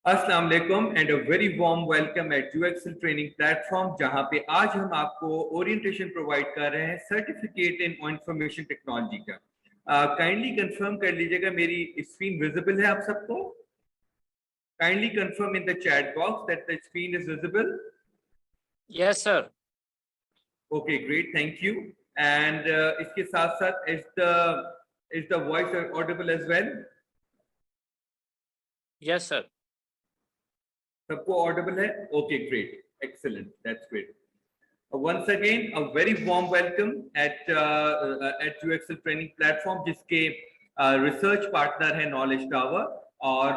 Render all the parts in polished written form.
अस्सलाम वालेकुम and a very warm welcome at UXL training platform, जहां पे आज हम आपको ओरिएंटेशन प्रोवाइड कर रहे हैं सर्टिफिकेट इन इंफॉर्मेशन टेक्नोलॉजी का। काइंडली कंफर्म कर लीजिएगा मेरी स्क्रीन विजिबल है आप सबको। Kindly confirm in the chat box that the screen is visible. Yes, sir. Okay great, thank you. And इसके साथ साथ is the voice audible as well? Yes, sir. सबको ऑडिबल है? Okay great, excellent, that's great. Once again, a very warm welcome at UXL training platform, जिसके research partner है knowledge tower. और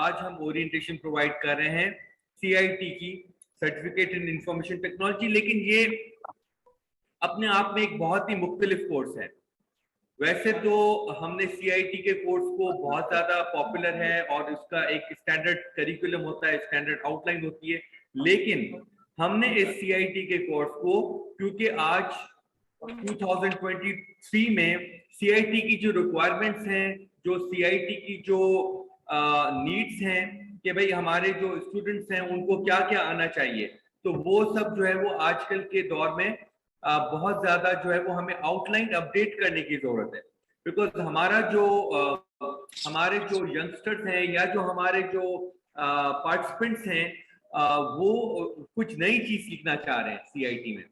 आज हम ओरिएंटेशन प्रोवाइड कर रहे हैं CIT की, सर्टिफिकेट इन इंफॉर्मेशन टेक्नोलॉजी। लेकिन ये अपने आप में एक बहुत ही मुख्तलिफ कोर्स है। वैसे तो हमने CIT के कोर्स को बहुत ज्यादा पॉपुलर है और उसका एक स्टैंडर्ड करिकुलम होता है, स्टैंडर्ड आउटलाइन होती है। लेकिन हमने इस CIT के कोर्स को, क्योंकि आज 2023 में CIT की जो रिक्वायरमेंट्स हैं, जो CIT की जो नीड्स हैं कि भाई हमारे जो स्टूडेंट्स हैं उनको क्या क्या आना चाहिए, तो वो सब जो है वो आजकल के दौर में बहुत ज्यादा जो है वो हमें आउटलाइन अपडेट करने की जरूरत है। बिकॉज हमारे जो यंगस्टर्स हैं या जो हमारे जो पार्टिसिपेंट्स हैं, वो कुछ नई चीज सीखना चाह रहे हैं CIT में।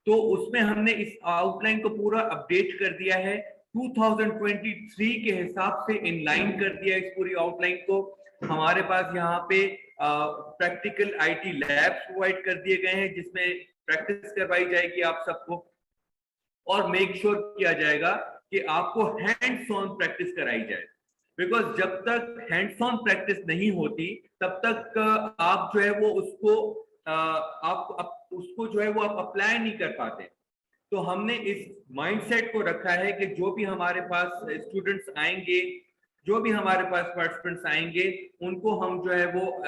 तो उसमें हमने इस आउटलाइन को पूरा अपडेट कर दिया है, 2023 के हिसाब से इनलाइन कर दिया इस पूरी आउटलाइन को। हमारे पास यहाँ पे प्रैक्टिकल IT लैब्स प्रोवाइड कर दिए गए हैं, जिसमें प्रैक्टिस करवाई जाएगी आप सबको, और मेक श्योर किया जाएगा कि आपको हैंड्स ऑन प्रैक्टिस कराई जाए। बिकॉज जब तक हैंड्स ऑन प्रैक्टिस नहीं होती तब तक आप जो है वो उसको उसको जो है वो आप अप्लाई नहीं कर पाते। तो हमने इस माइंडसेट को रखा है कि जो भी हमारे पास स्टूडेंट्स आएंगे, जो भी हमारे पास पार्टिसिपेंट्स आएंगे, उनको हम जो है वो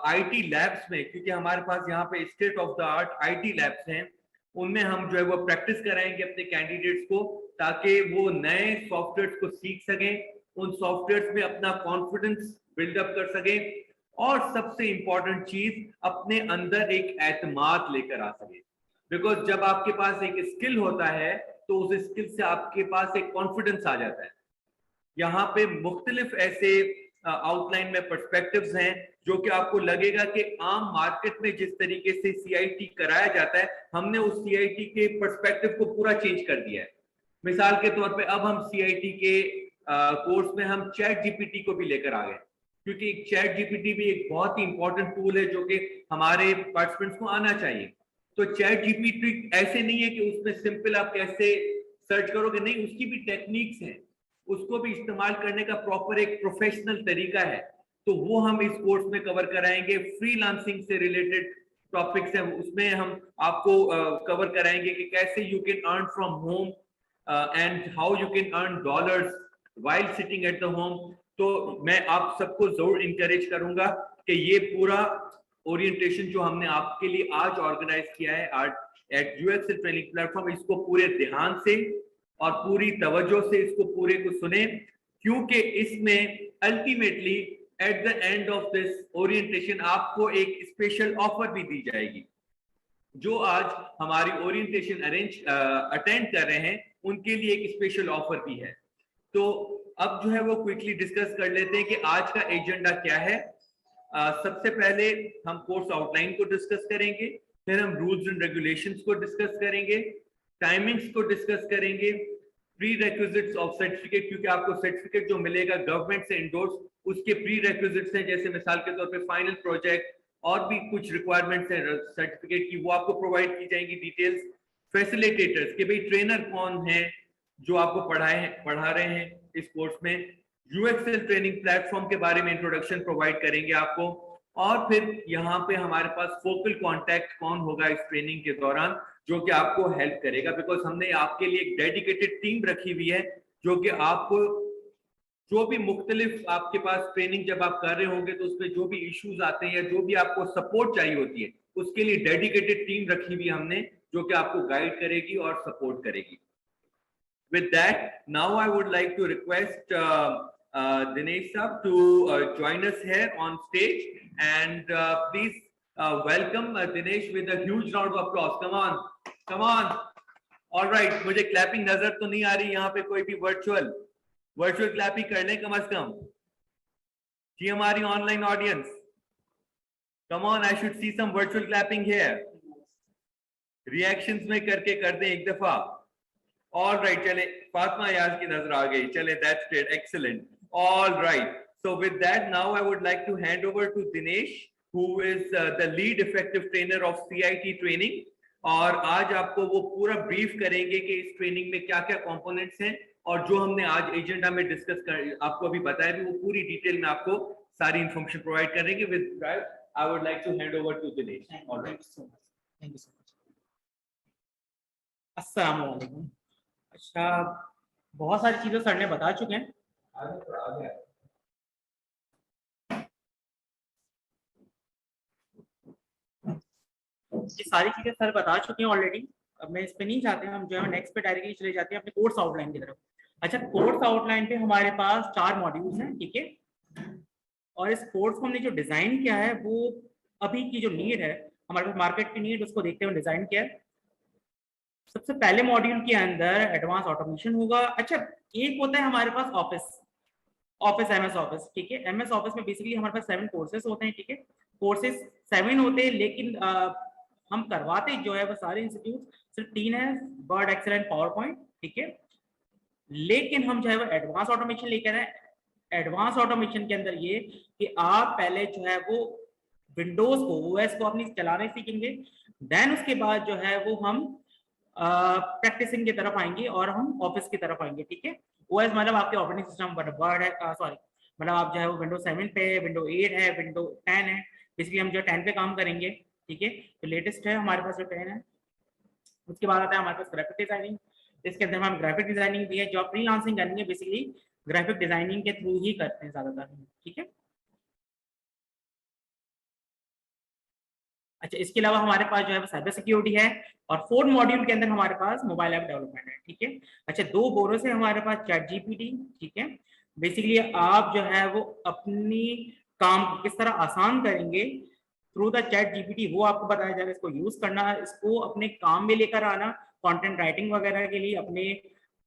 IT लैब्स में, क्योंकि हमारे पास यहाँ पे state of the art IT labs हैं, उनमें हम जो है वो प्रैक्टिस कराएंगे अपने कैंडिडेट्स को, ताकि वो नए सॉफ्टवेयर को सीख सकें, उन सॉफ्टवेयर में अपना कॉन्फिडेंस बिल्डअप कर सकें, और सबसे इंपॉर्टेंट चीज, अपने अंदर एक एतमाद लेकर आ सके। बिकॉज जब आपके पास एक स्किल होता है तो उस स्किल से आपके पास एक कॉन्फिडेंस आ जाता है। यहाँ पे मुख्तलिफ ऐसे आउटलाइन में पर्सपेक्टिव्स हैं जो कि आपको लगेगा कि आम मार्केट में जिस तरीके से CIT कराया जाता है, हमने उस CIT के पर्सपेक्टिव को पूरा चेंज कर दिया है। मिसाल के तौर पे अब हम CIT के कोर्स में हम चैट GPT को भी लेकर आ गए, क्योंकि चैट GPT भी एक बहुत ही इंपॉर्टेंट टूल है जो कि हमारे पार्टिसिपेंट्स को आना चाहिए। तो चैट GPT ऐसे नहीं है कि उसमें सिंपल आप कैसे सर्च करोगे, नहीं, उसकी भी टेक्निक्स हैं, उसको भी इस्तेमाल करने का प्रॉपर एक प्रोफेशनल तरीका है। तो वो हम इस कोर्स में कवर कराएंगे। फ्रीलांसिंग से रिलेटेड टॉपिक्स हैं, उसमें हम आपको कवर कराएंगे कि कैसे you can earn from home and how you can earn dollars while sitting at the home. तो मैं आप सबको जरूर इंकरेज करूंगा कि ये पूरा ओरिएंटेशन जो हमने आपके लिए आज ऑर्गेनाइज किया है आज एट UXL ट्रेनिंग प्लेटफॉर्म, इसको पूरे ध्यान से और पूरी तवज्जो से इसको पूरे को सुने, क्योंकि इसमें ultimately at the end of this orientation आपको एक स्पेशल ऑफर भी दी जाएगी। जो आज हमारी ओरिएंटेशन अटेंड कर रहे हैं उनके लिए एक स्पेशल ऑफर भी है। तो अब जो है वो क्विकली डिस्कस कर लेते हैं कि आज का एजेंडा क्या है। सबसे पहले हम कोर्स आउटलाइन को डिस्कस करेंगे, फिर हम रूल्स एंड रेगुलेशंस को डिस्कस करेंगे, टाइमिंग्स को डिस्कस करेंगे, प्री रेक्विजिट्स ऑफ सर्टिफिकेट, क्योंकि आपको सर्टिफिकेट जो मिलेगा गवर्नमेंट से इंडोर्स, उसके प्री रेक्विजिट्स हैं, जैसे मिसाल के तौर पे फाइनल प्रोजेक्ट और भी कुछ रिक्वायरमेंट्स हैं सर्टिफिकेट की, वो आपको प्रोवाइड की जाएंगी डिटेल्स। फैसिलिटेटर्स के भाई ट्रेनर कौन है जो आपको पढ़ा रहे हैं इस कोर्स में, UXL ट्रेनिंग प्लेटफॉर्म के बारे में इंट्रोडक्शन प्रोवाइड करेंगे आपको, और फिर यहाँ पे हमारे पास फोकल कांटेक्ट कौन होगा इस ट्रेनिंग के दौरान जो कि आपको हेल्प करेगा। बिकॉज हमने आपके लिए एक डेडिकेटेड टीम रखी हुई है जो कि आपको जो भी मुख्तलिफ आपके पास ट्रेनिंग जब आप कर रहे होंगे तो उसमें जो भी इश्यूज आते हैं या जो भी आपको सपोर्ट चाहिए होती है, उसके लिए डेडिकेटेड टीम रखी हुई हमने जो कि आपको गाइड करेगी और सपोर्ट करेगी। With that, now I would like to request Dinesh Saab to join us here on stage, and please welcome Dinesh with a huge round of applause. Come on, come on. All right, मुझे clapping नजर तो नहीं आ रही यहाँ पे, कोई भी virtual clapping कर लें कम से कम जी हमारी online audience. Come on, I should see some virtual clapping here. Reactions में करके कर दें एक दफा. All right, चले फातिमा यार की नजर आ गई. चले, that's great, excellent. All right. So with that, now I would like to hand over to Dinesh, who is the lead effective trainer of CIT training. और आज आपको वो पूरा ब्रीफ करेंगे कि इस ट्रेनिंग में क्या क्या कंपोनेंट्स हैं और जो हमने आज एजेंडा में डिस्कस कर आपको अभी बताया भी वो पूरी डिटेल में आपको सारी इंफॉर्मेशन प्रोवाइड करेंगे. With I would like to hand over to Dinesh. All right. Thank you so much. अस्सलाम वालेकुम. अच्छा, बहुत सारी चीजें सर ने बता चुके हैं. ये सारी चीजें सर बता चुके हैं ऑलरेडी. अब मैं इस पे नहीं चाहते, हम जो है नेक्स्ट पे डायरेक्टली चले जाते हैं अपने कोर्स आउटलाइन की तरफ. अच्छा, कोर्स आउटलाइन पे हमारे पास 4 मॉड्यूल्स हैं, ठीक है. और इस कोर्स को हमने जो डिजाइन किया है वो अभी की जो नीड है हमारे पास, मार्केट की नीड, उसको देखते हुए डिजाइन किया है. सबसे पहले मॉड्यूल के अंदर एडवांस ऑटोमेशन होगा. अच्छा, एक होता है हमारे पास ऑफिस एमएस ऑफिस, ठीक है. एमएस ऑफिस में बेसिकली हमारे पास 7 कोर्सेज होते हैं, ठीक है. कोर्सेज 7 होते हैं, लेकिन हम करवाते जो है वो सारे इंस्टीट्यूट सिर्फ 3 है, Word, Excel and PowerPoint, ठीक है. लेकिन हम जो है वो एडवांस ऑटोमेशन लेकर आए. एडवांस ऑटोमेशन के अंदर ये कि आप पहले जो है वो विंडोज को, ओएस को अपनी चलाने सीखेंगे, देन उसके बाद जो है वो हम प्रैक्टिसिंग की तरफ आएंगे और हम ऑफिस की तरफ आएंगे, ठीक है. ओएस मतलब आपके ऑपरेटिंग सिस्टम वर्ड है, सॉरी मतलब आप जो है वो विंडो 7 पे है, विंडो 8 है, विंडो 10 है. बेसिकली हम जो 10 पे काम करेंगे, ठीक है. तो लेटेस्ट है हमारे पास जो 10 है. उसके बाद आता है हमारे पास ग्राफिक डिजाइनिंग. इसके अंदर हम ग्राफिक डिजाइनिंग भी है, जो आप फ्रीलांसिंग करेंगे बेसिकली ग्राफिक डिजाइनिंग के थ्रू ही करते हैं ज्यादातर, ठीक है. अच्छा, इसके अलावा हमारे पास जो है साइबर सिक्योरिटी है. और 4th मॉड्यूल के अंदर हमारे पास मोबाइल ऐप डेवलपमेंट है, ठीक है. अच्छा, 2 बोरों से हमारे पास चैट जीपीटी, ठीक है. बेसिकली आप जो है वो अपनी काम को किस तरह आसान करेंगे थ्रू द चैट जीपीटी, वो आपको बताया जाएगा. इसको यूज करना, इसको अपने काम में लेकर आना, कंटेंट राइटिंग वगैरह के लिए, अपने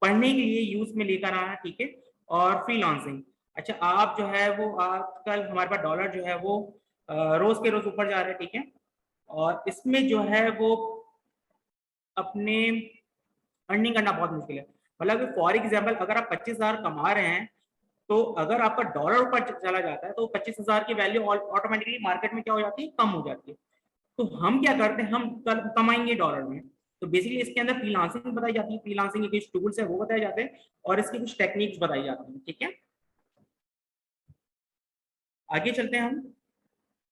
पढ़ने के लिए यूज में लेकर आना, ठीक है. और फ्रीलांसिंग. अच्छा, आप जो है वो आजकल हमारे पास डॉलर जो है वो रोज के रोज ऊपर जा रहा है, ठीक है. और इसमें जो है वो अपने अर्निंग करना बहुत मुश्किल है. मतलब फॉर एग्जाम्पल अगर आप 25,000 कमा रहे हैं, तो अगर आपका डॉलर ऊपर चला जाता है तो 25,000 की वैल्यू ऑटोमेटिकली मार्केट में क्या हो जाती है, कम हो जाती है. तो हम क्या करते हैं, हम कमाएंगे डॉलर में. तो बेसिकली इसके अंदर फ्रीलांसिंग बताई जाती है, फ्रीलांसिंग के कुछ टूल्स है वो बताए जाते हैं और इसकी कुछ टेक्निक्स बताई जाती हैं, ठीक है. आगे चलते हैं हम.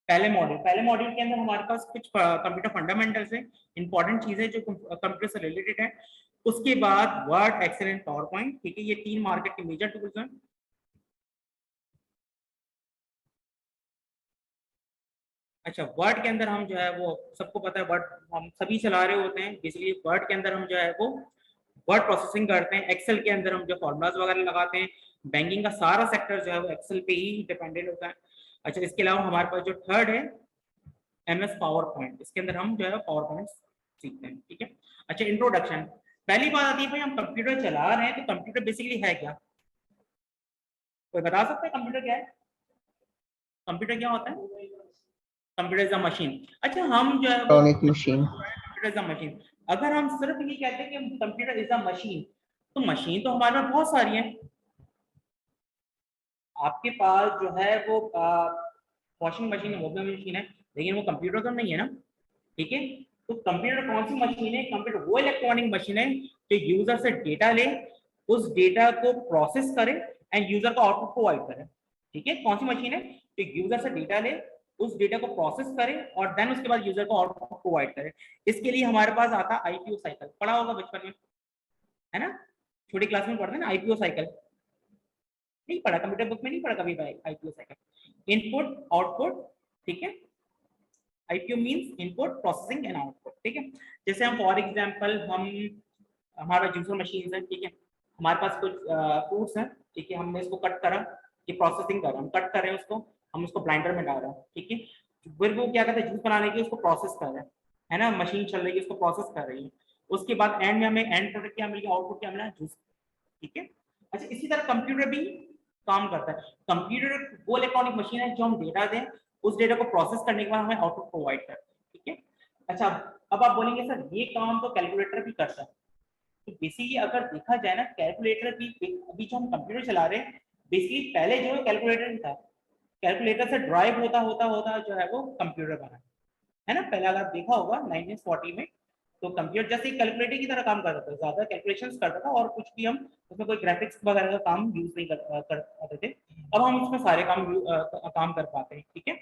पहले मॉड्यूल के अंदर हमारे पास कुछ कंप्यूटर फंडामेंटल्स हैं, इंपॉर्टेंट चीजें जो कंप्यूटर से रिलेटेड है. उसके बाद Word, Excel and PowerPoint, ठीक है. ये 3 मार्केट के मेजर टूल्स हैं. अच्छा, वर्ड के अंदर हम जो है वो सबको पता है, वर्ड हम सभी चला रहे होते हैं. बेसिकली वर्ड के अंदर हम जो है वो वर्ड प्रोसेसिंग करते हैं. एक्सेल के अंदर हम जो फॉर्मूलाज वगैरह लगाते हैं. बैंकिंग का सारा सेक्टर जो है वो एक्सेल पे ही डिपेंडेंट होता है. अच्छा, इसके अलावा हमारे पास जो 3rd है एमएस पावर पॉइंट, इसके अंदर हम जो है पावर पॉइंट सीखते हैं, ठीक है. अच्छा, इंट्रोडक्शन. पहली बात आती है भाई हम कंप्यूटर चला रहे हैं, तो कंप्यूटर बेसिकली है क्या, कोई बता सकता है कंप्यूटर क्या है? कंप्यूटर क्या होता है? Computer is a machine. अच्छा, हम जो है electronic machine, computer is a machine. अगर हम सिर्फ ये कहते हैं कि कंप्यूटर इज अ मशीन, तो मशीन तो हमारे पास बहुत सारी हैं. आपके पास जो है वो वॉशिंग मशीन है, वो भी मशीन है, लेकिन वो कंप्यूटर तो नहीं है ना, ठीक है. तो कंप्यूटर कौन सी मशीन है? कंप्यूटर वो इलेक्ट्रॉनिक मशीन है जो यूजर से डेटा ले, उस डेटा को प्रोसेस करे एंड यूजर को आउटपुट प्रोवाइड करे, ठीक है. कौन सी मशीन है? जो यूजर से डेटा ले, उस डेटा को प्रोसेस करे और देन उसके बाद यूजर को आउटपुट प्रोवाइड करे. इसके लिए हमारे पास आता है आईपीओ साइकिल. पढ़ा होगा बचपन में, है ना, छोटी क्लास में पढ़ते हैं ना आईपीओ साइकिल. नहीं पढ़ा, कंप्यूटर बुक में नहीं पढ़ा कभी आईपीओ साइकिल. इनपुट आउटपुट, ठीक है. IPO means input processing and output, ठीक है. जैसे हम फॉर एग्जांपल हम हमारा जूसर मशीन है, ठीक है. हमारे पास कुछ फ्रूट्स हैं, ठीक है. हमने इसको कट करा, ये प्रोसेसिंग कर रहे हैं, हम कट कर रहे हैं उसको, हम उसको ब्लाइंडर में डाल रहे हैं, ठीक है। फिर वो क्या करते हैं, जूस बनाने की उसको प्रोसेस कर रहे हैं, है ना, मशीन चल रही है उसको प्रोसेस कर रही है। उसके बाद एंड में हमें एंड प्रोडक्ट क्या मिलेगा, आउटपुट क्या मिला, जूस, ठीक है। अच्छा, इसी तरह कंप्यूटर भी काम करता है। कंप्यूटर वो इलेक्ट्रॉनिक मशीन है जो हम डेटा दें, उस डेटा को प्रोसेस करने के बाद हमें आउटपुट प्रोवाइड करता है, ठीक है। अच्छा, अब आप बोलेंगे सर ये काम तो कैलकुलेटर भी करता है। तो बेसिकली अगर देखा जाए ना, कैलकुलेटर भी अभी जो हम कंप्यूटर चला रहे हैं, बेसिकली पहले जो है कैलकुलेटर था, कैलकुलेटर से ड्राइव होता होता होता जो है वो कंप्यूटर बना, है ना। पहले अगर आप देखा होगा 1940 में, तो कंप्यूटर जैसे कैलकुलेटर की तरह काम करता था, ज्यादा कैलकुलेशंस करता था और कुछ भी हम उसमें कोई ग्राफिक्स वगैरह का काम यूज नहीं कर पाते थे। अब हम उसमें सारे काम कर पाते हैं, ठीक है।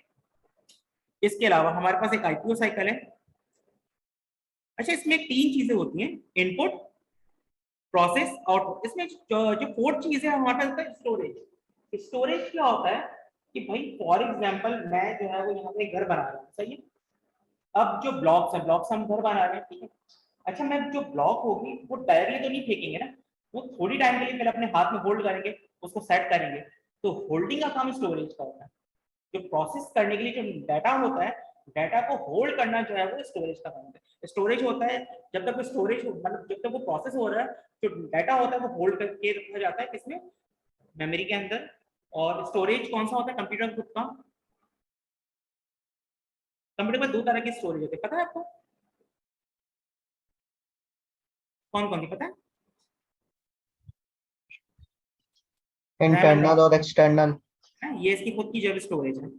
इसके अलावा हमारे पास एक आईपीओ साइकिल है। अच्छा, इसमें 3 चीजें होती हैं, इनपुट, प्रोसेस, आउटपुट। इसमें जो 4th चीज है हमारे पास होता है स्टोरेज। स्टोरेज क्या होता है कि भाई फॉर एग्जांपल मैं जो है वो यहाँ पे घर बना रहा हूँ, सही है। अब जो ब्लॉक्स है, ब्लॉक्स हम घर बना रहे हैं, ठीक है। अच्छा, मैं जो ब्लॉक होगी वो डायरेक्टली तो नहीं फेंकेंगे ना, वो थोड़ी टाइम के लिए पहले अपने हाथ में होल्ड करेंगे, उसको सेट करेंगे। तो होल्डिंग का काम स्टोरेज का होता है। जो प्रोसेस करने के लिए जो डाटा होता है, डाटा को होल्ड करना जो है वो स्टोरेज का काम होता है। स्टोरेज होता है जब तक वो स्टोरेज मतलब जब तक वो प्रोसेस हो रहा है, जो डाटा होता है वो होल्ड करके रखा जाता है किसमें, मेमोरी के अंदर। और स्टोरेज कौन सा होता है, कंप्यूटर खुद का। कंप्यूटर में 2 तरह की स्टोरेज होती है, पता है आपको कौन कौन सी, पता है? इंटरनल और एक्सटर्नल। ये इसकी खुद की जो स्टोरेज है।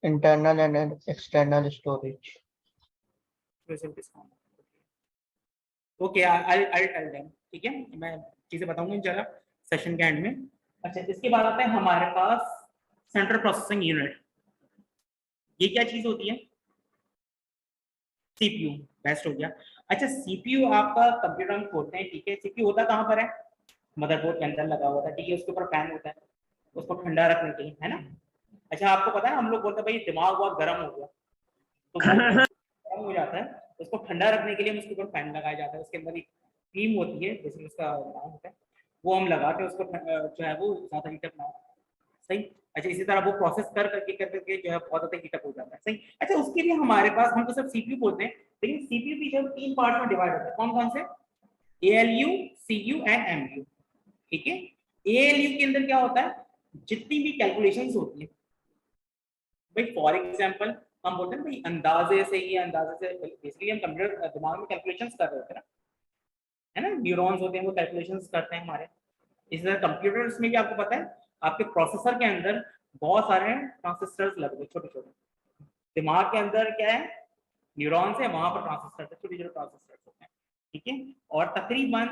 Internal and external storage. Okay, I tell them, ठीक है, मैं चीजें बताऊंगा इंशाल्लाह सेशन के एंड में। अच्छा, इसके बाद आता है हमारे पास सेंट्रल प्रोसेसिंग यूनिट। ये क्या चीज होती है, सीपीयू, बेस्ट हो गया। अच्छा, सीपीयू आपका कंप्यूटर में खोलते हैं, ठीक है। सीपीयू होता कहाँ पर है, मदरबोर्ड के अंदर लगा हुआ था, ठीक है। उसके ऊपर फैन होता है उसको ठंडा रखने के लिए, है ना। अच्छा, आपको पता है हम लोग बोलते हैं भाई दिमाग बहुत गर्म हो गया, तो गर्म हो जाता है, उसको ठंडा रखने के लिए हम उसके ऊपर फैन लगाया जाता है। उसके अंदर एक क्रीम होती है, जैसे उसका नाम होता है, वो हम लगा के उसको जो है वो ज्यादा हीटअप ना हो, सही। अच्छा, इसी तरह वो प्रोसेस कर करके जो है बहुत ज्यादा हीटअप हो जाता है, सही। अच्छा, उसके लिए हमारे पास, हम तो सब सीपीयू बोलते हैं, लेकिन सीपीयू भी जो 3 पार्ट में डिवाइड होता है, कौन कौन से, एएलयू, सीयू एंड एमयू, ठीक है। एएलयू के अंदर क्या होता है, जितनी भी कैलकुलेशंस होती है, भाई फॉर एग्जांपल हम बोलते हैं भाई अंदाजे से, ये अंदाजे से बेसिकली हम कंप्यूटर दिमाग में कैलकुलेशंस कर रहे होते हैं ना, है ना, न्यूरॉन्स होते हैं वो कैलकुलेशंस करते हैं हमारे। इसी तरह कंप्यूटर्स में भी आपको पता है आपके प्रोसेसर के अंदर बहुत सारे ट्रांजिस्टर्स लगे हैं, छोटे छोटे। दिमाग के अंदर क्या है, न्यूरॉन्स है, वहां पर ट्रांजिस्टर, छोटे छोटे ट्रांजिस्टर्स होते हैं, ठीक है। और तकरीबन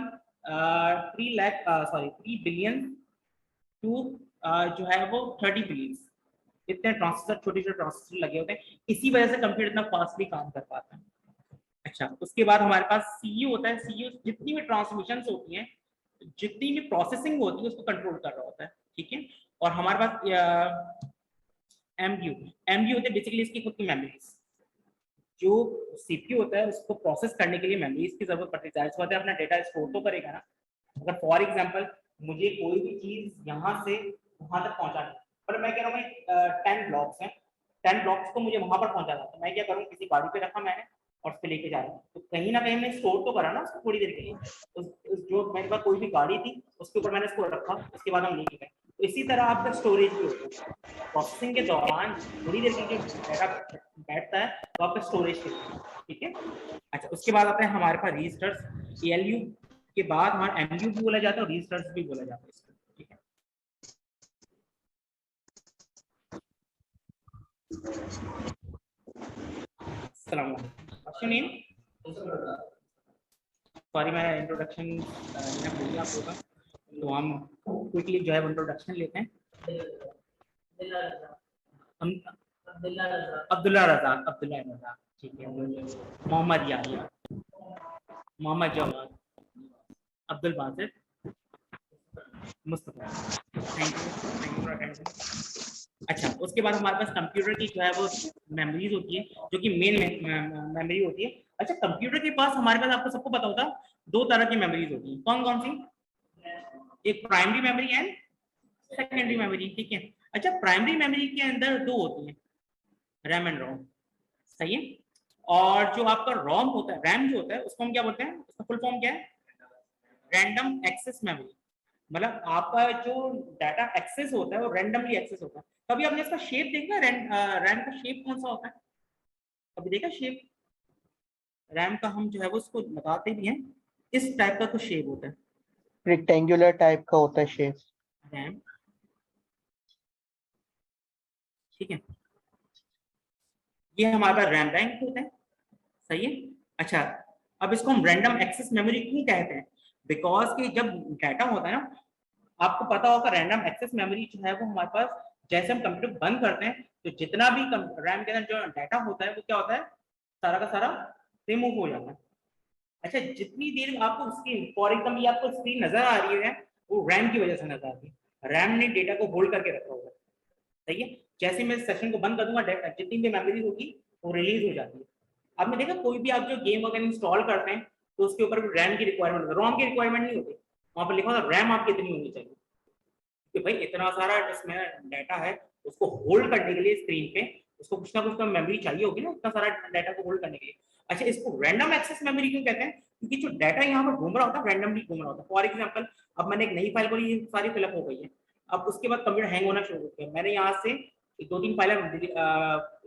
3 बिलियन टू जो है वो 30 बिलियन इतने ट्रांजिस्टर, छोटे छोटे ट्रांजिस्टर लगे होते हैं। इसी वजह से कंप्यूटर इतना फास्टली काम कर पाता है। अच्छा, उसके बाद हमारे पास सीयू होता है। सीयू जितनी भी ट्रांसमिशंस होती हैं, जितनी भी प्रोसेसिंग होती है उसको कंट्रोल कर रहा होता है, ठीक है। और हमारे पास एमयू, एमयू होते हैं बेसिकली इसकी खुद की मेमोरीज। जो सीपीयू होता है उसको प्रोसेस करने के लिए मेमोरीज की जरूरत पड़ती है, जाहिर है अपना डेटा स्टोर तो करेगा ना। अगर फॉर एग्जांपल मुझे कोई भी चीज यहाँ से वहां तक पहुंचानी, पर मैं कह रहा हूँ 10 ब्लॉक्स हैं, 10 ब्लॉक्स को मुझे वहां पर पहुंचाना, तो मैं क्या करूँ, किसी गाड़ी पे रखा मैंने और उसको लेके जा रहा हूँ, तो कहीं ना कहीं मैंने स्टोर तो करा ना उसको थोड़ी देर के लिए। जो मेरे पास कोई भी गाड़ी थी उसके ऊपर मैंने उसको रखा, उसके बाद हम लेके गए। तो इसी तरह आपका स्टोरेज भी होता है, प्रोसेसिंग के दौरान थोड़ी देर के जो डाटा बैठता है वो आपका स्टोरेज के लिए, ठीक है। अच्छा, उसके बाद आता है हमारे पास रजिस्टर्स। एएलयू के बाद हमारा एमयू भी बोला जाता है और रजिस्टर्स भी बोला जाता है इसको, ठीक है। अस्सलाम वालेकुम। सॉरी, मैं इंट्रोडक्शन लेना भूल गया आप लोगों का, तो हम क्विकली जो है इंट्रोडक्शन लेते हैं। हम अब्दुल्ला रज़ाक, ठीक है। Mohammad Yahya, Mohammad Jawad, Abdul Basit, Mustafa. Thank you for attending. अच्छा, उसके बाद हमारे पास कंप्यूटर की जो है वो मेमोरीज होती है, जो कि मेन मेमोरी होती है। अच्छा, कंप्यूटर के पास हमारे पास, आपको सबको पता होता है, 2 तरह की मेमोरीज होती है, कौन कौन सी, एक primary memory and secondary memory, ठीक है। अच्छा, प्राइमरी मेमोरी के अंदर दो होती है, रैम एंड रोम, सही है। और जो आपका रोम होता है, रैम जो होता है, उसको हम क्या बोलते हैं, उसका फुल फॉर्म क्या है, रैंडम एक्सेस मेमोरी। मतलब आपका जो डाटा एक्सेस होता है वो रैंडमली एक्सेस होता है। कभी आपने इसका शेप देखा, रैम का शेप कौन सा होता है, कभी देखा शेप रैम का? हम जो है वो उसको बताते भी हैं, इस टाइप का कुछ शेप होता है रेक्टेंगुलर टाइप का होता है शेप। रैम, ठीक है। ये हमारे पास रैम बैंक होता है, सही है। अच्छा, अब इसको हम रैंडम एक्सेस मेमोरी क्यों कहते हैं, बिकॉज कि जब डाटा होता है ना, आपको पता होगा रैंडम एक्सेस मेमोरी जो है वो हमारे पास, जैसे हम कंप्यूटर बंद करते हैं तो जितना भी रैम के अंदर जो डाटा होता है वो क्या होता है, सारा का सारा रिमूव हो जाता है। अच्छा, जितनी देर आपको स्क्रीन, फॉर एग्जाम्पल ये आपको स्क्रीन नजर आ रही है, वो रैम की वजह से नजर आती है, रैम ने डेटा को होल्ड करके रखा होगा, सही है। जैसे मैं सेशन को बंद कर दूंगा, जितनी भी मेमोरी होगी वो रिलीज हो जाती है। आपने देखा कोई भी आप जो गेम वगैरह इंस्टॉल करते हैं तो उसके ऊपर रैम की रिक्वायरमेंट होती है, रोम की रिक्वायरमेंट नहीं होती, वहां पर लिखा होता है रैम आपकी इतनी होनी चाहिए, कि भाई इतना सारा जिसमें डाटा है उसको होल्ड करने के लिए स्क्रीन पे उसको कुछ ना कुछ तो मेमोरी चाहिए होगी ना, इतना सारा डाटा को होल्ड करने के लिए। अच्छा, इसको रैंडम एक्सेस मेमोरी क्यों कहते हैं, क्योंकि जो डाटा यहाँ पर घूम रहा होता है रैंडमली घूम रहा होता है। फॉर एग्जाम्पल, अब मैंने एक नई फाइल को, ये सारी फिलअप हो गई है, अब उसके बाद कंप्यूटर हैंग होना शुरू हो गया, मैंने यहाँ से 2-3 फाइल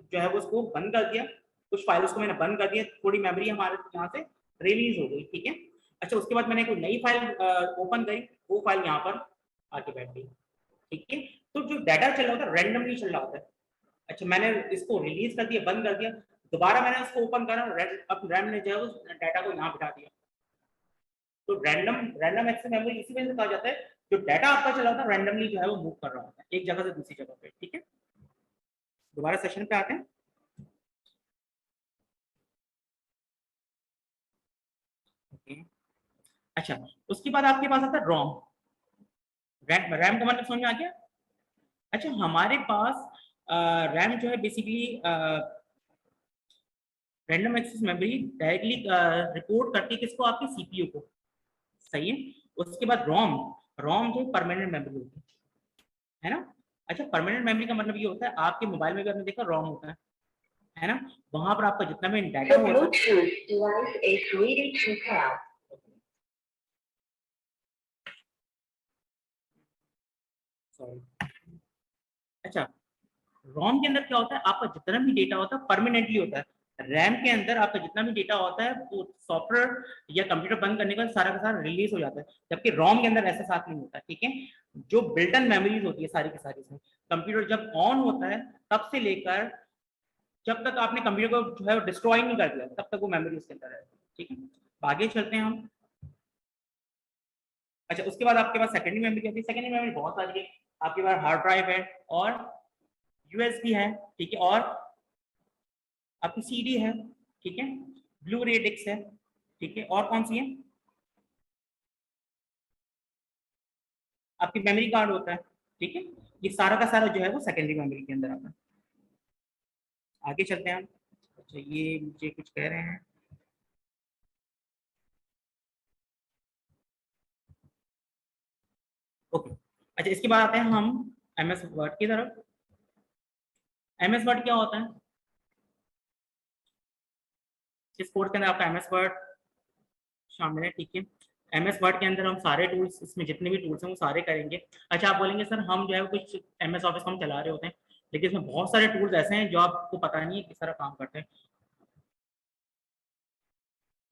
जो है वो उसको बंद कर दिया, कुछ फाइल्स को मैंने बंद कर दिया, थोड़ी मेमोरी हमारे यहाँ से रिलीज हो गई, ठीक है। अच्छा, उसके बाद मैंने कोई नई फाइल ओपन करी, वो फाइल यहाँ पर आके बैठ गई, ठीक है। तो जो डाटा चल रहा होता है रैंडमली चल रहा होता है। अच्छा, मैंने इसको रिलीज कर दिया, बंद कर दिया, दोबारा मैंने इसको ओपन करा, अब रैम ने जो है उस डाटा को यहाँ बिठा दिया। तो रैंडम एक्सेस मेमोरी इसी वजह से कहा जाता है, जो डाटा आपका चल रहा होता है रैंडमली जो है वो मूव कर रहा होता है एक जगह से दूसरी जगह पे, ठीक है। दोबारा सेशन पे आते हैं। ओके, अच्छा, उसके बाद आपके पास आता है रोम। रैम का मतलब समझ में आ गया। अच्छा, हमारे पास रैम जो है basically random access memory directly report करती है किसको, आपके सीपीयू को, सही है। उसके बाद रोम, रोम जो परमानेंट मेमोरी होती है ना। अच्छा, परमानेंट मेमोरी का मतलब ये होता है, आपके मोबाइल में भी आपने देखा रोम होता है ना, वहां पर आपका जितना भी डाटा होता है। अच्छा, रोम के अंदर क्या होता है, आपका जितना भी डेटा होता है परमानेंटली होता है। रैम के अंदर आपका जितना भी डेटा होता है वो सॉफ्टवेयर या कंप्यूटर बंद करने के बाद सारा का सारा रिलीज हो जाता है, जबकि रोम के अंदर ऐसा साथ नहीं होता, ठीक है। जो बिल्ट इन मेमोरीज होती है सारी की सारी इसमें, कंप्यूटर जब ऑन होता है तब से लेकर जब तक आपने कंप्यूटर को जो है डिस्ट्रॉय नहीं कर दिया तब तक वो मेमोरी उसके अंदर है, ठीक है। आगे चलते हैं हम। अच्छा, उसके बाद आपके पास सेकेंडरी मेमोरी होती है। सेकेंडरी मेमोरी बहुत सारी है, आपके पास हार्ड ड्राइव है और यूएसबी है, ठीक है, और आपकी सीडी है, ठीक है, ब्लू रे डिस्क है, ठीक है, और कौन सी है, आपकी मेमोरी कार्ड होता है, ठीक है। ये सारा का सारा जो है वो सेकेंडरी मेमोरी के अंदर आता है। आगे चलते हैं हम। अच्छा, ये मुझे कुछ कह रहे हैं, ओके। अच्छा, इसके बाद आते हैं हम एमएस वर्ड की तरफ। एमएस वर्ड क्या होता है, इस कोर्स के अंदर आपका एमएस वर्ड शामिल है, ठीक है। एमएस वर्ड के अंदर हम सारे टूल्स, इसमें जितने भी टूल्स हैं वो सारे करेंगे। अच्छा, आप बोलेंगे सर हम जो है कुछ एमएस ऑफिस हम चला रहे होते हैं, लेकिन इसमें बहुत सारे टूल्स ऐसे हैं जो आपको पता नहीं है किस तरह काम करते हैं।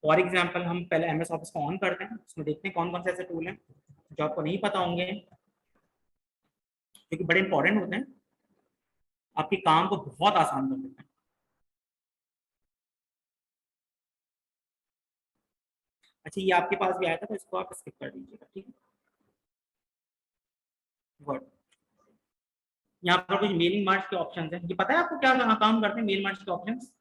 फॉर एग्जाम्पल, हम पहले एमएस ऑफिस को ऑन करते हैं, उसमें देखते हैं कौन कौन से ऐसे टूल हैं जो आपको नहीं पता होंगे, क्योंकि बड़े इंपॉर्टेंट होते हैं, आपके काम को बहुत आसान कर देते हैं। अच्छा, ये आपके पास भी आया था तो इसको आप स्किप कर दीजिएगा, ठीक है। वर्ड, यहाँ पर कुछ मेलिंग मार्च के ऑप्शंस हैं, ये पता है आपको क्या काम करते हैं मेल मार्च के ऑप्शंस,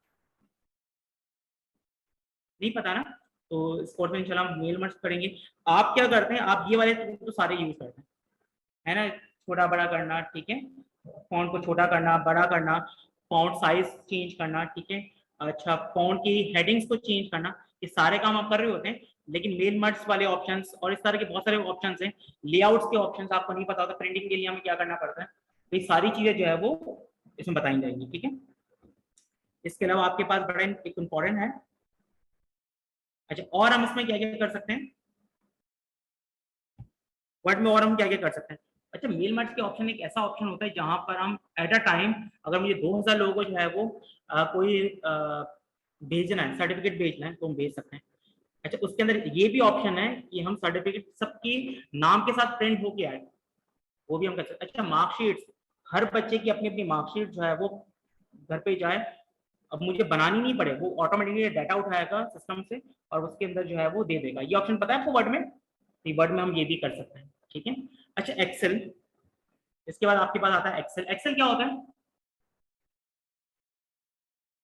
नहीं पता ना, तो इस कोर्स में इंशाल्लाह हम मेल मार्च करेंगे। आप क्या करते हैं, आप ये वाले तो सारे यूज करते हैं, है ना, छोटा बड़ा करना, ठीक है, फॉन्ट को छोटा करना, बड़ा करना, फॉन्ट साइज चेंज करना, ठीक है। अच्छा, फॉन्ट की हेडिंग्स को चेंज करना, ये सारे काम आप कर रहे होते हैं, लेकिन मेल मर्ज वाले ऑप्शंस और इस तरह के बहुत सारे ऑप्शंस हैं, लेआउट्स के ऑप्शंस आपको नहीं पता होता, प्रिंटिंग के लिए हमें क्या करना पड़ता है, तो ये सारी चीजें जो है वो इसमें बताई जाएंगी, ठीक है। इसके अलावा आपके पास बड़ा एक इम्पोर्टेंट है, अच्छा और हम इसमें क्या क्या कर सकते हैं, वर्ड में और हम क्या क्या कर सकते हैं। अच्छा, मेल मर्ज के ऑप्शन एक ऐसा ऑप्शन होता है जहां पर हम एट अ टाइम, अगर मुझे 2000 लोगों को जो है वो कोई भेजना है, सर्टिफिकेट भेजना है, तो हम भेज सकते हैं। अच्छा, उसके अंदर ये भी ऑप्शन है कि हम सर्टिफिकेट सबकी नाम के साथ प्रिंट होके आए, वो भी हम कर सकते हैं। अच्छा, मार्कशीट, हर बच्चे की अपनी अपनी मार्कशीट जो है वो घर पे जाए, अब मुझे बनानी नहीं पड़े, वो ऑटोमेटिकली डाटा उठाएगा सिस्टम से और उसके अंदर जो है वो दे देगा। ये ऑप्शन पता है आपको वर्ड में, तो वर्ड में हम ये भी कर सकते हैं, ठीक है। अच्छा, एक्सेल, इसके बाद आपके पास आता है एक्सेल। एक्सेल क्या होता है?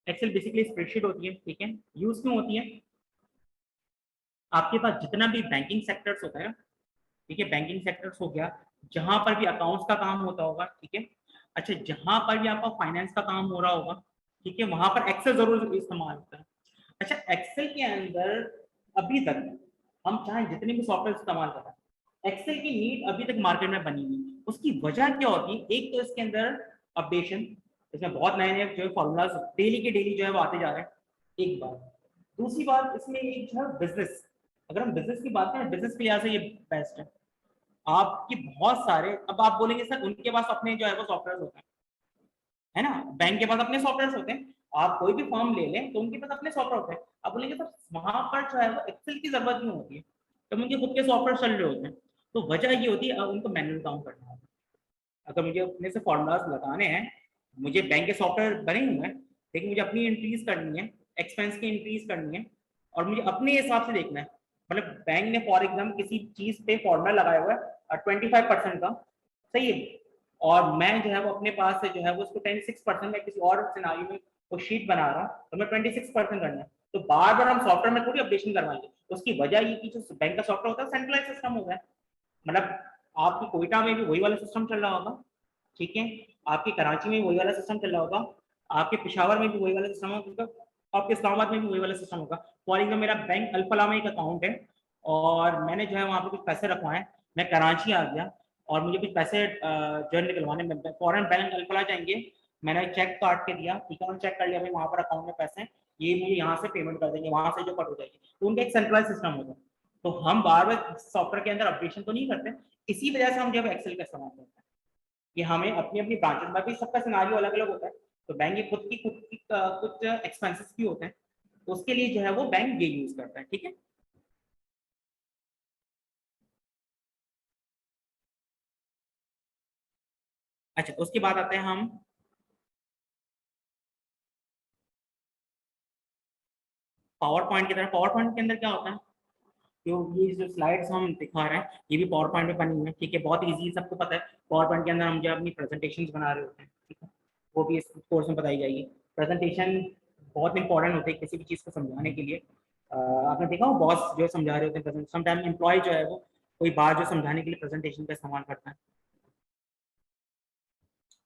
एक्सेल बेसिकली स्प्रेडशीट होती है, ठीक है। यूज क्यों होती है? आपके पास जितना भी बैंकिंग सेक्टर्स होता है, ठीक है, बैंकिंग सेक्टर्स हो गया, जहां पर भी अकाउंट्स का काम होता होगा, ठीक है। अच्छा, जहां पर भी आपका फाइनेंस का काम हो रहा होगा, ठीक है, वहां पर एक्सेल जरूर इस्तेमाल होता है। अच्छा, एक्सेल के अंदर अभी तक हम चाहे जितने भी सॉफ्टवेयर इस्तेमाल कर रहे हैं, एक्सेल की नीड अभी तक मार्केट में बनी हुई है। उसकी वजह क्या होती है? एक तो इसके अंदर अपडेशन, इसमें बहुत नए नए जो है फॉर्मूलाज डेली के डेली जो है वो आते जा रहे हैं, एक बात। दूसरी बात, इसमें एक जो है बिजनेस, अगर हम बिजनेस की बात करें, बिजनेस के लिहाज से ये बेस्ट है। आपकी बहुत सारे, अब आप बोलेंगे सर उनके पास अपने जो है वो सॉफ्टवेयर होते हैं, है ना, बैंक के पास अपने सॉफ्टवेयर होते हैं, आप कोई भी फॉर्म ले लें तो उनके पास अपने सॉफ्टवेयर होते हैं। आप बोलेंगे सर वहां पर जो है वो एक्सेल की जरूरत नहीं होती है, तो उनके खुद के सॉफ्टवेयर चल रहे होते हैं। तो वजह ये होती है उनको मैनुअल काम करना होता है। अगर मुझे अपने से फॉर्मूलाज लगाने हैं, मुझे बैंक के सॉफ्टवेयर बने हुए हैं, लेकिन मुझे अपनी एंट्रीज करनी है, एक्सपेंस की एंट्रीज करनी है, और मुझे अपने हिसाब से देखना है। मतलब बैंक ने फॉर एग्जाम्पल किसी चीज पे फॉर्मूला लगाया हुआ है 25% का, सही है, और मैं जो है वो अपने पास से जो है वो उसको 26% में किसी और सिनारियो में वो शीट बना रहा हूँ, तो मैं 26% करना है, तो बार बार हम सॉफ्टवेयर में थोड़ी अपडेशन करवाएंगे। उसकी वजह ये कि जो बैंक का सॉफ्टवेयर होता है सेंट्रलाइज सिस्टम होता है, मतलब आपकी कोयटा में भी वही वाला सिस्टम चल रहा होगा, ठीक है, आपके कराची में वही वाला सिस्टम चल रहा होगा, आपके पेशावर में भी वही वाला सिस्टम होगा, आपके इस्लामाबाद में भी वही वाला सिस्टम होगा। फॉर एग्जाम्पल मेरा बैंक अल-फलाह में एक अकाउंट है और मैंने जो है वहाँ पे कुछ पैसे रखवाए, मैं कराची आ गया और मुझे कुछ पैसे जो है निकलवाने में फॉरन बैंक अल-फलाह जाएंगे, मैंने चेक काट के दिया, ठीक है, चेक कर लिया भाई वहाँ पर अकाउंट में पैसे हैं, ये मुझे यहाँ से पेमेंट कर देंगे, वहाँ से जो कट हो जाएगी, तो उनका एक सेंट्रलाइज सिस्टम होता है। तो हम बार बार सॉफ्टवेयर के अंदर अपडेशन तो नहीं करते, इसी वजह से हम जब एक्सेल का इस्तेमाल करते हैं कि हमें अपनी अपनी ब्रांचेस में भी सबका सिनारियो अलग अलग होता है, तो बैंक की खुद की कुछ एक्सपेंसेस भी होते हैं, तो उसके लिए जो है वो बैंक ये यूज करता है, ठीक है। अच्छा, उसके बाद आते हैं हम पावर पॉइंट की तरफ। पावर पॉइंट के अंदर क्या होता है, ये जो स्लाइड्स हम दिखा रहे हैं ये भी पावर पॉइंट में बनी हुई है, ठीक है, बहुत इजी, सबको पता है। पावर पॉइंट के अंदर हम जो अपनी प्रेजेंटेशन बना रहे होते हैं, ठीक है, वो भी इस कोर्स में बताई जाएगी। प्रेजेंटेशन बहुत इंपॉर्टेंट होती है किसी भी चीज़ को समझाने के लिए। आपने देखा हो बॉस जो समझा रहे होते हैं, समटाइम एम्प्लॉय जो है वो कोई बात जो समझाने के लिए प्रेजेंटेशन का इस्तेमाल करता है,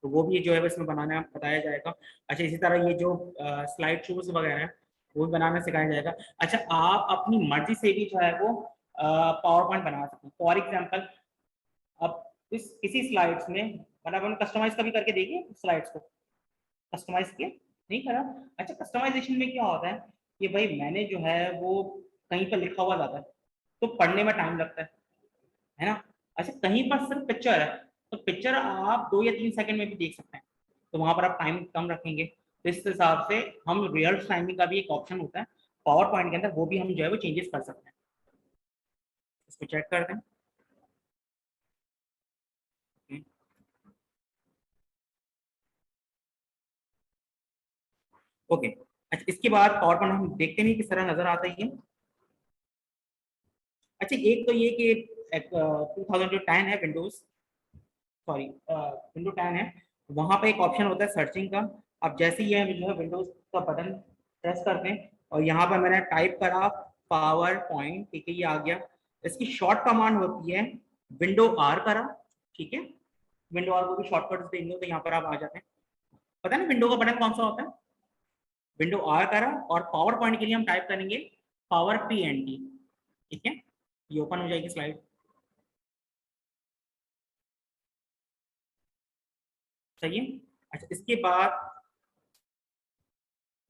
तो वो भी जो है इसमें बनाना बताया जाएगा। अच्छा, इसी तरह ये जो स्लाइड शोज वगैरह है वो भी बनाना सिखाया जाएगा। अच्छा, आप अपनी मर्जी से भी जो है वो पावर पॉइंट बना सकते हैं। फॉर एग्जांपल अब इस किसी स्लाइड्स में, मतलब हम कस्टमाइज कभी करके देखिए स्लाइड्स को, कस्टमाइज किया नहीं करा। अच्छा, कस्टमाइजेशन में क्या होता है कि भाई मैंने जो है वो कहीं पर लिखा हुआ जाता है तो पढ़ने में टाइम लगता है ना। अच्छा, कहीं पर सिर्फ पिक्चर है तो पिक्चर आप 2 या 3 सेकंड में भी देख सकते हैं, तो वहां पर आप टाइम कम रखेंगे, तो इस हिसाब से हम रियल टाइमिंग का भी एक ऑप्शन होता है पावर पॉइंट के अंदर, वो भी हम जो है वो चेंजेस कर सकते हैं। इसको चेक कर दें। ओके, अच्छा, इसके बाद पावर पॉइंट हम देखते नहीं किस तरह नजर आता है। अच्छा, एक तो ये कि 2010 है विंडोज, सॉरी विंडो 10 है, वहां पे एक ऑप्शन होता है सर्चिंग का। अब जैसे ही ये जो है विंडोज का बटन प्रेस करते हैं और यहाँ पर मैंने टाइप करा पावर पॉइंट, ठीक है, ये आ गया। इसकी शॉर्ट कमांड होती है विंडो आर करा, ठीक है, विंडो आर को भी शॉर्टकट देंगे तो यहाँ पर आप आ जाते हैं। पता है ना विंडो का बटन कौन सा होता है, विंडो आर करा, और पावर पॉइंट के लिए हम टाइप करेंगे पावर PNT, ठीक है, ये ओपन हो जाएगी स्लाइड। सही है। अच्छा, इसके बाद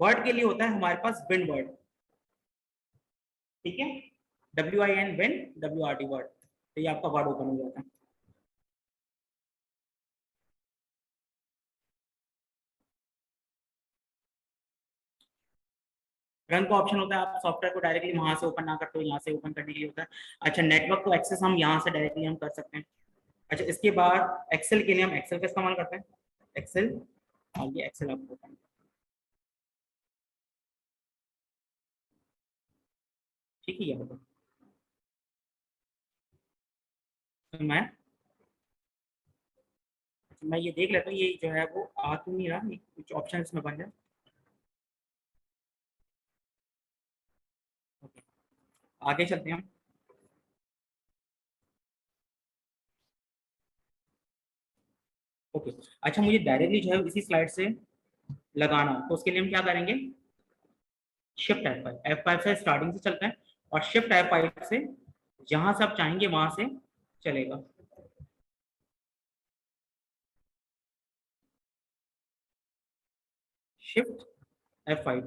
वर्ड के लिए होता है हमारे पास विन वर्ड, ठीक है, WIN विन, WRD वर्ड, तो ये आपका वर्ड ओपन हो जाता है। रन का ऑप्शन होता है, आप सॉफ्टवेयर को डायरेक्टली वहां से ओपन ना करते हो, यहाँ से ओपन करने के लिए होता है। अच्छा, नेटवर्क को एक्सेस हम यहाँ से डायरेक्टली हम कर सकते हैं। अच्छा, इसके बाद एक्सेल के लिए हम एक्सेल का इस्तेमाल करते हैं, एक्सेल, और ये एक्सेल आपको ओपन, ठीक है। ये तो मैं ये देख लेता हूँ, ये जो है वो आ तो नहीं रहा, कुछ ऑप्शन इसमें बन जाए। ओके, आगे चलते हैं हम। ओके, अच्छा, मुझे डायरेक्टली जो है इसी स्लाइड से लगाना हो, तो उसके लिए हम क्या करेंगे, शिफ्ट F5, F5 से स्टार्टिंग से चलते हैं, और शिफ्ट F5 से जहां से आप चाहेंगे वहां से चलेगा। Shift F5।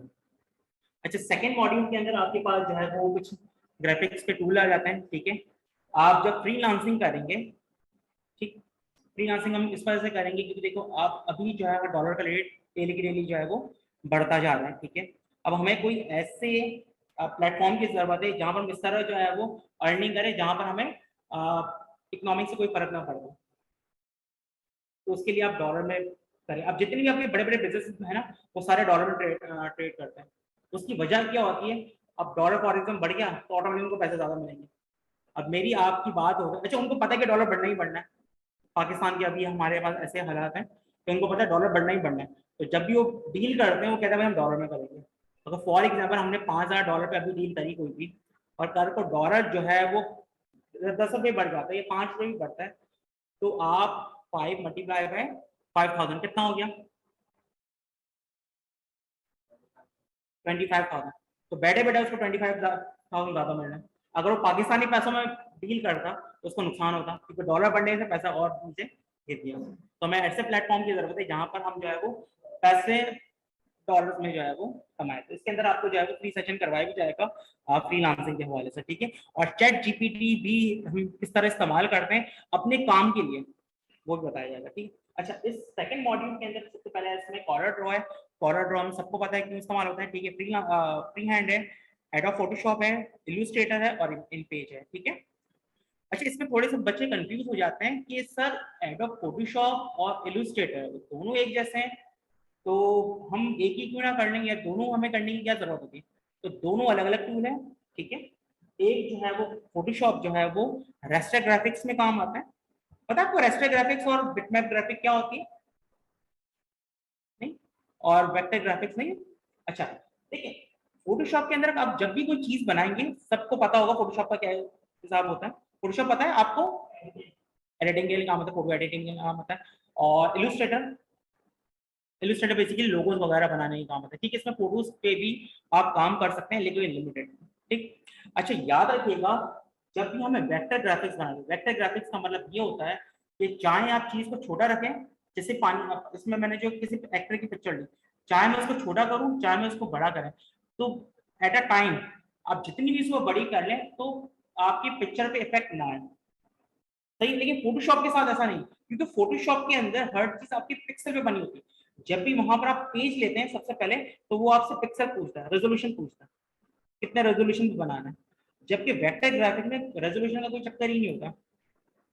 अच्छा, सेकेंड मॉड्यूल के अंदर आपके पास जो है वो कुछ ग्राफिक्स के टूल आ जाते हैं, ठीक है। आप जब फ्रीलांसिंग करेंगे, ठीक, फ्रीलांसिंग हम इस वजह से करेंगे क्योंकि देखो आप अभी जो है डॉलर का रेट डेली की डेली जो है वो बढ़ता जा रहा है, ठीक है। अब हमें कोई ऐसे प्लेटफॉर्म की जरूरत है जहां पर हम इस तरह जो है वो अर्निंग करें, जहां पर हमें इकोनॉमिक से कोई फर्क ना पड़े, तो उसके लिए आप डॉलर में करें। अब जितने भी आपके बड़े बड़े बिजनेस है ना, वो सारे डॉलर में ट्रेड करते हैं। उसकी वजह क्या होती है, अब डॉलर फॉर एग्जाम्पल बढ़ गया तो ऑटोमेटिक उनको पैसे ज्यादा मिलेंगे। अब मेरी आपकी बात हो गई, अच्छा, उनको पता है कि डॉलर बढ़ना ही बढ़ना है, पाकिस्तान के अभी हमारे पास ऐसे हालात हैं तो उनको पता है डॉलर बढ़ना ही बढ़ना है, तो जब भी वो डील करते हैं वो कहते हैं भाई हम डॉलर में करेंगे। अगर फॉर एग्जाम्पल हमने $5000 पे अभी डील करी कोई भी, और कल को डॉलर जो है वो 10 रुपये बढ़ जाता है या 5 रुपये भी बढ़ता है, तो आप 5 मल्टीप्लाई बाय 5000 कितना हो गया, 25,000। तो बैठे बैठे उसको 25,000 ज्यादा मिल रहा है। अगर वो पाकिस्तानी पैसों में डील करता तो उसको नुकसान होता, क्योंकि डॉलर बढ़ने से पैसा और नीचे गिर गया। तो हमें ऐसे प्लेटफॉर्म की जरूरत है जहां पर हम जो है वो पैसे डॉलर में जो है वो कमाए। तो इसके अंदर आपको जो है वो फ्री सेशन करवाया भी जाएगा फ्रीलांसिंग के हवाले से, ठीक है। और चैट जीपीटी भी हम किस तरह इस्तेमाल करते हैं अपने काम के लिए, वो भी बताया जाएगा, ठीक। अच्छा, इस सेकंड मॉड्यूल के अंदर सबसे पहले इसमें कॉलर ड्रॉ है। कॉलर ड्रॉ हम सबको पता है क्यों इस्तेमाल होता है, ठीक है। फ्री हैंड है, एडोब फोटोशॉप है, इल्यूस्ट्रेटर है और इन पेज है, ठीक है। अच्छा, इसमें थोड़े से बच्चे कंफ्यूज हो जाते हैं कि सर एडोब फोटोशॉप और इल्यूस्ट्रेटर दोनों एक जैसे हैं, तो हम एक ही क्यों ना कर लेंगे, या दोनों हमें करने की क्या जरूरत होती है। तो दोनों अलग अलग टूल है, ठीक है। एक जो है वो फोटोशॉप जो है वो रेस्टर ग्राफिक्स में काम आता है। पता है आपको रेस्टर ग्राफिक्स और बिटमैप ग्राफिक क्या होती है? नहीं, और वेक्टर ग्राफिक्स नहीं। अच्छा, देखिए, फोटोशॉप के अंदर आप जब भी कोई चीज बनाएंगे, सबको पता होगा फोटोशॉप का क्या हिसाब होता है। फोटोशॉप पता है आपको, एडिटिंग के लिए काम होता है, फोटो एडिटिंग के लिए काम होता है। और इलस्ट्रेटर, इलस्ट्रेटर बेसिकली लोगोस वगैरह बनाने का काम होता है, ठीक है। इसमें फोटोज पे भी आप काम कर सकते हैं लेकिन लिमिटेड, ठीक। अच्छा, याद रखिएगा, जब भी हमें वेक्टर ग्राफिक्स बनाना, वेक्टर ग्राफिक्स का मतलब ये होता है कि चाहे आप चीज को छोटा रखें, जैसे पानी, इसमें मैंने जो किसी एक्टर की पिक्चर ली, चाहे मैं उसको छोटा करूं चाहे मैं उसको बड़ा करें, तो एट अ टाइम आप जितनी भी इसको बड़ी कर लें तो आपकी पिक्चर पे इफेक्ट ना आए, सही। लेकिन फोटोशॉप के साथ ऐसा नहीं, क्योंकि फोटोशॉप के अंदर हर चीज आपकी पिक्सल पे बनी होती है। जब भी वहां पर आप पेज लेते हैं सबसे पहले, तो वो आपसे पिक्सल पूछता है, रेजोल्यूशन पूछता है, कितने रेजोल्यूशन पे बनाना है। जबकि वेक्टर ग्राफिक में रेजोल्यूशन का कोई चक्कर ही नहीं होता,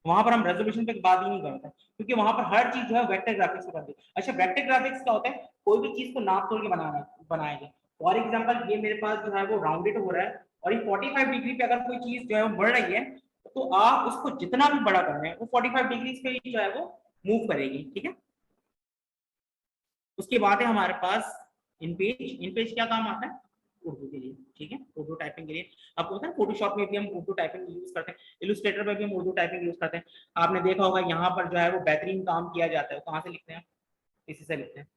वहां पर हम रेजोल्यूशन पे बात ही नहीं करते, क्योंकि वहां पर हर चीज जो है वेक्टर ग्राफिक्स में करती है। अच्छा, वेक्टर ग्राफिक्स क्या होता है, कोई भी चीज को नाप तोल के बनाएंगे। फॉर एग्जाम्पल ये मेरे पास जो है वो राउंडेड हो रहा है, और ये 45 डिग्री पे अगर कोई चीज जो है वो बढ़ रही है, तो आप उसको जितना भी बड़ा कर रहे हैं वो 45 डिग्री पे ही जो है वो मूव करेगी, ठीक है। उसके बाद है हमारे पास इन पेज। इन पेज क्या काम आता है, उर्दू के लिए, ठीक है, उर्दू टाइपिंग के लिए। आपको पता है फोटोशॉप में भी हम उर्दू टाइपिंग यूज करते हैं, इलस्ट्रेटर में भी हम उर्दू टाइपिंग यूज करते हैं। आपने देखा होगा यहाँ पर जो है वो बेहतरीन काम किया जाता है, कहाँ से लिखते हैं, इसी से लिखते हैं,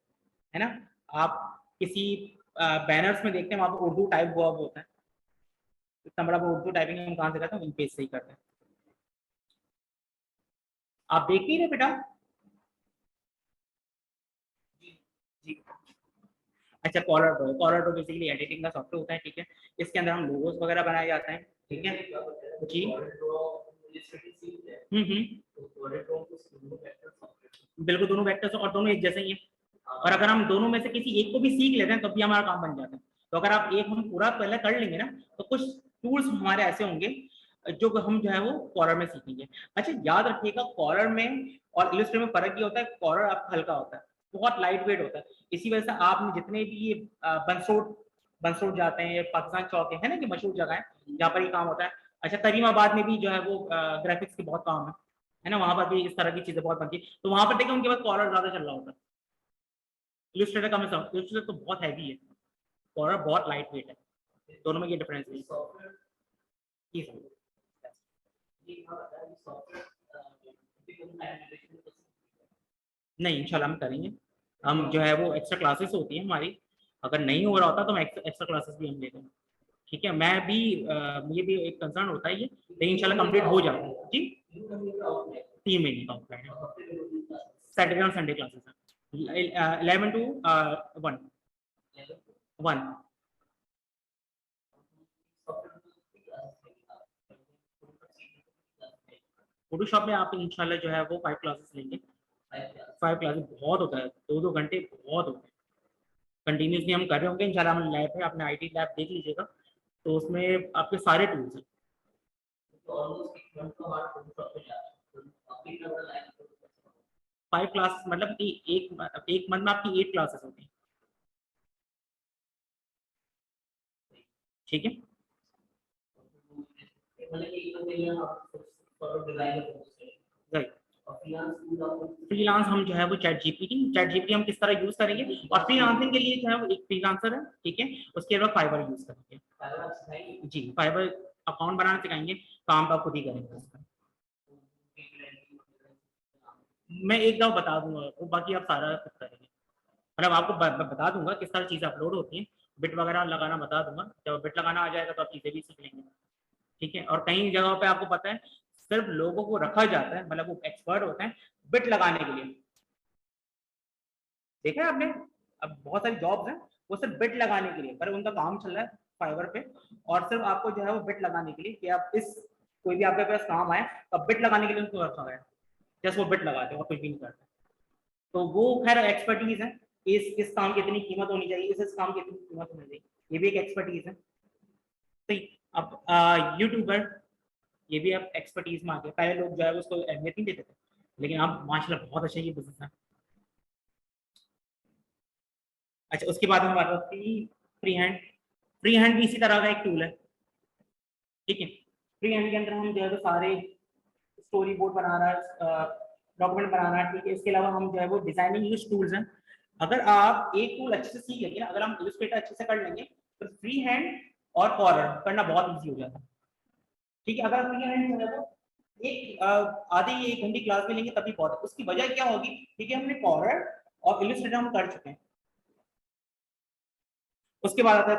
है ना। आप किसी बैनर्स में देखते हैं वहां पर उर्दू टाइप वर्ब होता है, इतना बड़ा उर्दू टाइपिंग हम कहाँ से करते हैं, इन पेज से ही करते हैं। आप देख नहीं रहे बेटा? जी। अच्छा, कॉलर बेसिकली एडिटिंग का सॉफ्टवेयर होता है, ठीक है। इसके अंदर हम लोगोस वगैरह बनाए जाते हैं, ठीक है जी। बिल्कुल, दोनों वेक्टर्स और दोनों एक जैसे ही हैं, और अगर हम दोनों में से किसी एक को भी सीख लेते हैं तब भी हमारा काम बन जाता है। तो अगर आप एक हम पूरा पहले कर लेंगे ना, तो कुछ टूल्स हमारे ऐसे होंगे जो हम जो है वो कॉलर में सीखेंगे। अच्छा, याद रखिएगा कॉलर में और इलस्ट्रेटर में फर्क ये होता है, कॉलर आपका हल्का होता है, बहुत लाइट वेट होता है। इसी वजह से आपने जितने भी ये बंसरोड जाते हैं, पाकिस्तान चौक है ना कि मशहूर जगह है जहाँ पर ये काम होता है। अच्छा, करीमाबाद में भी जो है वो ग्राफिक्स के बहुत काम है ना, वहां पर भी इस तरह की चीजें बहुत बनती है। तो वहां पर देखिए उनके पास कॉलर ज्यादा चल रहा होता है। इलस्ट्रेटर का मैं समझ, इलस्ट्रेटर तो बहुत हैवी है, कॉलर बहुत लाइट वेट है, दोनों में ये डिफरेंस है। जी सर। नहीं, इंशाल्लाह हम करेंगे। हम जो है वो एक्स्ट्रा क्लासेस होती है हमारी, अगर नहीं हो रहा होता तो हम एक्स्ट्रा क्लासेस भी हम लेते हैं, ठीक है। मैं भी मुझे भी एक कंसर्न होता है ये, लेकिन इंशाल्लाह कंप्लीट हो जाता है जी। 3 महीने का होता है, सैटरडे और संडे क्लासेस है, 11 to 1। फोटोशॉप में आप इंशाल्लाह जो है वो 5 क्लासेस लेंगे। 5 क्लासेस बहुत होता है, 2-2 घंटे बहुत होते हैं, कंटिन्यूसली हम कर रहे होंगे। इंशाल्लाह हम लैब है, अपने IT लैब देख लीजिएगा, तो उसमें आपके सारे टूल्स हैं। 5 क्लास मतलब कि एक मंथ में आपकी 8 क्लासेस होती हैं, ठीक है। राइट, फ्रीलांस हम जो है वो चैट जीपीटी हम किस तरह यूज करेंगे, और फ्रीलांसिंग के लिए जो है वो एक फ्रीलांसर है, ठीक है, उसके अलावा फाइवर यूज करेंगे जी। फाइवर अकाउंट बनाना सिखाएंगे, काम तो आप खुद ही करेंगे उसका। मैं एक दफा बता दूंगा आपको, बाकी आप सारा खुद करेंगे, मतलब आपको बता दूंगा किस तरह चीजें अपलोड होती हैं, बिट वगैरह लगाना बता दूंगा। जब बिट लगाना आ जाएगा तो आप चीजें भी सीख लेंगे, ठीक है। और कई जगहों पे आपको पता है सिर्फ लोगों को रखा जाता है, मतलब वो एक्सपर्ट होते हैं बिट लगाने के लिए, देखा है आपने। अब बहुत सारी जॉब्स हैं वो सिर्फ बिट लगाने के लिए, पर उनका काम चल रहा है फाइवर पे, और सिर्फ आपको जो है वो बिट लगाने के लिए कि आप इस कोई भी आपके पास काम आए तो बिट लगाने के लिए उनको रखा गया, जैसे वो बिट लगाते हैं और कुछ भी नहीं करते। तो वो खैर एक्सपर्टीज है, इस काम की इतनी कीमत होनी चाहिए, इस काम की इतनी कीमत होनी चाहिए, ये भी एक एक्सपर्टीज है। सही। अब यूट्यूबर, ये भी अब एक्सपर्टीज में आ गया, पहले लोग जो है उसको अहमियत नहीं देते थे, लेकिन अब माशाल्लाह बहुत अच्छा ये बिजनेस है। अच्छा, उसके बाद हम बात करते हैं फ्री हैंड भी इसी तरह का एक टूल है, ठीक है। फ्री हैंड के अंदर हम जो है तो सारे स्टोरी बोर्ड बना रहा है, डॉक्यूमेंट बना रहा है, ठीक है। इसके अलावा हम जो है वो डिजाइनिंग यूज टूल्स हैं। अगर आप एक टूल अच्छे से सीख लेंगे ना, अगर हम इलस्ट्रेटर अच्छे से कर लेंगे तो फ्री हैंड और कॉर्नर करना बहुत ईजी हो जाता है, ठीक है। अगर फ्री हैंड जो है तो एक आधे 1 घंटे क्लास में लेंगे तभी बहुत है। उसकी वजह क्या होगी, ठीक है, हमने कॉर्नर और इलस्ट्रेटर हम कर चुके हैं। उसके बाद आता है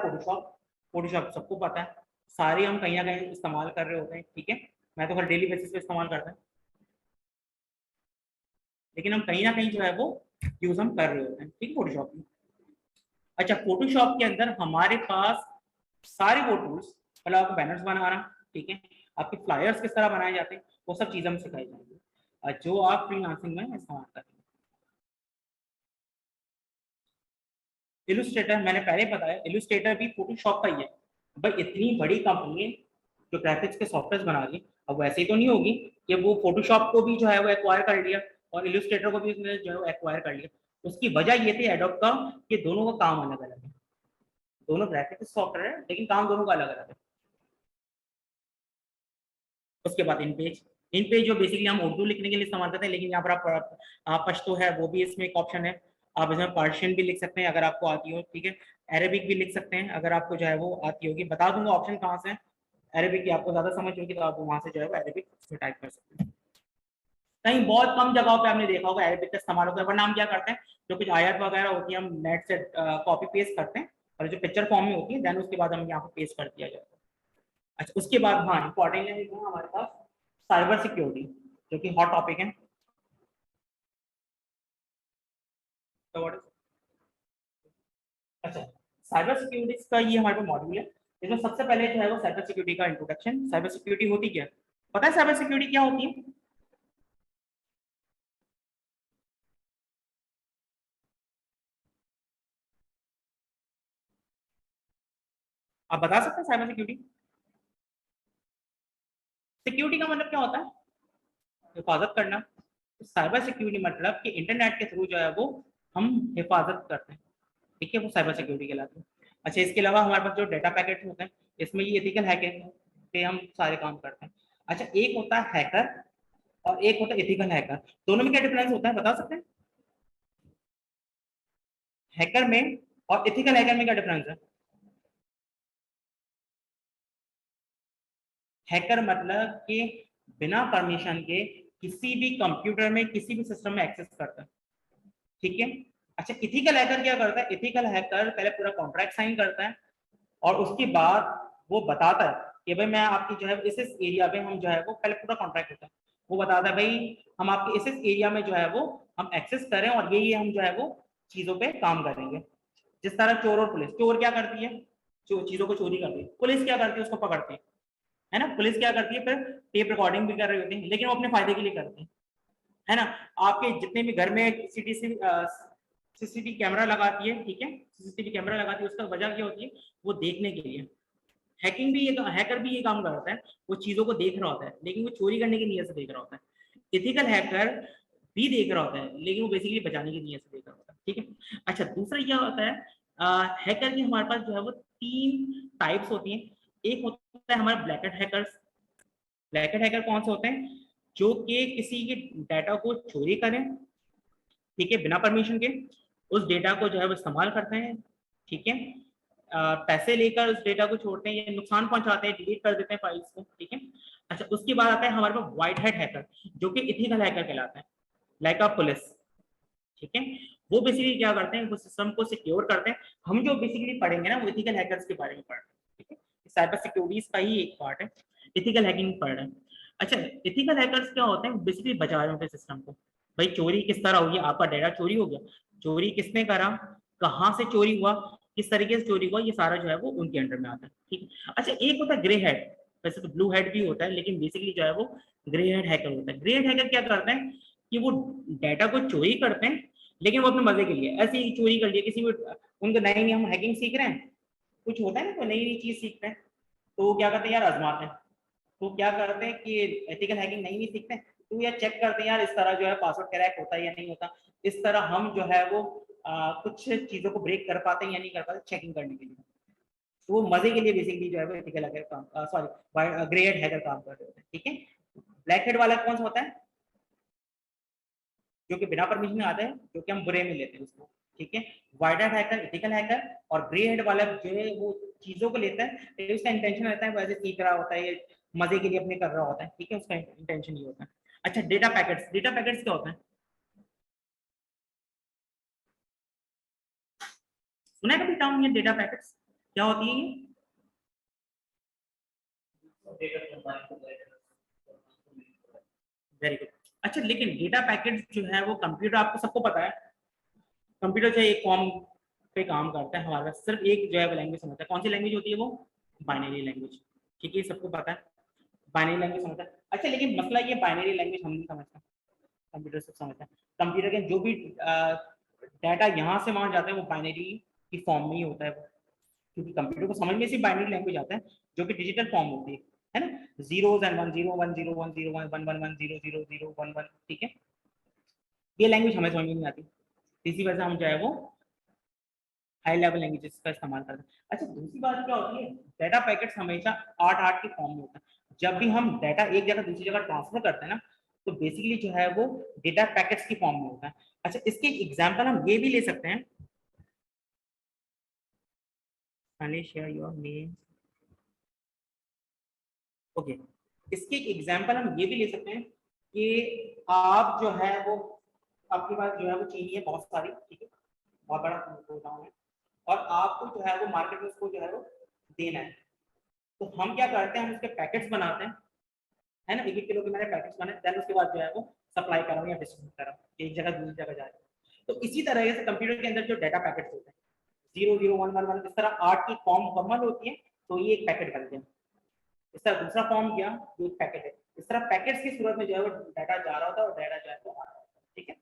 फोटोशॉप सबको पता है, सारे हम कहीं ना कहीं इस्तेमाल कर रहे होते हैं, ठीक है। मैं तो हर डेली बेसिस पे इस्तेमाल करता हूँ, लेकिन हम कहीं ना कहीं जो है वो यूज हम कर रहे होते हैं, ठीक है, फोटोशॉप में। अच्छा, फोटोशॉप के अंदर हमारे पास सारे वो टूल्स, मतलब आपको बैनर्स बनाना, ठीक है, आपके फ्लायर्स किस तरह बनाए जाते हैं, वो सब चीजें हम सिखाई जाएंगे जो आप फ्रीलांसिंग में इस्तेमाल करेंगे। इलस्ट्रेटर मैंने पहले बताया, इलस्ट्रेटर भी फोटोशॉप का ही है भाई, इतनी बड़ी कंपनी है जो ग्राफिक्स के सॉफ्टवेयर बना रही है, अब वैसे ही तो नहीं होगी कि वो फोटोशॉप को भी जो है वो एक्वायर कर लिया और इलस्ट्रेटर को भी उसने जो है एक्वायर कर लिया। उसकी वजह ये थी एडोब का कि दोनों का काम अलग अलग है, दोनों ग्राफिक्स सॉफ्टवेयर है लेकिन काम दोनों का अलग अलग है। उसके बाद इन पेज जो बेसिकली हम उर्दू लिखने के लिए इस्तेमाल करते हैं, लेकिन यहाँ पर आप पश्तो है वो भी इसमें एक ऑप्शन है, आप इसमें पर्शियन भी लिख सकते हैं अगर आपको आती हो, ठीक है। अरेबिक भी लिख सकते हैं अगर आपको जो है वो आती होगी, बता दूंगा ऑप्शन कहाँ से है। अरेबिक की आपको ज्यादा समझ होगी तो आप वहां से जो है वो अरेबिक टाइप कर सकते हैं। कहीं बहुत कम जगहों पे आपने देखा होगा अरेबिक का इस्तेमाल होता है, वरना हम क्या करते हैं जो कुछ आयत वगैरह होती है हम नेट से कॉपी पेस्ट करते हैं और जो पिक्चर फॉर्म में होती है देन उसके बाद हम यहाँ पे पेस्ट कर दिया जाता है। अच्छा उसके बाद हाँ इंपॉर्टेंट है हमारे पास साइबर सिक्योरिटी, जो कि हॉट टॉपिक है। तो what is- अच्छा साइबर सिक्योरिटी का ये हमारे पास मॉड्यूल है। इसमें सबसे पहले जो है वो साइबर सिक्योरिटी का इंट्रोडक्शन, साइबर सिक्योरिटी होती क्या है, पता है साइबर सिक्योरिटी क्या होती है? आप बता सकते हैं साइबर सिक्योरिटी? सिक्योरिटी का मतलब क्या होता है? हिफाजत करना। तो साइबर सिक्योरिटी मतलब कि इंटरनेट के थ्रू जो है वो हम हिफाजत करते हैं, ठीक है, वो साइबर सिक्योरिटी कहलाती है। अच्छा इसके अलावा हमारे पास जो डेटा पैकेट होते हैं, इसमें ये एथिकल हैकिंग पे हम सारे काम करते हैं। अच्छा एक होता है हैकर और एक होता है एथिकल हैकर, दोनों में क्या डिफरेंस होता है बता सकते हैं? हैकर में और एथिकल हैकर में क्या डिफरेंस है? हैकर मतलब कि बिना परमिशन के किसी भी कंप्यूटर में किसी भी सिस्टम में एक्सेस करता है, ठीक है। अच्छा इथिकल हैकर क्या करता है? इथिकल हैकर पहले पूरा कॉन्ट्रैक्ट साइन करता है और उसके बाद वो बताता है कि भाई मैं आपकी जो है इस एरिया में हम जो है वो पहले पूरा कॉन्ट्रैक्ट होता है, वो बताता है भाई हम आपके इस एरिया में जो है वो हम एक्सेस करें और ये हम जो है वो चीजों पे काम करेंगे। जिस तरह चोर और पुलिस, चोर क्या करती है? चीजों को चोरी करती है, पुलिस क्या करती है? उसको पकड़ती है ना। पुलिस क्या करती है? फिर टेप रिकॉर्डिंग भी कर रही होती है, लेकिन वो अपने फायदे के लिए करती है ना। आपके जितने भी घर में सीसीटीवी कैमरा लगाती है, ठीक है, सीसीटीवी कैमरा लगाती है, उसका वजह क्या होती है? वो देखने के लिए। हैकिंग भी ये हैकर भी ये काम करता है, वो चीजों को देख रहा होता है लेकिन वो चोरी करने की नीयत से देख रहा होता है। एथिकल हैकर भी देख रहा होता है लेकिन वो बेसिकली बचाने की नीयत से देख रहा होता है, ठीक है। अच्छा दूसरा क्या होता है, हैकर की हमारे पास जो है वो 3 टाइप्स होती हैं। एक होता है हमारा ब्लैकेट हैकर्स। ब्लैकेट हैकर कौन से होते हैं? जो कि किसी के डाटा को चोरी करें, ठीक है, बिना परमिशन के, उस डेटा को जो है वो इस्तेमाल करते हैं, ठीक है, पैसे लेकर उस डेटा को छोड़ते हैं या नुकसान पहुंचाते हैं, डिलीट कर देते हैं फाइल्स को, ठीक है। अच्छा उसके बाद आता है हमारे पास व्हाइट हैट हैकर, जो कि इथिकल हैकर कहलाता है, लाइक अ पुलिस, ठीक है। वो बेसिकली क्या करते हैं? वो सिस्टम को सिक्योर करते हैं। हम जो बेसिकली पढ़ेंगे ना वो इथिकल हैकर्स के बारे में पढ़ रहे हैं, ठीक है। साइबर सिक्योरिटीज का ही एक पार्ट है, इथिकल हैकिंग पढ़ रहे हैं। अच्छा इथिकल हैकर्स क्या होते हैं? बेसिकली बचा रहे होते हैं सिस्टम को। भाई चोरी किस तरह होगी? आपका डेटा चोरी हो गया, चोरी किसने करा, कहाँ से चोरी हुआ, किस तरीके से चोरी हुआ, ये सारा जो है वो उनके अंडर में आता है, ठीक है। अच्छा एक होता है ग्रे हेड, वैसे तो ब्लू हेड भी होता है लेकिन बेसिकली जो है वो ग्रे हेड हैकर होता है। ग्रे हेड हैकर क्या करते हैं कि वो डाटा को चोरी करते हैं लेकिन वो अपने मजे के लिए ऐसे ही चोरी कर लिया किसी भी, उनको नई नई हम हैकिंग सीख रहे हैं, कुछ होता है ना, तो नई नई चीज सीखते हैं, तो वो क्या करते हैं यार आजमाते हैं। तो क्या करते हैं कि एथिकल हैकिंग नई नहीं सीखते हैं, तो यार चेक करते हैं यार इस तरह जो है पासवर्ड क्रैक होता है या नहीं होता, इस तरह हम जो है वो कुछ चीजों को ब्रेक कर पाते हैं या नहीं कर पाते, चेकिंग करने के लिए। तो वो मजे के लिए बेसिकली जो है वो एथिकल हैकर काम, सॉरी ग्रे हेड हैकर काम कर रहे होते हैं, ठीक है। ब्लैक हेड वाला कौन सा होता है? जो कि बिना परमिशन में आता है, जो कि हम बुरे में लेते हैं उसको, ठीक है। White head hacker ethical hacker, और ग्रे हेड वाला जो है वो चीजों को लेता है लेकिन उसका इंटेंशन रहता है वैसे सीख रहा होता है, ये मजे के लिए अपने कर रहा होता है, ठीक है, उसका इंटेंशन ये होता है। अच्छा डेटा पैकेट्स, डेटा पैकेट्स क्या होता है? सुना है कभी टर्म ये डेटा पैकेट्स? क्या होती है ये? Very good. अच्छा लेकिन डेटा पैकेट्स जो है वो कंप्यूटर, आपको सबको पता है कंप्यूटर जो है एक फॉर्म पे काम करता है, हमारे पास सिर्फ एक जो है वो लैंग्वेज समझता है। कौन सी लैंग्वेज होती है वो? बाइनरी लैंग्वेज, ठीक है, सबको पता है बाइनरी लैंग्वेज समझता है। अच्छा लेकिन मसला ये बाइनरी लैंग्वेज हम नहीं समझता, कंप्यूटर सब समझता है। कंप्यूटर के जो भी डाटा यहाँ से वहां जाता है वो बाइनरी की फॉर्म में ही होता है वो, क्योंकि कंप्यूटर को समझ में सिर्फ बाइनरी लैंग्वेज आता है जो कि डिजिटल फॉर्म होती है ना, जीरोस एंड वन, 0 1 0 1 0 1 1 1 1 0 0 1 1, ठीक है। ये लैंग्वेज हमें समझ में नहीं आती, इसी वजह से हम जो है वो हाई लेवल लैंग्वेजेस का इस्तेमाल करते हैं। अच्छा दूसरी बात क्या होती है, डाटा पैकेट्स हमेशा 8 के फॉर्म में होता है। जब भी हम डाटा एक जगह दूसरी जगह ट्रांसफर करते हैं ना, तो बेसिकली जो है वो डेटा पैकेट्स की फॉर्म में होता है। अच्छा इसके एग्जांपल हम ये भी ले सकते हैं, शेयर योर नेम, ओके। इसके एग्जांपल हम ये भी ले सकते हैं कि आप जो है वो, आपके पास जो है वो चीनी है बहुत सारी, ठीक है, बहुत बड़ा गोदाम है, और आपको जो है वो मार्केट में उसको जो है वो देना है, तो हम क्या करते हैं, हम उसके पैकेट्स बनाते हैं, है ना, 1-1 किलो के मैंने पैकेट्स बनाए, देन उसके बाद जो है वो सप्लाई कर रहा हूँ या डिस्ट्रीब्यूट कर रहा हूँ, एक जगह दूसरी जगह जाए। तो इसी तरह से कंप्यूटर के अंदर जो डाटा पैकेट्स होते हैं 0 0 1 1 1 इस तरह 8 की फॉर्म मुकम्मल होती है, तो ये एक पैकेट बन गया। इस तरह दूसरा फॉर्म किया, ये एक पैकेट है। इस तरह पैकेट्स की सूरत में जो है वो डाटा जा रहा होता है और डाटा जो है वो आ रहा होता है, ठीक है।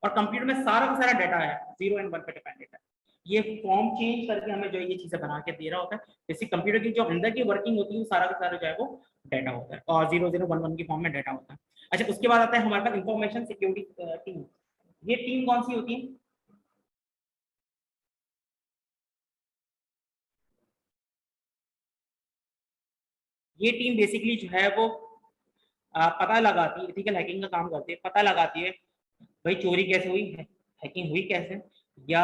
और कंप्यूटर में सारा का सारा डाटा है 0 एंड 1 पे डिपेंडेंट है। ये फॉर्म चेंज करके हमें जो है ये चीजें बना के दे रहा होता है। जैसे कंप्यूटर की जो अंदर की वर्किंग होती है वो सारा का सारा जो है वो डाटा होता है, और 0 0 1 1 की फॉर्म में डाटा होता है। अच्छा, उसके बाद आता है हमारे पास इंफॉर्मेशन सिक्योरिटी टीम। ये टीम कौन सी होती है? ये टीम बेसिकली जो है वो पता लगाती है, एथिकल हैकिंग का काम करती है, पता लगाती है भाई चोरी कैसे हुई है, हैकिंग हुई कैसे, या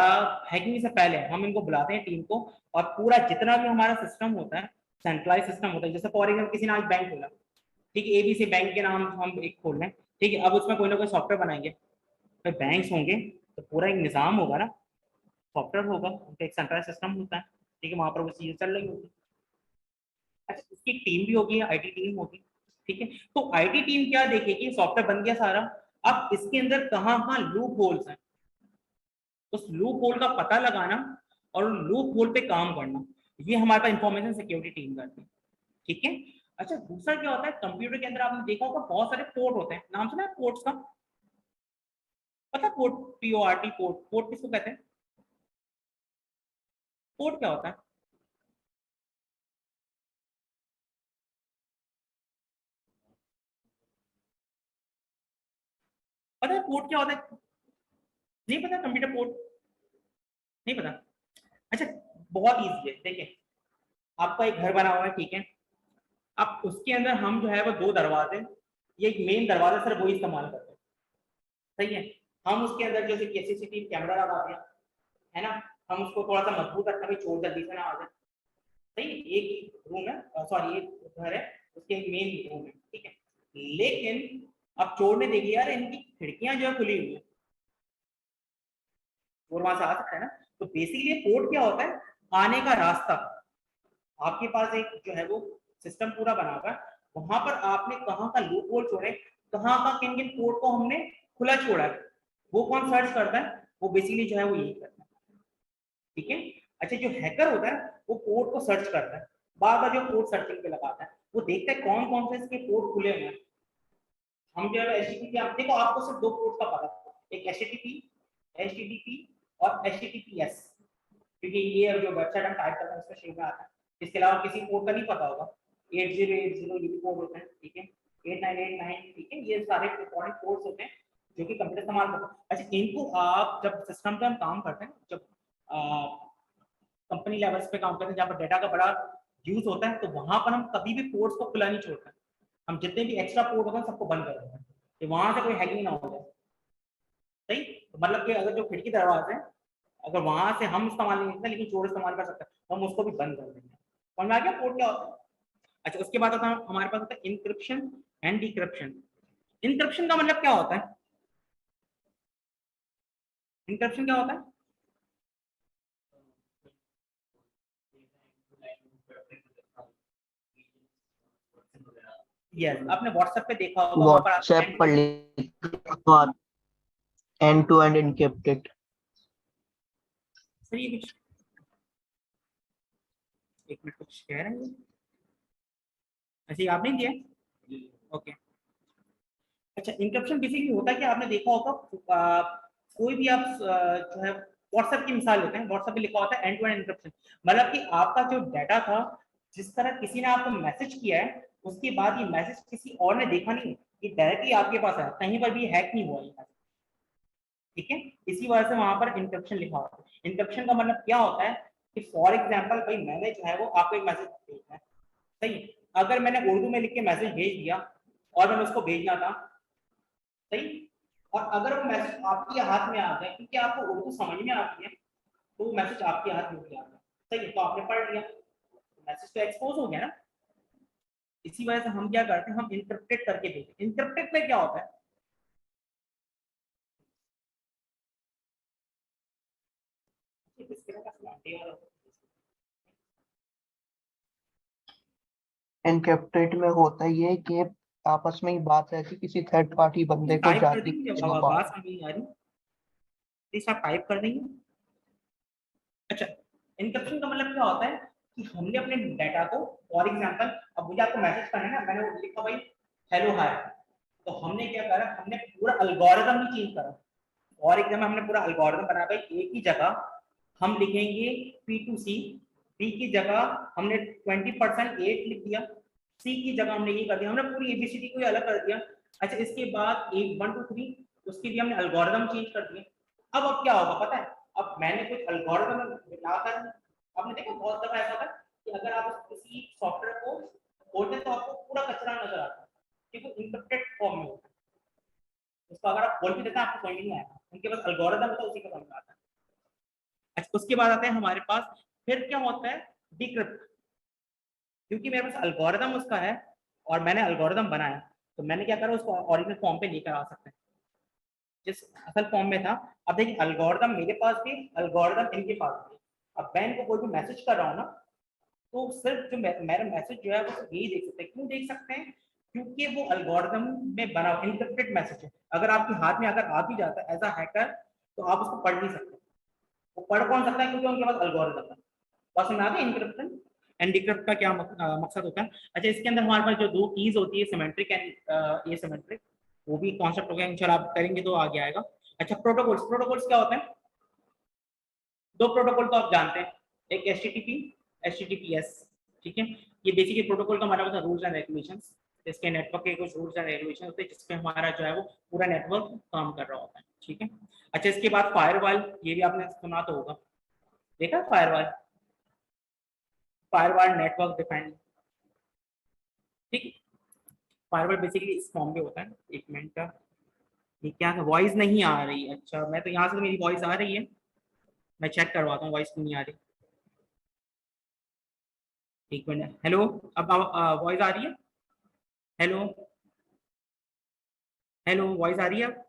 हैकिंग से पहले हम इनको बुलाते हैं टीम को, और पूरा जितना भी हमारा सिस्टम होता है, सेंट्रलाइज सिस्टम होता है, जैसे फॉर एग्जाम्पल किसी ने आज बैंक खोला, ठीक है, एबीसी बैंक के नाम हम एक खोल रहे हैं, ठीक है, अब उसमें कोई ना कोई सॉफ्टवेयर बनाएंगे, तो बैंक्स होंगे तो पूरा एक निज़ाम होगा ना, सॉफ्टवेयर होगा, उनका एक सेंट्रलाइज सिस्टम होता है, ठीक है, वहां पर वो चीजें चल रही होती है। अच्छा, उसकी टीम भी होगी, आईटी टीम होगी, ठीक है। तो आईटी टीम क्या देखेगी, सॉफ्टवेयर बन गया सारा, अब इसके अंदर कहाँ कहाँ लूप होल्स हैं, उस लूप होल का पता लगाना और लूप होल पे काम करना, ये हमारे पास इंफॉर्मेशन सिक्योरिटी टीम करती है, ठीक है। अच्छा, दूसरा क्या होता है, कंप्यूटर के अंदर आपने देखा होगा बहुत सारे पोर्ट होते हैं, नाम सुना है पोर्ट्स का? पता पोर्ट, PORT, पोर्ट, पोर्ट किसको कहते हैं? पोर्ट क्या होता है? पता है पोर्ट क्या होता है? नहीं पता कंप्यूटर पोर्ट? नहीं पता? अच्छा, बहुत ईजी है, देखिए, आपका एक घर बना हुआ है, ठीक है, अब उसके अंदर हम जो है वो 2 दरवाजे, ये एक मेन दरवाजा सिर्फ वही इस्तेमाल करते हैं, सही है। हम उसके अंदर जैसे सीसीटीवी कैमरा लगा दिया, है ना, हम उसको थोड़ा सा मजबूत रखना, भाई चोर जल्दी से ना आ जाए, सही है। एक रूम है, सॉरी एक घर है, उसके एक मेन रूम है, ठीक है, लेकिन अब चोर ने देख लिया यार इनकी खिड़कियां जो है खुली हुई है, चोर वहां से आ सकता है ना, तो बेसिकली पोर्ट क्या होता है, आने का रास्ता। आपके पास एक जो है वो सिस्टम पूरा बना हुआ है, वहां पर आपने कहाँ का लूप होल छोड़े, कहाँ का किन किन पोर्ट को हमने खुला छोड़ा है, वो कौन सर्च करता है, वो बेसिकली जो है वो यही करता है, ठीक है। अच्छा, जो हैकर होता है वो पोर्ट को सर्च करता है, बार बार जो पोर्ट सर्चिंग पे लगाता है, वो देखता है कौन कौन से इसके पोर्ट खुले हुए हैं। हम जो है HTTP, आप देखो आपको सिर्फ 2 पोर्ट का पता है, एक HTTP और HTTPS, क्योंकि ये जो वेबसाइट हम टाइप करते हैं उसमें शेप में आता है, इसके अलावा किसी पोर्ट का नहीं पता होगा। 8080 ये भी कोड होते हैं, ठीक है, 8989, ठीक है, ये सारे इंपॉर्टेंट कोड्स होते हैं जो कि कंप्यूटर इस्तेमाल करते हैं। अच्छा, इनको आप जब सिस्टम पे हम काम करते हैं, जब कंपनी लेवल्स पे काम करते हैं जहाँ पर डाटा का बड़ा यूज होता है, तो वहां पर हम कभी भी पोर्ट्स को खुला नहीं छोड़ते, हम जितने भी एक्स्ट्रा पोर्ट होते हैं सबको बंद कर देते हैं कि वहां से कोई हैकिंग ना हो जाए, सही। तो मतलब कि अगर जो खिड़की दरवाजे हैं, अगर वहां से हम इस्तेमाल नहीं करते लेकिन चोर इस्तेमाल कर सकते हैं, तो हम उसको भी बंद कर देंगे। समझ में आ गया पोर्ट क्या होता है? अच्छा, उसके बाद आता है हमारे पास होता है इंक्रिप्शन एंड डिक्रिप्शन। इंक्रिप्शन का मतलब क्या होता है? इंक्रिप्शन क्या होता है? यस, आपने व्हाट्सएप पे देखा होगा, वहां पर व्हाट्सएप पर लिखा end to end encrypted. Sir ये कुछ एक मिनट कुछ कह रहे हैं, ऐसे आप नहीं दिया? ओके। अच्छा, इंक्रिप्शन बेसिकली होता है कि आपने देखा होगा कोई भी आप जो है व्हाट्सएप की मिसाल लेते हैं, व्हाट्सएप पे लिखा होता है एंड टू एंड इंक्रिप्शन, मतलब कि आपका जो डाटा था, जिस तरह किसी ने आपको मैसेज किया है, उसके बाद ये मैसेज किसी और ने देखा नहीं, ये डायरेक्टली आपके पास है, कहीं पर भी हैक नहीं हुआ ये, ठीक है। इसी वजह से वहां पर इंक्रिप्शन लिखा होता है। इंक्रिप्शन का मतलब क्या होता है कि फॉर एग्जांपल भाई मैंने जो है वो आपको एक मैसेज भेजना है, सही, अगर मैंने उर्दू में लिख के मैसेज भेज दिया और मैंने उसको भेजना था, सही, और अगर वो मैसेज आपके हाथ में आ जाए क्योंकि आपको उर्दू समझ में आती है, तो वो मैसेज आपके हाथ में भी आ जाए, सही है, तो आपने पढ़ लिया, मैसेज तो एक्सपोज हो गया ना। इसी वजह से हम क्या करते हैं, हम इंटरप्रेट करके देते हैं। इंटरप्रेट में क्या होता है, एनक्रिप्टेड में होता ये है कि आपस में ही बात रहती, किसी थर्ड पार्टी बंदे को टाइप कर जाती देंगे, किसी को बात। आवाज नहीं आ रही, प्लीज आप टाइप कर देंगे। अच्छा, इनक्रिप्शन का मतलब क्या होता है कि हमने अपने डाटा को, फॉर एग्जांपल अब मुझे आपको मैसेज करना है ना, मैंने वो लिखा भाई हेलो हाय, तो हमने क्या करा, हमने पूरा एल्गोरिथम ही चेंज करा। फॉर एग्जांपल हमने पूरा एल्गोरिथम बनाया भाई, ए की जगह हम लिखेंगे P2C, बी की जगह हमने 20% 8 लिख दिया, सी की जगह हमने ये कर दिया, हमने पूरी एबीसीडी को ही अलग कर दिया। अच्छा, इसके बाद 1 1 2 3 उसके लिए हमने एल्गोरिथम चेंज कर दिया। अब क्या होगा पता है, अब मैंने कुछ एल्गोरिथम मिलाकर, आपने देखा बहुत दफा ऐसा होता है कि अगर आप किसी सॉफ्टवेयर को खोलते हैं तो आपको पूरा कचरा नजर आता है, क्योंकि वो इनकरेक्ट फॉर्म में होता है। उसको अगर आप खोल भी देते हैं आपको समझ नहीं आएगा, उनके पास एल्गोरिथम होता है, उसी का समझ में आता है। अच्छा, उसके बाद आते हैं हमारे पास, फिर क्या होता है डिक्रिप्ट, क्योंकि मेरे पास एल्गोरिथम उसका है और मैंने एल्गोरिथम बनाया, तो मैंने क्या करा, उसको ओरिजिनल फॉर्म पे लेकर आ सकते हैं जिस असल फॉर्म में था। अब देखिए एल्गोरिथम मेरे पास भी, एल्गोरिथम इनके पास भी। अब मैं इनको कोई भी मैसेज कर रहा हूँ ना, तो सिर्फ जो मेरा मैसेज जो है वो यही देख सकते हैं। क्यों देख सकते हैं? क्योंकि वो एल्गोरिथम में बना इनक्रिप्टेड मैसेज है। अगर आपके हाथ में अगर आ भी जाता है एज अ हैकर, तो आप उसको पढ़ नहीं सकते। वो पढ़ कौन सकता है? क्योंकि उनके पास एल्गोरिथम है। बस में आ गया इनक्रिप्शन एंड डिक्रिप्ट का क्या मकसद होता है। अच्छा, इसके अंदर हमारे पास जो दो कीज होती है, सिमेट्रिक एंड एसिमेट्रिक, वो भी कॉन्सेप्ट हो गया, इंशाल्लाह आप करेंगे तो आगे आएगा। अच्छा, प्रोटोकॉल्स, प्रोटोकॉल्स क्या होते हैं? दो प्रोटोकॉल तो आप जानते हैं, एक HTTP, HTTPS, ठीक है। ये बेसिकली प्रोटोकॉल का मतलब होता है रूल्स एंड रेगुलेशंस। इसके नेटवर्क के कुछ रूल्स एंड रेगुलेशन होते हैं जिसपे हमारा जो है वो पूरा नेटवर्क काम कर रहा होता है, ठीक है। अच्छा, इसके बाद फायरवॉल, ये भी आपने सुना तो होगा, देखा फायरवॉल, फायरवॉल नेटवर्क डिफाइंड, ठीक। फायरवॉल बेसिकली इस फॉर्म में होता है। एक मिनट का, ये क्या है, वॉइस नहीं आ रही। अच्छा, मैं तो यहाँ से तो मेरी वॉइस आ रही है, मैं चेक करवाता हूँ वॉइस क्यों नहीं आ रही। एक मिनट, हेलो, अब वॉइस आ रही है? हेलो, हेलो, वॉइस आ रही है अब?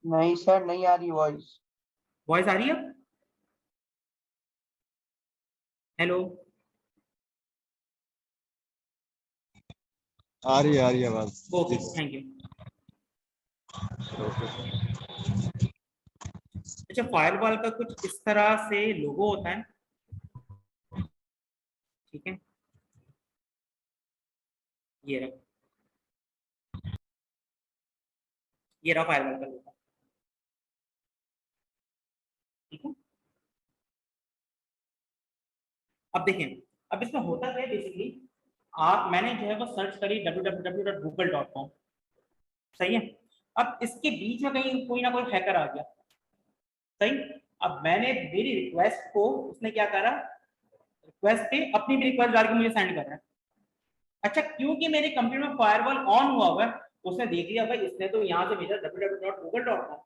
नहीं सर, नहीं आ रही वॉइस। वॉइस आ रही है? हेलो, आ रही है आवाज। Okay, thank you. अच्छा, फायरवॉल का कुछ इस तरह से लोगो होता है, ठीक है, ये रहा, ये रहा फायरवॉल का लोगो, ठीक है। अब देखें, अब इसमें होता क्या है बेसिकली, आप, मैंने जो है वो सर्च करी www.google.com, सही है। अब इसके बीच में कहीं कोई ना कोई हैकर आ गया, सही। अब मैंने मेरी रिक्वेस्ट को उसने क्या करा, रिक्वेस्ट पे अपनी भी रिक्वेस्ट डाल के मुझे सेंड कर रहा है। अच्छा, क्योंकि मेरे कंप्यूटर में फायरवॉल ऑन हुआ है, उसने देख लिया भाई इसने तो यहाँ से भेजा www.google.com,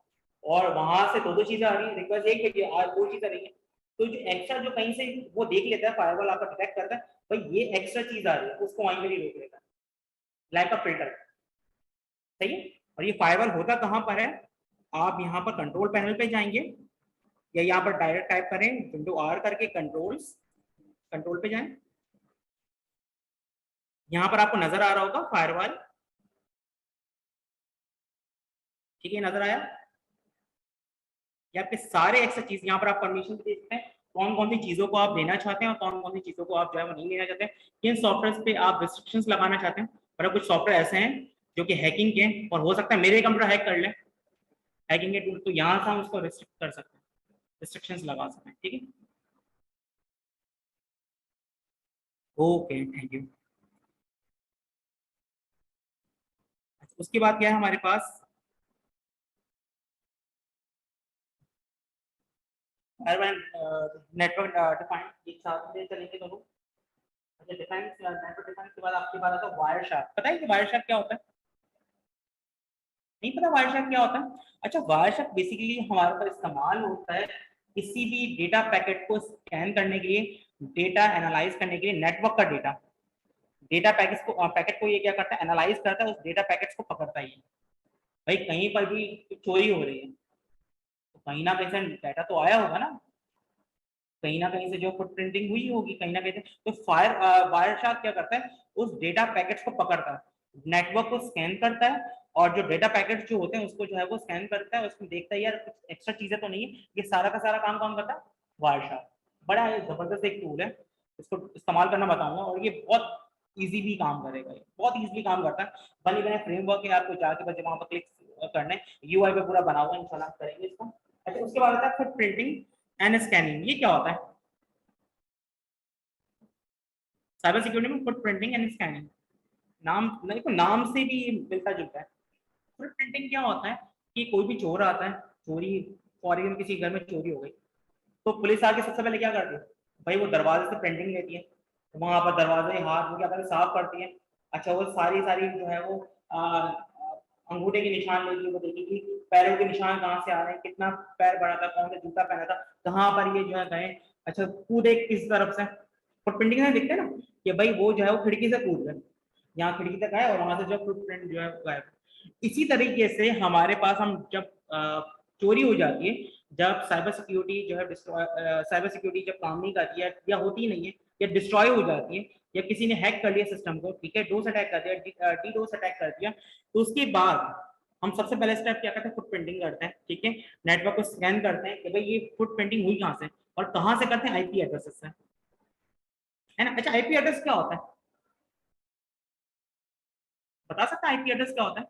और वहां से दो चीजें आ रही है, रिक्वेस्ट एक भेजी, आज दो चीजें आ रही है। तो जो एक्स्ट्रा जो कहीं से वो देख लेता है, फायरवॉल आपका डिटेक्ट करता है भाई ये एक्स्ट्रा चीज आ रही है, उसको वहीं पर ही रोक लेता है, लाइक अ फिल्टर, सही है। और ये फायरवॉल होता कहाँ पर है, आप यहाँ पर कंट्रोल पैनल पे जाएंगे, या यहाँ पर डायरेक्ट टाइप करें विंडो R करके कंट्रोल्स, कंट्रोल पे जाएं, यहाँ पर आपको नजर आ रहा होगा फायरवॉल, ठीक है, नजर आया। ये आपके सारे एक्स्ट्रा चीज, यहाँ पर आप परमिशन दे सकते हैं कौन कौन सी चीजों को आप देना चाहते हैं और कौन कौन सी चीजों को आप जो है वो नहीं देना चाहते हैं, किन सॉफ्टवेयर पे आप रिस्ट्रिक्शंस लगाना चाहते हैं। पर कुछ सॉफ्टवेयर ऐसे हैं जो कि हैकिंग के, और हो सकता है मेरे कंप्यूटर हैक कर ले, हैकिंग के टूल, तो यहाँ से हम उसको रिस्ट्रिक्ट कर सकते हैं, रिस्ट्रिक्शंस लगा सकते हैं, ठीक है। Okay, thank you. उसके बाद क्या है हमारे पास, नेटवर्क डिफाइंड, एक साथ में चलेंगे दोनों। अच्छा, डिफाइंड, नेटवर्क डिफाइंड के बाद आपके पास आता है वायर शार्क। पता है कि वायर शार्क क्या होता है? नहीं पता वायर शार्क क्या होता है? अच्छा, वायर शार्क बेसिकली हमारे पास इस्तेमाल होता है किसी भी डेटा पैकेट को स्कैन करने के लिए, डेटा एनालाइज करने के लिए, नेटवर्क का डेटा, डेटा पैकेट को ये क्या करता है, एनालाइज करता है, उस डेटा पैकेट्स को पकड़ता ही है। भाई कहीं पर भी चोरी हो रही है, तो कहीं ना कहीं से डाटा तो आया होगा ना, कहीं ना कहीं से जो फुटप्रिंटिंग हुई होगी कहीं ना कहीं से। तो वायरशार्क क्या करता है, उस डेटा पैकेट्स को पकड़ता है, नेटवर्क को स्कैन करता है, और जो डेटा पैकेट्स जो होते हैं उसको जो है वो स्कैन करता है, उसमें देखता है यार कुछ एक्स्ट्रा चीजें तो नहीं है। ये सारा का सारा काम कौन करता है, वायरशार्क। बड़ा जबरदस्त एक टूल है, इसको इस्तेमाल करना बताऊंगा, और ये बहुत इजी भी काम करेगा, ये बहुत इजीली काम करता है। बने बने फ्रेमवर्क है, आपको जाके बस वहां पर क्लिक करना है, यूआई पे पूरा बना हुआ है, इंशाल्लाह करेंगे इसको। अच्छा, उसके बाद आता है फुट प्रिंटिंग एंड स्कैनिंग। ये क्या होता है साइबर सिक्योरिटी में? फुट प्रिंटिंग एंड स्कैनिंग, नाम देखो, नाम से भी मिलता जुलता है। फुट प्रिंटिंग क्या होता है कि कोई भी चोर आता है, चोरी फॉर एग्जाम्पल किसी घर में चोरी हो गई, तो पुलिस आके सबसे पहले क्या करती है भाई, वो दरवाजे से प्रिंटिंग लेती है, वहां पर दरवाजे हाथ में क्या करते साफ करती है। अच्छा, वो सारी सारी जो है वो अंगूठे के निशान लेगी, वो देखेगी पैरों के निशान कहाँ से आ रहे हैं, कितना पैर बढ़ा था, कौन सा जूता पहना था, कहाँ पर ये जो है गए। अच्छा, कूदे किस तरफ से, फुट प्रिंटिंग में दिखते हैं ना कि भाई वो जो है वो खिड़की से कूद गए, यहाँ खिड़की तक आए और वहां से जो फुटप्रिंट जो है गायब। इसी तरीके से हमारे पास हम जब चोरी हो जाती है, जब साइबर सिक्योरिटी जो है साइबर सिक्योरिटी जब काम नहीं करती है या होती नहीं है या डिस्ट्रॉय हो जाती है, या किसी ने हैक कर लिया सिस्टम को, ठीक है, डोस अटैक कर दिया, डीडोस अटैक कर दिया, तो उसके बाद हम सबसे पहले स्टेप क्या करते हैं, फुट प्रिंटिंग करते हैं, ठीक है, नेटवर्क को स्कैन करते हैं कि भाई ये फुट प्रिंटिंग हुई कहाँ से, और कहाँ से करते हैं, आईपी एड्रेस से, है ना। अच्छा, आईपी एड्रेस क्या होता है, बता सकते हैं आईपी एड्रेस क्या होता है?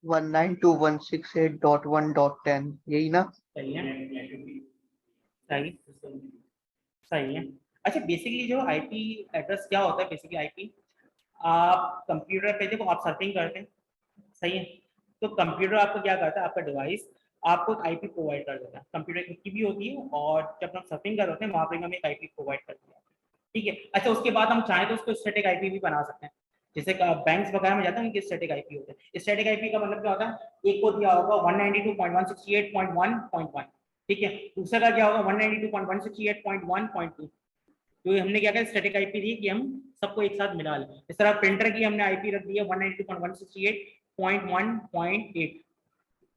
192.168.1.10 यही ना? सही है, सही सही है। अच्छा, बेसिकली जो आईपी एड्रेस क्या होता है, बेसिकली आईपी, आप कंप्यूटर पे देखो, आप सर्फिंग करते हैं, सही है, तो कंप्यूटर आपको क्या करता है, आपका डिवाइस आपको एक आईपी प्रोवाइड कर देता है, कंप्यूटर की भी होती है, और जब हम सर्फिंग कर रहे होते हैं वहां पर हमें एक आईपी प्रोवाइड कर दिया, ठीक है। अच्छा, उसके बाद हम चाहें तो उसको स्टैटिक आईपी भी बना सकते हैं, जैसे बैंक्स वगैरह में जाते हैं उनके स्टैटिक आईपी होते हैं। स्टैटिक आईपी का मतलब क्या होता है, एक को दिया होगा 192.168.1.1, ठीक है, दूसरा का क्या होगा 192.168.1.2, तो हमने क्या किया, स्टैटिक आईपी दी कि हम सबको एक साथ मिला लें। इस तरह प्रिंटर की हमने आईपी रख दी है 192.168.1.8,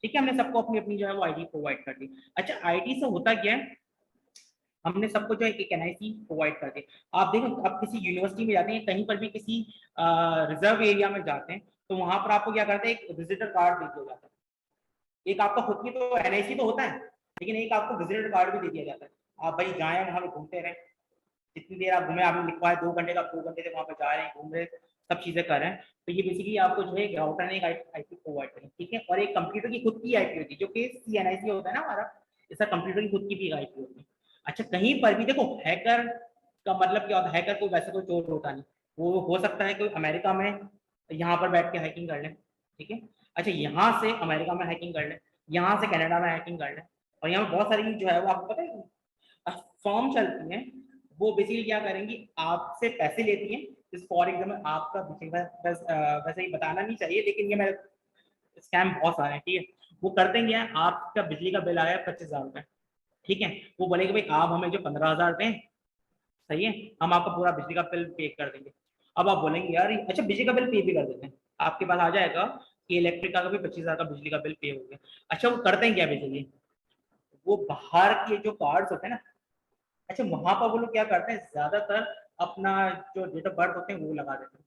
ठीक है, हमने सबको अपनी अपनी जो है वो आईडी प्रोवाइड कर दी। अच्छा, आईडी से होता क्या है, हमने सबको जो है एक एनआईसी प्रोवाइड कर दिया। आप देखो, आप किसी यूनिवर्सिटी में जाते हैं, कहीं पर भी किसी रिजर्व एरिया में जाते हैं, तो वहां पर आपको क्या करते हैं, एक विजिटर कार्ड दे दिया जाता है, एक आपका खुद की तो एनआईसी तो होता है, लेकिन एक आपको विजिटर कार्ड भी दे दिया जाता है। आप भाई जाए वहां पे घूमते रहे, जितनी देर आप घूमे, आपने लिखवाया 2 घंटे का, 2 घंटे से वहां पर जा रहे हैं, घूम रहे, सब चीजें कर रहे हैं, तो ये बेसिकली आपको जो है राउटर ने एक आईपी प्रोवाइड करी, ठीक है, और एक कंप्यूटर की खुद की आईपी होती है, जो कि सीएनआईसी होता है ना हमारा, इसका कंप्यूटर की खुद की भी आईपी होती है। अच्छा, कहीं पर भी देखो, हैकर का मतलब क्या होता है, हैकर को वैसे कोई चोर होता नहीं, वो हो सकता है कि अमेरिका में यहाँ पर बैठ के हैकिंग कर ले, ठीक है, अच्छा यहाँ से अमेरिका में हैकिंग कर ले, यहाँ से कनाडा में हैकिंग कर ले, और यहाँ पे बहुत सारी जो है वो आपको पता है फॉर्म चलती हैं, वो बेसिकली क्या करेंगी, आपसे पैसे लेती हैं, जिस फॉर एग्जाम्पल आपका वैसे ही बताना नहीं चाहिए, लेकिन ये मेरे स्कैम बहुत सारे हैं, ठीक है, वो करते हैं क्या, आपका बिजली का बिल आया 25,000 रुपए, ठीक है, वो बोलेंगे भाई आप हमें जो 15,000 दें, सही है, हम आपका पूरा बिजली का बिल पे कर देंगे। अब आप बोलेंगे यार अच्छा बिजली का बिल पे भी कर देते हैं, आपके पास आ जाएगा कि इलेक्ट्रिक का भी 25,000 का बिजली का बिल पे हो गया। अच्छा, वो करते हैं क्या बेसिकली, वो बाहर के जो कार्ड्स होते हैं ना, अच्छा वहां पर वो लोग क्या करते हैं, ज्यादातर अपना जो डेट ऑफ बर्थ होते हैं वो लगा देते हैं।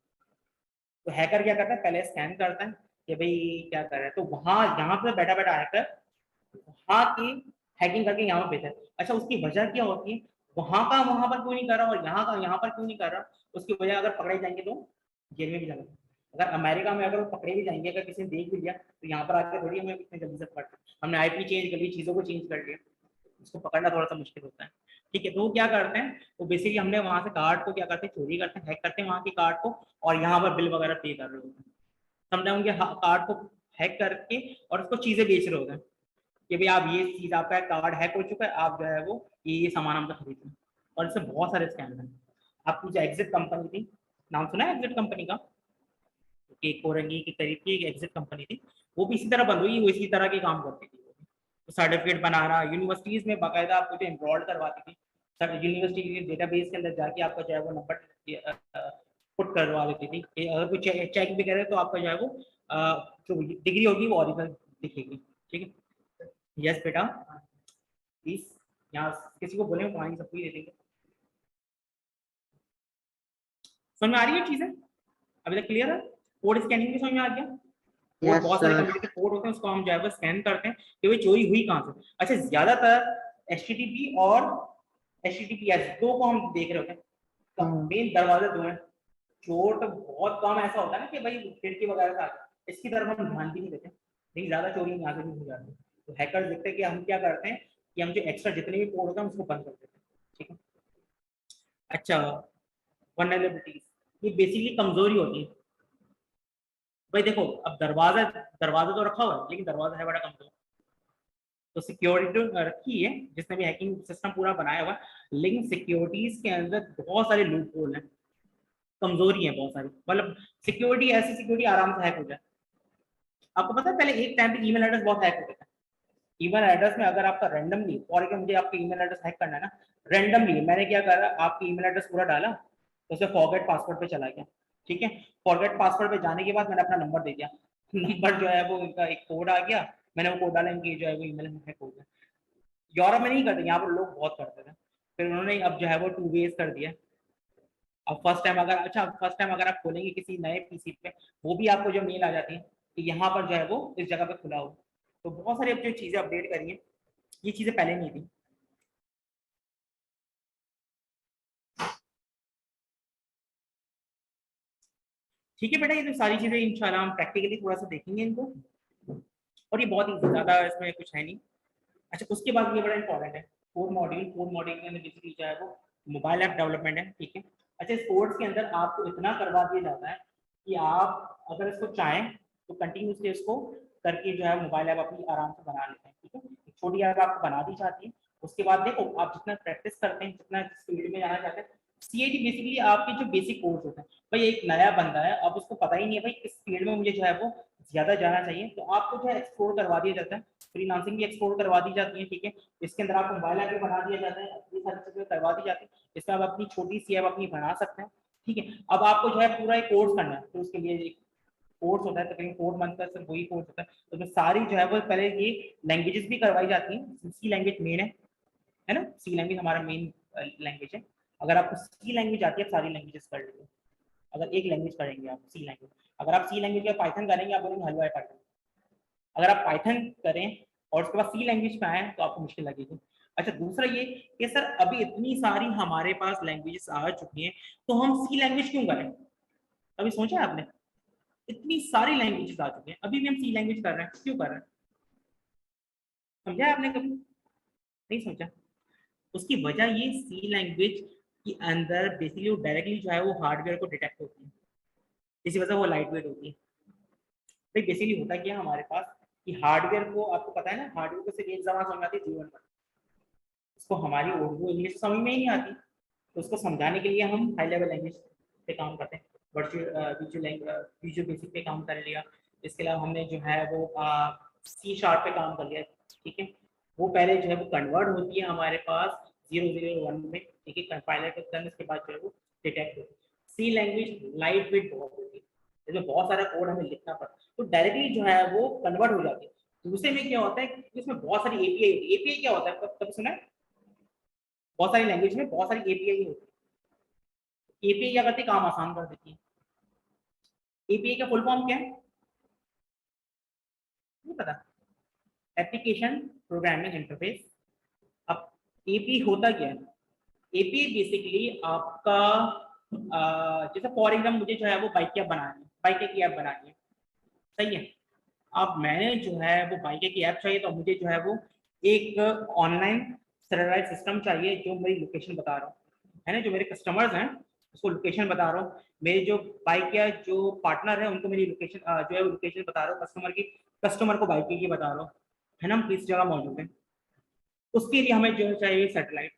तो हैकर क्या करता है, पहले स्कैन करता है कि भाई क्या कर रहा है, तो वहां यहाँ पे बैठा बैठा हैकर वहां की हैकिंग करके यहाँ पे भेजा है। अच्छा, उसकी वजह क्या होती है, वहां का वहां पर क्यों नहीं कर रहा और यहाँ का यहाँ पर क्यों नहीं कर रहा, उसकी वजह अगर पकड़े जाएंगे तो जेल में भी जाएंगे। अगर अमेरिका में अगर वो पकड़े भी जाएंगे, अगर किसी ने देख भी लिया, तो यहाँ पर आके थोड़ी हमें इतने जल्दी से पकड़ते, हमने आईपी चेंज कर ली, चीजों को चेंज कर लिया, उसको पकड़ना थोड़ा सा मुश्किल होता है, ठीक है। तो वो क्या करते हैं, वो बेसिकली हमने वहां से कार्ड को क्या करते हैं, चोरी करते हैं, हैक करते हैं वहां की कार्ड को, और यहाँ पर बिल वगैरह पे कर रहे होते हैं, समझा, उनके कार्ड को हैक करके और उसको चीजें बेच रहे होते हैं कि भाई आप ये चीज, आपका कार्ड हैक हो चुका है, आप जो है वो ये सामान हमसे खरीद लें, और इससे बहुत सारे स्कैम हैं। आपकी जो एग्जिट कंपनी थी, नाम सुना है एग्जिट कंपनी का, कि कोरंगी के करीब की एक एग्जिट कंपनी थी, वो भी इसी तरह बंद हुई, वो इसी तरह के काम करती थी, तो सर्टिफिकेट बना रहा, यूनिवर्सिटीज में बाकायदा आपको जो एनरोल्ड करवाती थी, यूनिवर्सिटी के डेटाबेस के अंदर जाके आपका जो है वो नंबर पुट करवा देती थी कि अगर कोई चेक भी करे तो आपका जो है वो जो डिग्री होगी वो ओरिजिनल दिखेगी। ठीक है, यस बेटा प्लीज, यहाँ किसी को बोले पानी सबको ही दे देंगे। समझ में आ रही है चीजें? अभी तक क्लियर है? कोड स्कैनिंग भी समझ में आ गया? और Yes, बहुत सारे sir. कंप्यूटर के कोड होते हैं, उसको हम जो है वो स्कैन करते हैं कि भाई चोरी हुई कहाँ से। अच्छा, ज्यादातर HTTP और HTTPS दो को हम देख रहे होते हैं, तो मेन दरवाजे दो हैं। चोर तो बहुत कम ऐसा होता है ना कि भाई खिड़की वगैरह से आते हैं, इसकी तरफ हम ध्यान भी नहीं देते, लेकिन ज्यादा चोरी यहाँ से भी हो जाती है। तो हैकर देखते हैं कि हम क्या करते हैं कि हम जो एक्स्ट्रा जितने भी कोड होते हैं उसको बंद कर देते हैं। ठीक है, अच्छा वल्नरेबिलिटीज, ये बेसिकली कमजोरी होती है। भाई देखो, अब दरवाजा तो रखा हुआ है, लेकिन दरवाजा है बड़ा कमजोर, तो सिक्योरिटी तो रखी है जिसने भी हैकिंग सिस्टम पूरा बनाया हुआ है, लेकिन सिक्योरिटीज के अंदर बहुत सारे लूप होल हैं, कमजोरी है बहुत सारी। मतलब सिक्योरिटी, ऐसी सिक्योरिटी आराम से हैक हो जाए। आपको पता है पहले एक टाइम पे ईमेल एड्रेस बहुत हैक होते थे। ईमेल एड्रेस में अगर आपका रैंडमली, और अगर मुझे आपका ईमेल एड्रेस हैक करना है ना, रैंडमली मैंने क्या करा, आपकी ईमेल एड्रेस पूरा डाला, तो उसे फॉरगेट पासवर्ड पे चला गया। ठीक है, फॉरगेट पासवर्ड पे जाने के बाद मैंने अपना नंबर दे दिया, नंबर जो है वो इनका एक कोड आ गया, मैंने वो कोड डाला, इनकी जो है वो ईमेल हैक हो गया। यूरोप में नहीं करते, यहाँ पर लोग बहुत करते थे, फिर उन्होंने अब जो है वो 2 वेज कर दिया। अब फर्स्ट टाइम अगर, अच्छा फर्स्ट टाइम अगर आप खोलेंगे किसी नए पीसी पे, वो भी आपको जो मेल आ जाती है कि यहाँ पर जो है वो इस जगह पे खुला हो। तो बहुत सारी अब जो चीजें अपडेट करी हैं, ये चीजें पहले नहीं थी। ठीक है बेटा, ये तो सारी चीजें इंशाल्लाह हम प्रैक्टिकली थोड़ा सा देखेंगे इनको, और ये बहुत ही ज्यादा इसमें कुछ है नहीं। अच्छा, उसके बाद ये बड़ा इंपॉर्टेंट है कोर मॉड्यूल। कोर मॉड्यूल के अंदर बेसिकली जो है वो मोबाइल ऐप डेवलपमेंट है। ठीक है, अच्छा इस कोर्स के अंदर आपको इतना करवा दिया जाता है कि आप अगर इसको चाहें तो कंटिन्यूसली इसको करके जो है मोबाइल ऐप अपनी आराम से बना लेते हैं। ठीक है, एक छोटी ऐप आपको बना दी जाती है, उसके बाद देखो आप जितना प्रैक्टिस करते हैं, जितना फील्ड में जाना चाहते हैं, CIT बेसिकली आपके जो बेसिक कोर्स होते हैं। भाई एक नया बंदा है, अब उसको पता ही नहीं है भाई किस फील्ड में मुझे जो है वो ज्यादा जाना चाहिए, तो आपको जो है एक्सप्लोर करवा दिया जाता है, फ्रीलांसिंग भी एक्सप्लोर करवा दी जाती है। ठीक है, इसके अंदर आपको मोबाइल ऐप भी बना दिया जाता है, ये सारी चीजें करवा दी जाती है, इसमें आप अपनी छोटी सी ऐप अपनी बना सकते हैं। ठीक है, अब आपको जो है पूरा एक कोर्स करना है, तो उसके लिए एक कोर्स होता है, तकरीबन 4 मंथ का सिर्फ वही कोर्स होता है। तो उसमें सारी जो है वो पहले ये लैंग्वेजेस भी करवाई जाती हैं। सी लैंग्वेज मेन है ना, सी लैंग्वेज हमारा मेन लैंग्वेज है। अगर आपको सी लैंग्वेज आती है, सारी लैंग्वेजेस कर लीजिए। अगर एक लैंग्वेज करेंगे आप सी लैंग्वेज, अगर आप सी लैंग्वेज या पाइथन करेंगे, आप बोलेंगे हलवा है पाइथन। अगर आप पाइथन करें और उसके बाद सी लैंग्वेज पे आए तो आपको मुश्किल लगेगी। अच्छा, दूसरा ये कि सर अभी इतनी सारी हमारे पास लैंग्वेजेस आ चुकी हैं, तो हम सी लैंग्वेज क्यों करें? अभी सोचा है आपने? इतनी सारी लैंग्वेजेस आ चुकी हैं, अभी भी हम सी लैंग्वेज कर रहे हैं, क्यों कर रहे हैं? समझा है आपने कभी? नहीं समझा? उसकी वजह ये, सी लैंग्वेज के अंदर बेसिकली वो डायरेक्टली जो है वो हार्डवेयर को डिटेक्ट होती है, इसी वजह वो लाइट वेट होती है। भाई बेसिकली होता क्या है हमारे पास कि हार्डवेयर को, आपको पता है ना, हार्डवेयर को सिर्फ एक जबान समझ आती है, जीवन पर। उसको हमारी उर्दू इंग्लिश समझ में ही नहीं आती, तो उसको समझाने के लिए हम हाई लेवल लैंग्वेज पे काम करते हैं। विजुअल बेसिक पे काम कर लिया, इसके अलावा हमने जो है वो C# पे काम कर लिया। ठीक है, वो पहले जो है वो कन्वर्ट होती है हमारे पास 001 में। ठीक है, कंपाइलर के अंदर, इसके बाद जो है वो डिटेक्ट होती है। सी लैंग्वेज लाइट वेट बहुत होती है, इसमें बहुत सारा कोड हमें लिखना पड़ता है, तो डायरेक्टली जो है वो कन्वर्ट हो जाती है। दूसरे में क्या होता है कि इसमें बहुत सारी API होती है। API क्या होता है, कब सुना है? बहुत सारी लैंग्वेज में बहुत सारी API होती है। API क्या करती है, काम आसान कर देती है। API का फुल फॉर्म क्या है, नहीं पता? Application programming interface. अब API होता क्या है? API बेसिकली आपका जैसे फॉर एग्जाम्पल मुझे जो है वो बाइक की ऐप बनानी है, बाइक की ऐप बनानी है, सही है। अब मैंने जो है वो बाइक की ऐप चाहिए, तो मुझे जो है वो एक ऑनलाइन स्टैंडर्डाइज्ड सिस्टम चाहिए जो मेरी लोकेशन बता रहा हूँ, है ना, जो मेरे कस्टमर्स हैं उसको लोकेशन बता रहा हूँ, मेरे जो बाइक या जो पार्टनर है उनको मेरी लोकेशन जो है वो लोकेशन बता रहा हूँ, कस्टमर को बाइक की बता रहा हूँ, है ना, हम किस जगह मौजूद है। उसके लिए हमें जो चाहिए सैटेलाइट।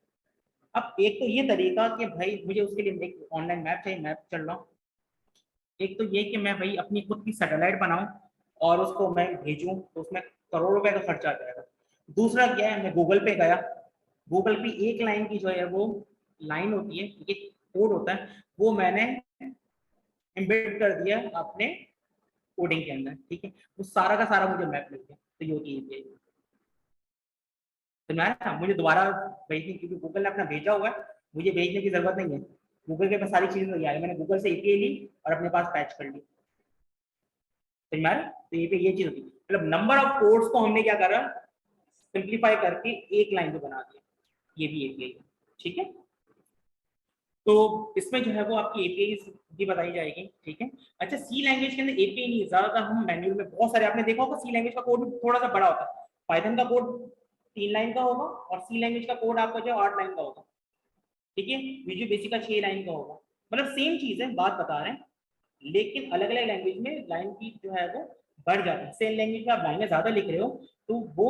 अब एक तो ये तरीका कि भाई मुझे उसके लिए एक ऑनलाइन मैप चाहिए, मैप चल रहा हूँ। एक तो ये कि मैं भाई अपनी खुद की सैटेलाइट बनाऊं और उसको मैं भेजूं, तो उसमें करोड़ों रुपए का खर्चा आ जाएगा। दूसरा क्या है, मैं गूगल पे गया, गूगल पे एक लाइन की जो है वो लाइन होती है, एक कोड होता है, वो मैंने एम्बेड कर दिया अपने कोडिंग के अंदर, ठीक है। वो सारा का सारा मुझे मैप मिल गया, तो ये होती है API। तो ना मुझे दोबारा भेजने, क्योंकि गूगल ने अपना भेजा हुआ है, मुझे भेजने की जरूरत नहीं है, गूगल के पास सारी चीजें तैयार है, मैंने गूगल से API ली और अपने पास पैच कर ली। समझ में आ रहा है? तो ये चीज होती है, मतलब नंबर ऑफ कोड्स को हमने क्या करा, सिंप्लीफाई करके एक लाइन पे बना दिया, ये भी API है, ठीक है। तो इसमें जो है वो आपकी API भी बताई जाएगी, ठीक है। अच्छा, सी लैंग्वेज के अंदर API नहीं है, ज्यादातर हम मैनुअल में बहुत सारे, आपने देखा होगा सी लैंग्वेज का कोड थोड़ा सा बड़ा होता है, पाइथन का कोड 3 लाइन का होगा और सी लैंग्वेज का कोड आपका जो 8 लाइन का होगा, ठीक है। विजुअल बेसिक का 6 लाइन का होगा, मतलब सेम चीज है, बात बता रहे हैं, लेकिन अलग अलग लैंग्वेज में लाइन की जो है वो बढ़ जाती है। सेम लैंग्वेज में आप लाइनें ज्यादा लिख रहे हो तो वो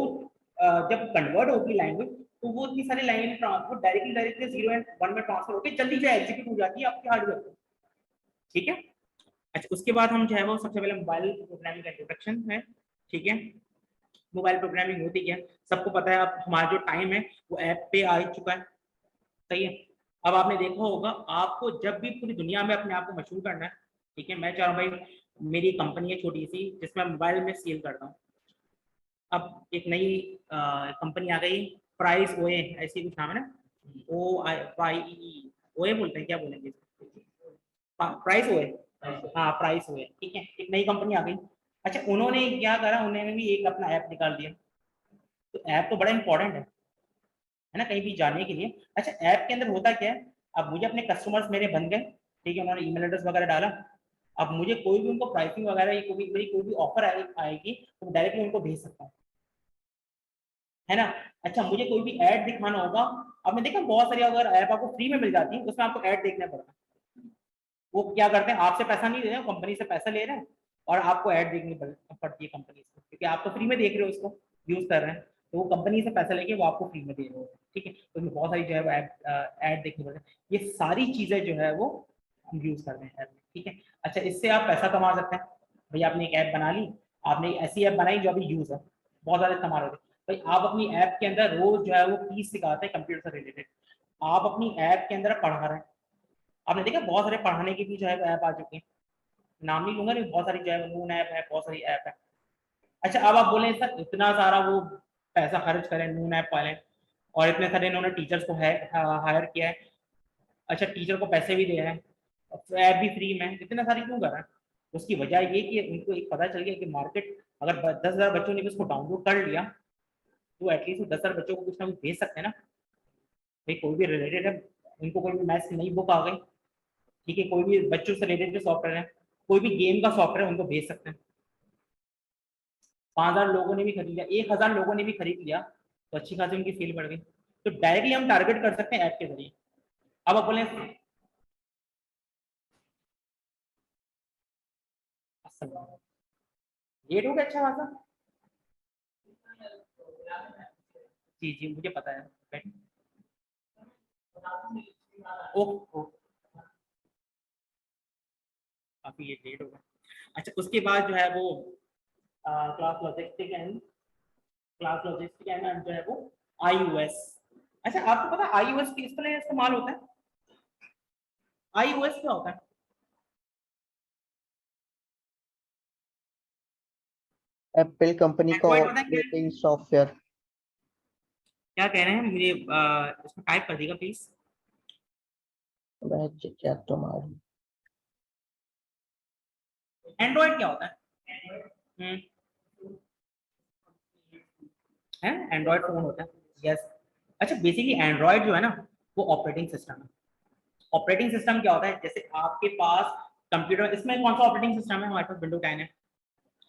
जब कन्वर्ट होगी लैंग्वेज, तो वो इतनी सारी लाइनें ट्रांसफर डायरेक्टली 0 एंड 1 में ट्रांसफर होकर जल्दी से एग्जीक्यूट हो जाती है आपके हार्डवेयर पर, ठीक है। अच्छा, उसके बाद हम जो है वो सबसे पहले मोबाइल प्रोग्रामिंग का इंट्रोडक्शन है, ठीक है। मोबाइल प्रोग्रामिंग होती क्या, सबको पता है। अब हमारा जो टाइम है वो ऐप पे आ चुका है, सही है। अब आपने देखा होगा, आपको जब भी पूरी दुनिया में अपने आप को मशहूर करना है, ठीक है, मैं चाह रहा हूँ भाई, मेरी कंपनी है छोटी सी जिसमें मोबाइल में सेल करता हूँ। अब एक नई कंपनी आ गई, प्राइस ओए ऐसी कुछ नाम है ना, OIE बोलते हैं, क्या बोलेंगे, प्राइस ओए, हाँ प्राइस ओए, ठीक है, एक नई कंपनी आ गई। अच्छा, उन्होंने क्या करा, उन्होंने भी एक अपना ऐप निकाल दिया। तो ऐप तो बड़ा इंपॉर्टेंट है ना, कहीं भी जाने के लिए। अच्छा, ऐप के अंदर होता क्या है, अब मुझे अपने कस्टमर्स मेरे बन गए, ठीक है, उन्होंने ईमेल एड्रेस वगैरह डाला, अब मुझे कोई भी उनको प्राइसिंग वगैरह या कोई भी ऑफर आएगी तो डायरेक्टली उनको भेज सकता हूँ, है ना। अच्छा, मुझे कोई भी ऐड दिखाना होगा, आपने देखा बहुत सारी अगर ऐप आपको फ्री में मिल जाती है, उसमें आपको ऐड देखना पड़ता है। वो क्या करते हैं, आपसे पैसा नहीं दे रहे हैं, कंपनी से पैसा ले रहे हैं और आपको ऐड देखनी पड़ती है कंपनी से, क्योंकि आप तो फ्री में देख रहे हो, उसको यूज कर रहे हैं, तो वो कंपनी से पैसा लेके वो आपको फ्री में दे रहे हो, ठीक है। तो इसमें बहुत सारी जो है ऐड देखनी पड़ती है, ये सारी चीजें जो है वो हम यूज कर रहे हैं ऐप में, ठीक है। अच्छा, इससे आप पैसा कमा सकते हैं। भैया आपने एक ऐप बना ली, आपने ऐसी ऐप बनाई जो अभी यूज है, बहुत ज्यादा इस्तेमाल हो रही है, भाई आप अपनी ऐप के अंदर रोज जो है वो चीज सिखाते हैं कंप्यूटर से रिलेटेड, आप अपनी ऐप के अंदर पढ़ा रहे हैं। आपने देखा बहुत सारे पढ़ाने की भी जो है ऐप आ चुके हैं, नाम नहीं लूंगा, नहीं बहुत सारी जो है नून ऐप है, बहुत सारी ऐप है। अच्छा, अब आप बोले सर इतना सारा वो पैसा खर्च करें नून ऐप वाले, और इतने सारे इन्होंने टीचर्स को हायर किया है, अच्छा टीचर को पैसे भी दे रहे हैं, ऐप भी फ्री में, इतना सारी क्यों कर रहे हैं? उसकी वजह ये कि उनको एक पता चल गया कि मार्केट, अगर 10,000 बच्चों ने भी उसको डाउनलोड कर लिया तो एटलीस्ट 10,000 बच्चों को कुछ ना कुछ भेज सकते हैं ना, भाई कोई भी रिलेटेड है, उनको कोई भी मैथ्स की नई बुक आ गई, ठीक है, कोई भी बच्चों से रिलेटेड सॉफ्टवेयर है, कोई भी गेम का सॉफ्टवेयर है, उनको भेज सकते हैं। 5,000 लोगों ने भी खरीद लिया, 1,000 लोगों ने भी खरीद लिया, तो अच्छी खासी उनकी सेल बढ़ गई। तो डायरेक्टली हम टारगेट कर सकते हैं ऐप के जरिए। अब आप बोले रेट हो गया अच्छा खासा, जी जी मुझे पता है, ओके, काफी ये लेट होगा। अच्छा, उसके बाद जो है वो क्लास लॉजिस्टिक एंड जो है वो iOS। अच्छा, आपको पता है iOS किस तरह इस्तेमाल होता है? iOS क्या होता है? एप्पल कंपनी का एंड्रॉइड पता है क्या है? Operating software. क्या कह रहे हैं मुझे, इसमें टाइप कर दीजिएगा प्लीज। मैं क्या तुम्हारी एंड्रॉइड क्या होता है? है एंड्रॉइड फोन होता है, यस। अच्छा, बेसिकली एंड्रॉइड जो है ना वो ऑपरेटिंग सिस्टम है। ऑपरेटिंग सिस्टम क्या होता है, जैसे आपके पास कंप्यूटर, इसमें कौन सा ऑपरेटिंग सिस्टम है, हमारे पास विंडो 10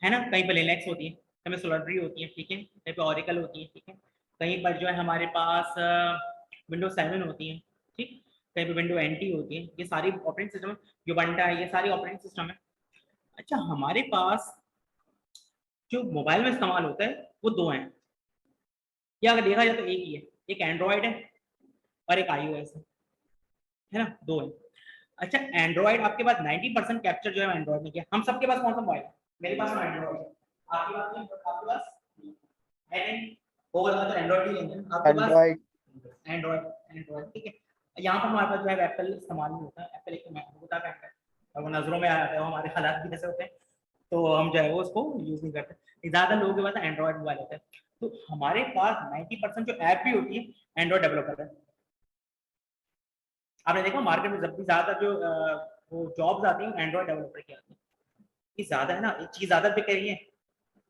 है ना, कहीं पर लिनक्स होती है, कहीं पर सोलाड्री होती है, ठीक है, कहीं पर ऑरिकल होती है, ठीक है, कहीं पर जो है हमारे पास विंडो 7 होती है, ठीक, कहीं पर विंडो NT होती है, ये सारी ऑपरेटिंग सिस्टम है, युवेंटा है, ये सारी ऑपरेटिंग सिस्टम है। अच्छा, हमारे पास जो मोबाइल में इस्तेमाल होता है वो दो हैं, या अगर देखा जाए तो एक ही है, एक एंड्रॉयड है और एक iOS है ना, दो है। अच्छा, एंड्रॉयड आपके पास 90% कैप्चर जो है एंड्रॉयड ने किया। हम सबके पास कौन सा मोबाइल है? मेरे पास एंड्रॉयड है, आपके पास नहीं, आपके पास है नहीं, होगा तो एंड्रॉयड ही लेंगे आपके पास, एंड्रॉइड। एंड्रॉयड, ठीक है। यहाँ पर हमारे पास जो है एप्पल इस्तेमाल नहीं होता है, एप्पल एक होता है, अब वो नजरों में आ जाता है, वो हमारे हालात भी ऐसे होते हैं, तो हम जो है वो उसको यूज नहीं करते। ज़्यादा लोगों के पास एंड्रॉइड मोबाइल होता है, तो हमारे पास 90% जो ऐप भी होती है एंड्रॉइड डेवलपर है। आपने देखा मार्केट में जब भी ज्यादा जो वो जॉब्स आती हैं एंड्रॉइड डेवलपर की आती है, ये ज्यादा है ना, एक चीज ज्यादा बिक रही है,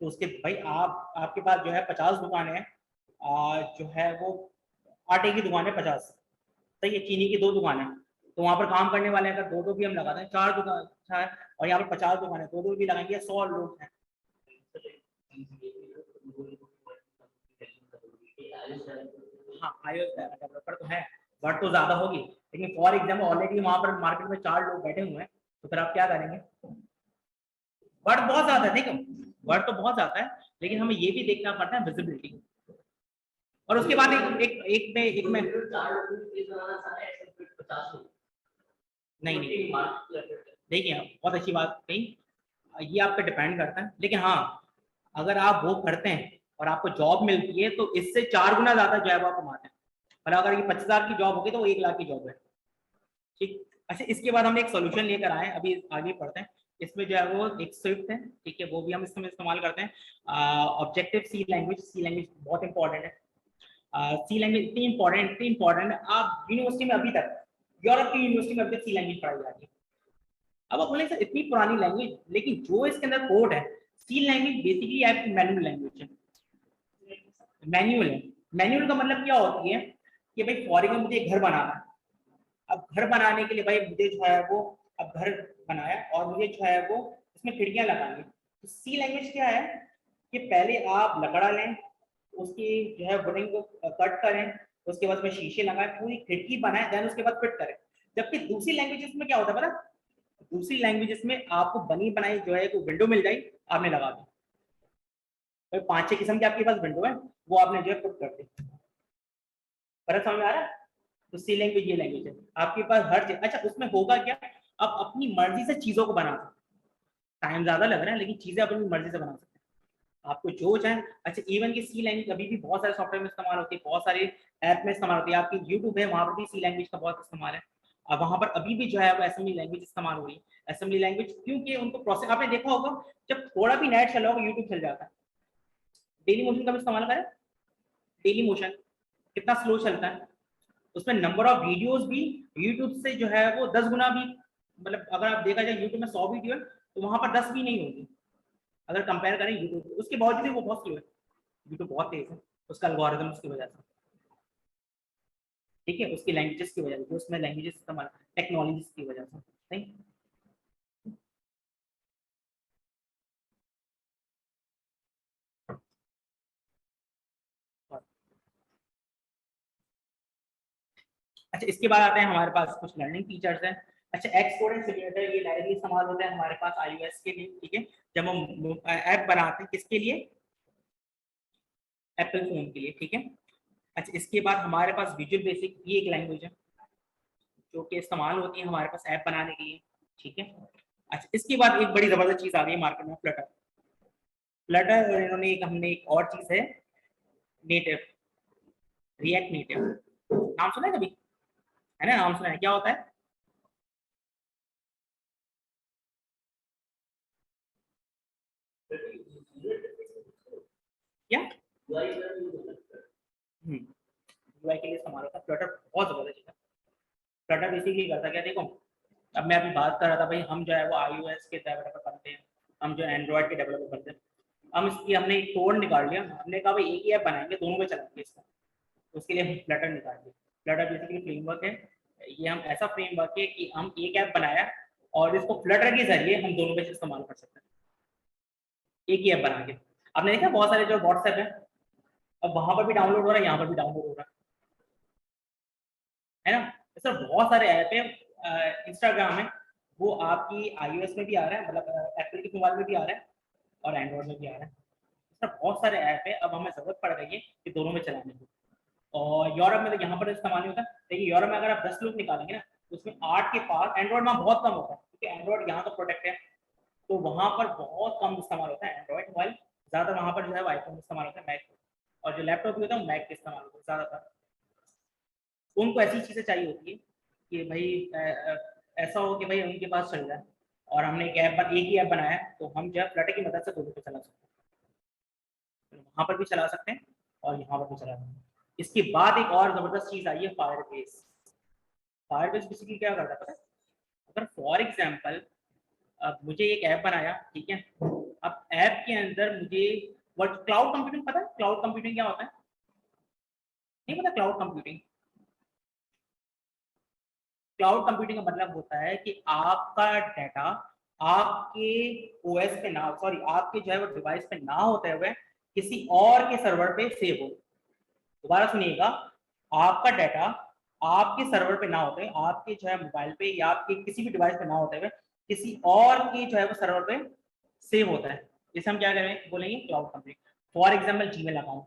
तो उसके भाई आप आपके पास जो है 50 दुकानें हैं, जो है वो आटे की दुकान है 50, सही है, चीनी की 2 दुकानें, तो वहां पर काम करने वाले अगर 2-2 भी हम लगाते हैं, 4 दुकान है, और यहाँ पर 50 दुकानें, 2-2 भी लगाएंगे, 100 लोग हैं। हाँ iOS डेवलपर तो है, वर्ड तो ज्यादा होगी, लेकिन फॉर एग्जाम्पल ऑलरेडी वहां पर मार्केट में 4 लोग बैठे हुए हैं, तो फिर आप क्या करेंगे? वर्ड बहुत ज्यादा है, देखो वर्ड तो बहुत ज्यादा है, लेकिन हमें ये भी देखना पड़ता है विजिबिलिटी। और उसके बाद एक में नहीं नहीं, देखिए बहुत अच्छी बात कही, ये आप पे डिपेंड करता है, लेकिन हाँ अगर आप वो करते हैं और आपको जॉब मिलती है तो इससे 4 गुना ज्यादा जो है वो आप कमाते हैं। और अगर ये 25,000 की जॉब होगी तो वो 1 लाख की जॉब है, ठीक। अच्छा, इसके बाद हमने एक सोल्यूशन लेकर आए हैं, अभी आगे पढ़ते हैं। इसमें जो है वो एक स्विफ्ट है, ठीक है, वो भी हम इसमें इस्तेमाल करते हैं। ऑब्जेक्टिव सी लैंग्वेज बहुत इंपॉर्टेंट है। सी लैंग्वेज इतनी इंपॉर्टेंट है, आप यूनिवर्सिटी में अभी तक, यूरोप की यूनिवर्सिटी में अभी तक सी लैंग्वेज पढ़ाई जाती है। अब आप बोले सर इतनी पुरानी लैंग्वेज, लेकिन जो इसके अंदर कोड है, सी लैंग्वेज बेसिकली आपकी मैनुअल लैंग्वेज है। मैनुअल है, मैनुअल का मतलब क्या होती है कि भाई फॉर एग्जाम्पल मुझे घर बनाना है, अब घर बनाने के लिए भाई मुझे जो है वो, अब घर बनाया और मुझे जो है वो इसमें खिड़कियां लगानी, तो सी लैंग्वेज क्या है कि पहले आप लकड़ा लें, उसकी जो है वुडिंग को कट करें, उसके बाद में शीशे लगाएं, पूरी खिड़की बनाएं, देन उसके बाद फिट करें। जबकि दूसरी लैंग्वेजेस में क्या होता है पता, दूसरी लैंग्वेजेस में आपको बनी बनाई जो है वो विंडो मिल जाएगी, आपने लगा दी, 5-6 किस्म के आपके पास विंडो है, वो आपने जो है पुट कर दी। फर्क समझ में आ रहा है? तो सी लैंग्वेज ये लैंग्वेज है, आपके पास हर चीज। अच्छा, उसमें होगा क्या, आप अपनी मर्जी से चीजों को बना सकते, टाइम ज्यादा लग रहा है लेकिन चीजें अपनी मर्जी से बना सकते हैं, आपको जो चाहे। अच्छा, इवन की सी लैंग्वेज अभी भी बहुत सारे सॉफ्टवेयर में इस्तेमाल होती है, बहुत सारे ऐप में इस्तेमाल होती है, आपकी यूट्यूब है वहां पर भी सी लैंग्वेज का बहुत इस्तेमाल है। अब वहां पर अभी भी जो है वो असेंबली लैंग्वेज इस्तेमाल हो रही है। असेंबली लैंग्वेज क्योंकि उनको प्रोसेस, आपने देखा होगा जब थोड़ा भी नेट चला होगा यूट्यूब चल जाता है। डेली मोशन का भी इस्तेमाल करें, डेली मोशन कितना स्लो चलता है, उसमें नंबर ऑफ वीडियोस भी यूट्यूब से जो है वो 10 गुना भी, मतलब अगर आप देखा जाए यूट्यूब में 100 वीडियो है तो वहां पर 10 भी नहीं होगी, अगर कंपेयर करें यूट्यूब। उसके बावजूद भी वो बहुत स्लो है, यूट्यूब बहुत तेज है, उसका एल्गोरिथम उसकी वजह से, ठीक है, उसकी लैंग्वेजेस की वजह से, उसमें लैंग्वेजेस इस्तेमाल, टेक्नोलॉजीज की वजह से, नहीं। अच्छा, इसके बाद आते हैं हमारे पास कुछ लर्निंग फीचर्स हैं। अच्छा, एक्सपोर्ट एंड सिम्युलेटर ये डायरेक्टली इस्तेमाल होते हैं हमारे पास iOS के लिए, ठीक है, जब हम ऐप बनाते हैं, किसके लिए, एप्पल फोन के लिए, ठीक है। अच्छा, इसके बाद हमारे पास विजुअल बेसिक भी एक लैंग्वेज है जो कि इस्तेमाल होती है हमारे पास ऐप बनाने के लिए, ठीक है। अच्छा, इसके बाद एक बड़ी जबरदस्त चीज आ गई है मार्केट में, फ्लटर। फ्लटर और इन्होंने हमने एक और चीज है नेटिव, रिएक्ट नेटिव, नाम सुना है कभी, है ना, नाम सुना है, क्या होता है? क्या यूआई के लिए इस्तेमाल होता है फ्लटर, बहुत जबरदस्त चीज है। फ्लटर बेसिकली करता क्या, देखो अब मैं अभी बात कर रहा था भाई, हम जो है वो iOS के डेवलपर बनते हैं, हम जो एंड्रॉइड के डेवलपर बनते हैं, हम इसकी हमने एक कोड निकाल लिया, हमने कहा भाई एक ही ऐप बनाएंगे, दोनों में चलाएंगे इसको, उसके लिए हम फ्लटर निकाल दिया। फ्लटर बेसिकली फ्रेमवर्क है, ये हम ऐसा फ्रेमवर्क है कि हम एक ऐप बनाया और इसको फ्लटर के जरिए हम दोनों पे इस्तेमाल कर सकते हैं, एक ही ऐप बना के। आपने देखा बहुत सारे जो व्हाट्सएप है, अब वहां पर भी डाउनलोड हो रहा है, यहाँ पर भी डाउनलोड हो रहा है ना, सर बहुत सारे ऐप है। इंस्टाग्राम है, वो आपकी iOS में भी आ रहा है, मतलब एप्पल के मोबाइल में भी आ रहा है और एंड्रॉइड में भी आ रहा है, सर बहुत सारे ऐप है। अब हमें जरूरत पड़ गई है कि दोनों में चलाने की। और यूरोप में तो यहाँ पर इस्तेमाल नहीं होता, लेकिन यूरोप में अगर आप 10 लोग निकालेंगे ना, उसमें 8 के पास एंड्रॉइड में बहुत कम होता है, क्योंकि एंड्रॉइड यहाँ का प्रोडक्ट है, तो वहां पर बहुत कम इस्तेमाल होता है एंड्रॉइड मोबाइल, ज्यादा वहां पर जो है आईफोन इस्तेमाल होता है, मैक, और जो लैपटॉप भी होता है मैक के इस्तेमाल होता है ज्यादातर। उनको ऐसी चीजें चाहिए होती है कि भाई ऐसा हो कि भाई उनके पास चल जाए, और हमने एक ही ऐप बनाया है, तो हम जो है फ्लटर की मदद से दोनों पे चला सकते हैं, वहाँ पर भी चला सकते हैं और यहाँ पर भी चला सकते हैं। इसके बाद एक और जबरदस्त चीज आई है फायरबेस। फायरबेस बेसिकली क्या करता है पता है? अगर फॉर एग्जाम्पल अब मुझे एक ऐप बनाया, ठीक है, अब ऐप के अंदर मुझे वर्ड क्लाउड कंप्यूटिंग पता है? क्लाउड कंप्यूटिंग क्या होता है? नहीं पता क्लाउड कंप्यूटिंग? क्लाउड कंप्यूटिंग का मतलब होता है कि आपका डाटा आपके ओएस पे ना, सॉरी आपके जो है वो डिवाइस पे ना होते हुए किसी और के सर्वर पे सेव हो। दोबारा सुनिएगा, आपका डाटा आपके सर्वर पे ना होते, आपके जो है मोबाइल पे या आपके किसी भी डिवाइस पे ना होते हुए किसी और के जो है वो सर्वर पे सेव होता है। इसे हम क्या करें बोलेंगे? Cloud computing. For example Gmail account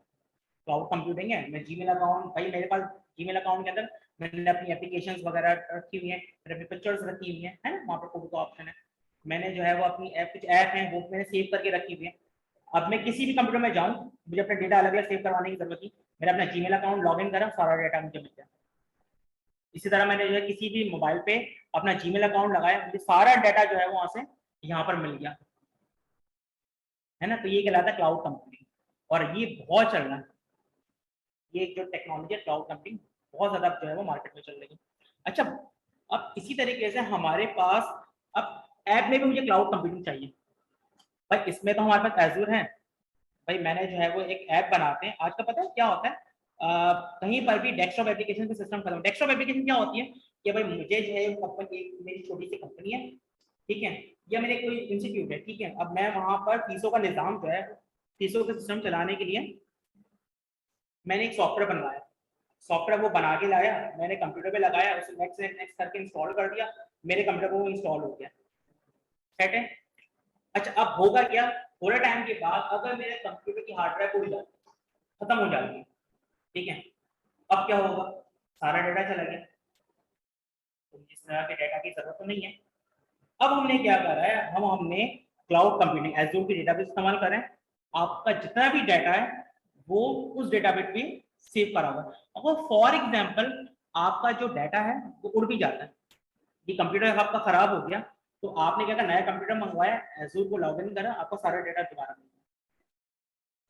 cloud computing है। मैं जीमेल अकाउंट, भाई मेरे पास जीमेल अकाउंट के अंदर मैंने अपनी एप्लीकेशंस वगैरह रखी हुई हैं, मैंने अपनी पिक्चर्स रखी हुई हैं, है ना, वहाँ पर कोई तो ऑप्शन है। मैंने जो है वो अपनी ऐप, कुछ ऐप है वो मैंने सेव करके रखी हुई है। अब मैं किसी भी कंप्यूटर में जाऊँ, मुझे अपना डेटा अलग अलग सेव करवाने की जरूरत नहीं, मेरा अपना जीमेल अकाउंट लॉग इन करा, सारा डेटा मुझे मिल गया। इसी तरह मैंने जो है किसी भी मोबाइल पे अपना जीमेल अकाउंट लगाया, मुझे सारा डाटा जो है वो वहाँ से यहाँ पर मिल गया, है ना। तो ये कहलाता है क्लाउड कंप्यूटिंग, और ये बहुत चल रहा है। ये जो टेक्नोलॉजी है क्लाउड कंप्यूटिंग बहुत ज्यादा जो है वो मार्केट में चल रही है। अच्छा, अब इसी तरीके से हमारे पास अब ऐप में भी मुझे क्लाउड कंप्यूटिंग चाहिए। भाई इसमें तो हमारे पास एजूर है, भाई मैंने जो है वो एक ऐप बनाते हैं। आज का पता है क्या होता है, कहीं पर भी डेस्कटॉप एप्लीकेशन का सिस्टम खत्म। डेस्कटॉप एप्लीकेशन क्या होती है कि भाई मुझे जो है कंपनी, मेरी छोटी सी कंपनी है, ठीक है, या मेरे कोई इंस्टीट्यूट है, ठीक है, अब मैं वहां पर फीसों का निजाम जो है, फीसों का सिस्टम चलाने के लिए मैंने एक सॉफ्टवेयर बनवाया। सॉफ्टवेयर वो बना के लाया, मैंने कंप्यूटर पे लगाया, उसे नेक्स्ट नेक्स्ट करके इंस्टॉल कर दिया, मेरे कंप्यूटर पर वो इंस्टॉल हो गया, सेट है। अच्छा, अब होगा क्या, थोड़े टाइम के बाद अगर मेरे कंप्यूटर की हार्ड ड्राइव उड़ जाती, खत्म हो जाती है, ठीक है, अब क्या होगा? सारा डाटा चला गया, तो जिस तरह के डाटा की जरूरत तो नहीं है। अब हमने क्या करा है, हमने क्लाउड कंप्यूटिंग एज़ूर की डेटाबेस इस्तेमाल करें। आपका जितना भी डाटा है वो उस डेटाबेस में सेव करा हुआ है। अगर फॉर एग्जांपल आपका जो डाटा है वो उड़ भी जाता है, ये कंप्यूटर आपका खराब हो गया, तो आपने क्या करा, नया कंप्यूटर मंगवाया, एज़ूर को लॉग इन करा, आपका सारा डाटा दोबारा मिल गया।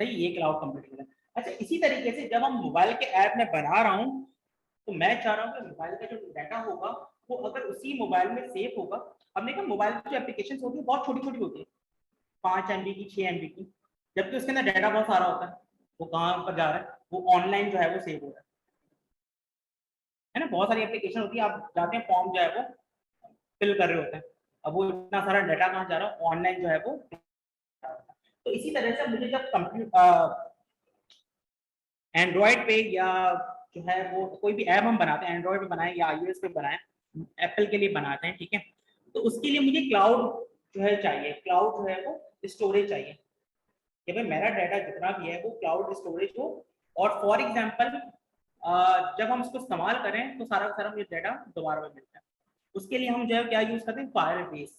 सही, ये क्लाउड कंप्यूटिंग है। अच्छा, इसी तरीके से जब हम मोबाइल के ऐप में बना रहा हूँ, तो मैं चाह रहा हूँ कि मोबाइल का जो डाटा होगा वो अगर उसी मोबाइल में सेव होगा। हमने कहा मोबाइल की जो एप्लीकेशन होती है बहुत छोटी छोटी होती है, 5 MB की, 6 MB की, जबकि उसके अंदर डाटा बहुत सारा होता है। वो कहाँ पर जा रहा है? वो ऑनलाइन जो है वो सेव हो रहा है ना। बहुत सारी एप्लीकेशन होती है, आप जाते हैं फॉर्म जो है वो फिल कर रहे होते हैं, अब वो इतना सारा डाटा कहाँ जा रहा है? ऑनलाइन जो है वो। तो इसी तरह से मुझे जब कंप्यूटर एंड्रॉयड पे या जो है वो कोई भी ऐप हम बनाते हैं, एंड्रॉयड पे बनाए या iOS पे बनाए, एप्पल के लिए बनाते हैं, ठीक है, तो उसके लिए मुझे क्लाउड जो है चाहिए, क्लाउड जो है वो स्टोरेज चाहिए कि भाई मेरा डाटा जितना भी है वो क्लाउड स्टोरेज हो। और फॉर एग्जांपल जब हम इसको इस्तेमाल करें तो सारा का सारा मुझे डाटा दोबारा में मिलता है। उसके लिए हम जो है क्या यूज करते हैं? फायरबेस।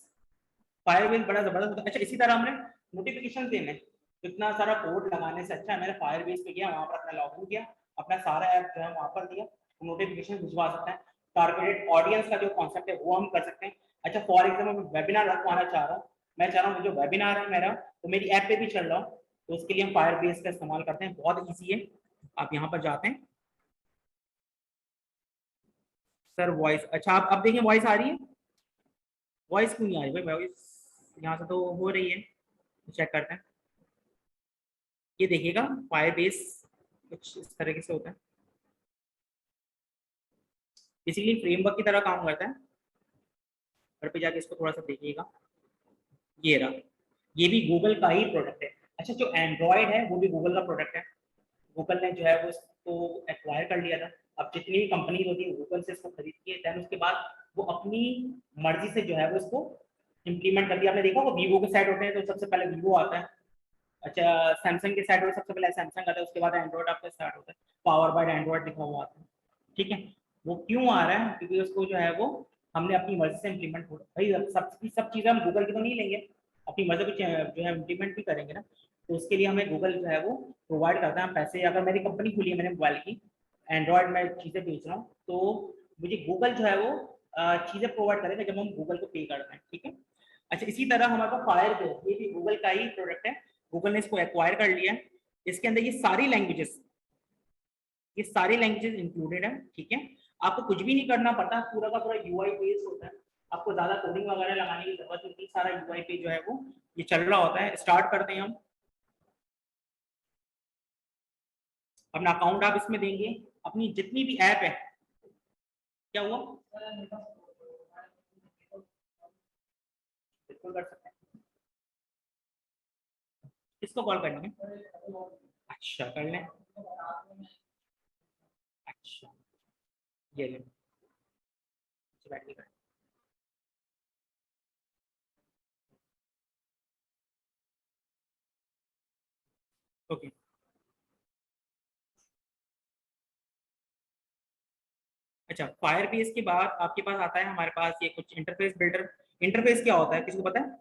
फायरबेस बड़ा जबरदस्त होता है। अच्छा, इसी तरह हमने नोटिफिकेशन देने, इतना सारा कोड लगाने से अच्छा है मैंने फायरबेस पे गया, वहां पर अपना लॉगिन किया, अपना सारा ऐप जो है वहां पर दिया, नोटिफिकेशन भिजवा सकते हैं। टारगेटेड ऑडियंस का जो कॉन्सेप्ट है वो हम कर सकते हैं। अच्छा, फॉर एग्जाम्पल मैं वेबिनार रखवाना चाह रहा हूँ, मैं चाह रहा हूँ जो वेबिनार है मेरा तो मेरी ऐप पे भी चल रहा हूँ, तो उसके लिए हम फायरबेस का इस्तेमाल करते हैं। बहुत ईजी है, आप यहाँ पर जाते हैं, सर वॉइस, अच्छा आप अब देखिए वॉइस आ रही है? वॉइस क्यों नहीं आ रही भाई? वॉइस यहाँ से तो हो रही है, चेक करते हैं। ये देखिएगा फायरबेस कुछ इस तरीके से होता है, बेसिकली फ्रेमवर्क की तरह काम करता है। घर पे जाके इसको थोड़ा सा देखिएगा, ये रहा, ये भी गूगल का ही प्रोडक्ट है। अच्छा, जो एंड्रॉयड है वो भी गूगल का प्रोडक्ट है, गूगल ने जो है वो इसको एक्वायर कर लिया था। अब जितनी भी कंपनी होती है गूगल से इसको खरीदती है, देन उसके बाद वो अपनी मर्जी से जो है वो इसको इम्प्लीमेंट कर दिया। आपने देखा वो वीवो के सेट होते हैं तो सबसे पहले वीवो आता है, अच्छा सैमसंग के सेट होते सबसे पहले सैमसंग आता है, उसके बाद एंड्रॉयड आपका स्टार्ट होता है, पावर बाय एंड्रॉयड लिखा हुआ आता है, ठीक है। वो क्यों आ रहा है? क्योंकि उसको जो है वो हमने अपनी मर्जी से इम्प्लीमेंट हो, भाई सब चीज़ें हम गूगल की तो नहीं लेंगे, अपनी मर्जी को जो है इम्प्लीमेंट भी करेंगे ना, तो उसके लिए हमें गूगल जो है वो प्रोवाइड करता है। हम पैसे, अगर मेरी कंपनी खुली है, मैंने मोबाइल की, एंड्रॉयड में चीज़ें बेच रहा हूँ, तो मुझे गूगल जो है वो चीज़ें प्रोवाइड करेगा जब हम गूगल को पे करते हैं, ठीक है। अच्छा, इसी तरह हमारे पास फायरबेस, ये भी गूगल का ही प्रोडक्ट है, गूगल ने इसको एक्वायर कर लिया है। इसके अंदर ये सारी लैंग्वेजेस इंक्लूडेड है, ठीक है। आपको कुछ भी नहीं करना पड़ता, पूरा का पूरा यूआई बेस्ड होता है, आपको ज्यादा कोडिंग वगैरह लगाने की जरूरत नहीं होती, सारा यूआई पे जो है वो ये चल रहा होता है। स्टार्ट करते हैं हम। अपना अकाउंट आप इसमें देंगे, अपनी जितनी भी ऐप है। क्या हुआ? बिल्कुल कर सकते हैं। किसको कॉल करनी है? अच्छा, कर लें। अच्छा, ये ले। बैठ के ओके। अच्छा, फायरबेस के बाद आपके पास आता है हमारे पास ये कुछ इंटरफेस बिल्डर। इंटरफेस क्या होता है, किसी को पता है?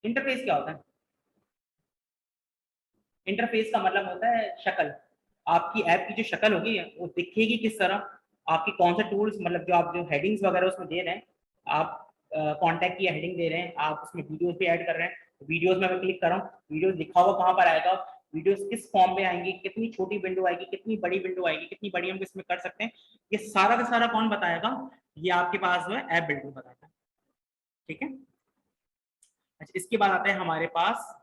इंटरफेस क्या होता है? इंटरफेस का मतलब होता है शक्ल। आपकी ऐप की जो शक्ल होगी वो दिखेगी किस तरह, आपकी कौन से टूल्स, मतलब जो आप जो हेडिंग्स वगैरह उसमें दे रहे हैं, आप कॉन्टैक्ट की हेडिंग दे रहे हैं, आप उसमें वीडियोस भी ऐड कर रहे हैं। वीडियोस में मैं क्लिक कर रहा हूँ, वीडियोस लिखा हुआ कहाँ पर आएगा, वीडियोस किस फॉर्म में आएंगी, कितनी छोटी विंडो आएगी, कितनी बड़ी विंडो आएगी, कितनी बड़ी हम इसमें कर सकते हैं, ये सारा का सारा कौन बताएगा? ये आपके पास जो है ऐप बिल्डर बताएगा, ठीक है। अच्छा, इसके बाद आता है हमारे पास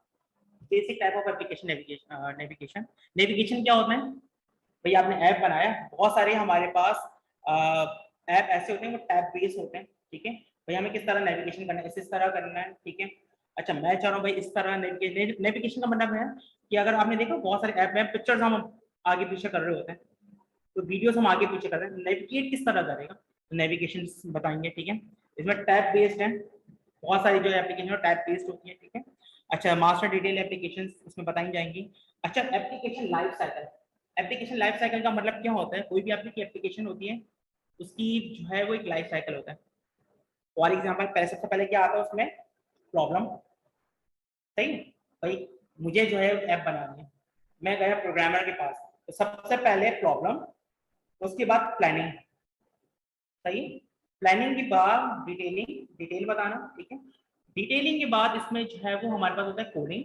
basic type of application navigation. Navigation क्या होता है? भाई आपने ऐप बनाया, बहुत सारे हमारे पास ऐप ऐसे होते हैं वो टैब बेस्ड होते हैं, ठीक है। भाई हमें किस तरह नेविगेशन करना है, इस तरह करना है, ठीक है। अच्छा, मैं चाह रहा हूँ भाई इस तरह नेविगेशन का मतलब है कि अगर आपने देखा बहुत सारे ऐप में पिक्चर्स हम आगे पीछे कर रहे होते हैं, तो वीडियोस हम आगे पीछे कर रहे हैं, नेविगेट किस तरह करेगा, नेविगेशन बताएंगे, ठीक है। इसमें टैब बेस्ड है, बहुत सारी जो एप्लीकेशन टैब बेस्ड होती है, ठीक है। अच्छा, मास्टर डिटेल एप्लीकेशन इसमें बताई जाएंगी। अच्छा, application life cycle. Application life cycle का मतलब क्या होता है? कोई भी आपकी एप्लीकेशन होती है उसकी जो है वो एक लाइफ साइकिल होता है। फॉर एग्जाम्पल, पहले सबसे पहले क्या आता है उसमें? प्रॉब्लम, सही। भाई मुझे जो है ऐप बनानी है, मैं गया प्रोग्रामर के पास, तो सबसे पहले प्रॉब्लम, उसके बाद प्लानिंग, सही। प्लानिंग के बाद डिटेल बताना, ठीक है। डिटेलिंग के बाद इसमें जो है वो हमारे पास होता है कोडिंग।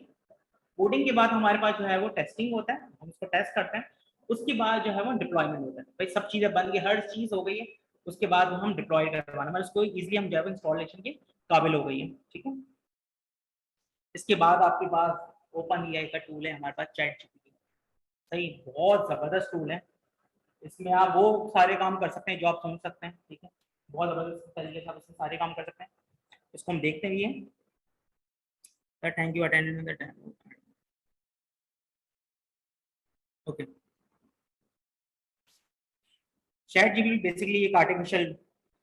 कोडिंग के बाद हमारे पास जो है वो टेस्टिंग होता है, हम उसको टेस्ट करते हैं। उसके बाद जो है वो डिप्लॉयमेंट होता है। भाई सब चीजें बन गई, हर चीज हो गई है, उसके बाद हम डिप्लॉय करवाना, मतलब उसको इजीली हम जो है इंस्टॉलेशन के काबिल हो गई है, ठीक है। इसके बाद आपके पास ओपन एआई का टूल है हमारे पास, चैट जीपीटी, सही, बहुत जबरदस्त टूल है। इसमें आप वो सारे काम कर सकते हैं जो आप समझ सकते हैं, ठीक है। बहुत जबरदस्त तरीके से आप इसमें सारे काम कर सकते हैं। इसको हम देखते भी हैं। Thank you attendance the time. Okay, chat GPT basically एक आर्टिफिशियल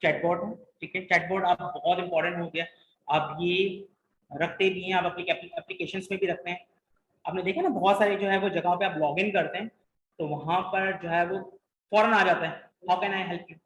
चैटबॉट है, ठीक है। चैटबॉट आप बहुत इंपॉर्टेंट हो गया, आप ये रखते भी हैं, आप अपनी एप्लीकेशंस में भी रखते हैं। आपने देखा ना बहुत सारे जो है वो जगह पे आप लॉग इन करते हैं तो वहां पर जो है वो फौरन आ जाता है, how can I help you.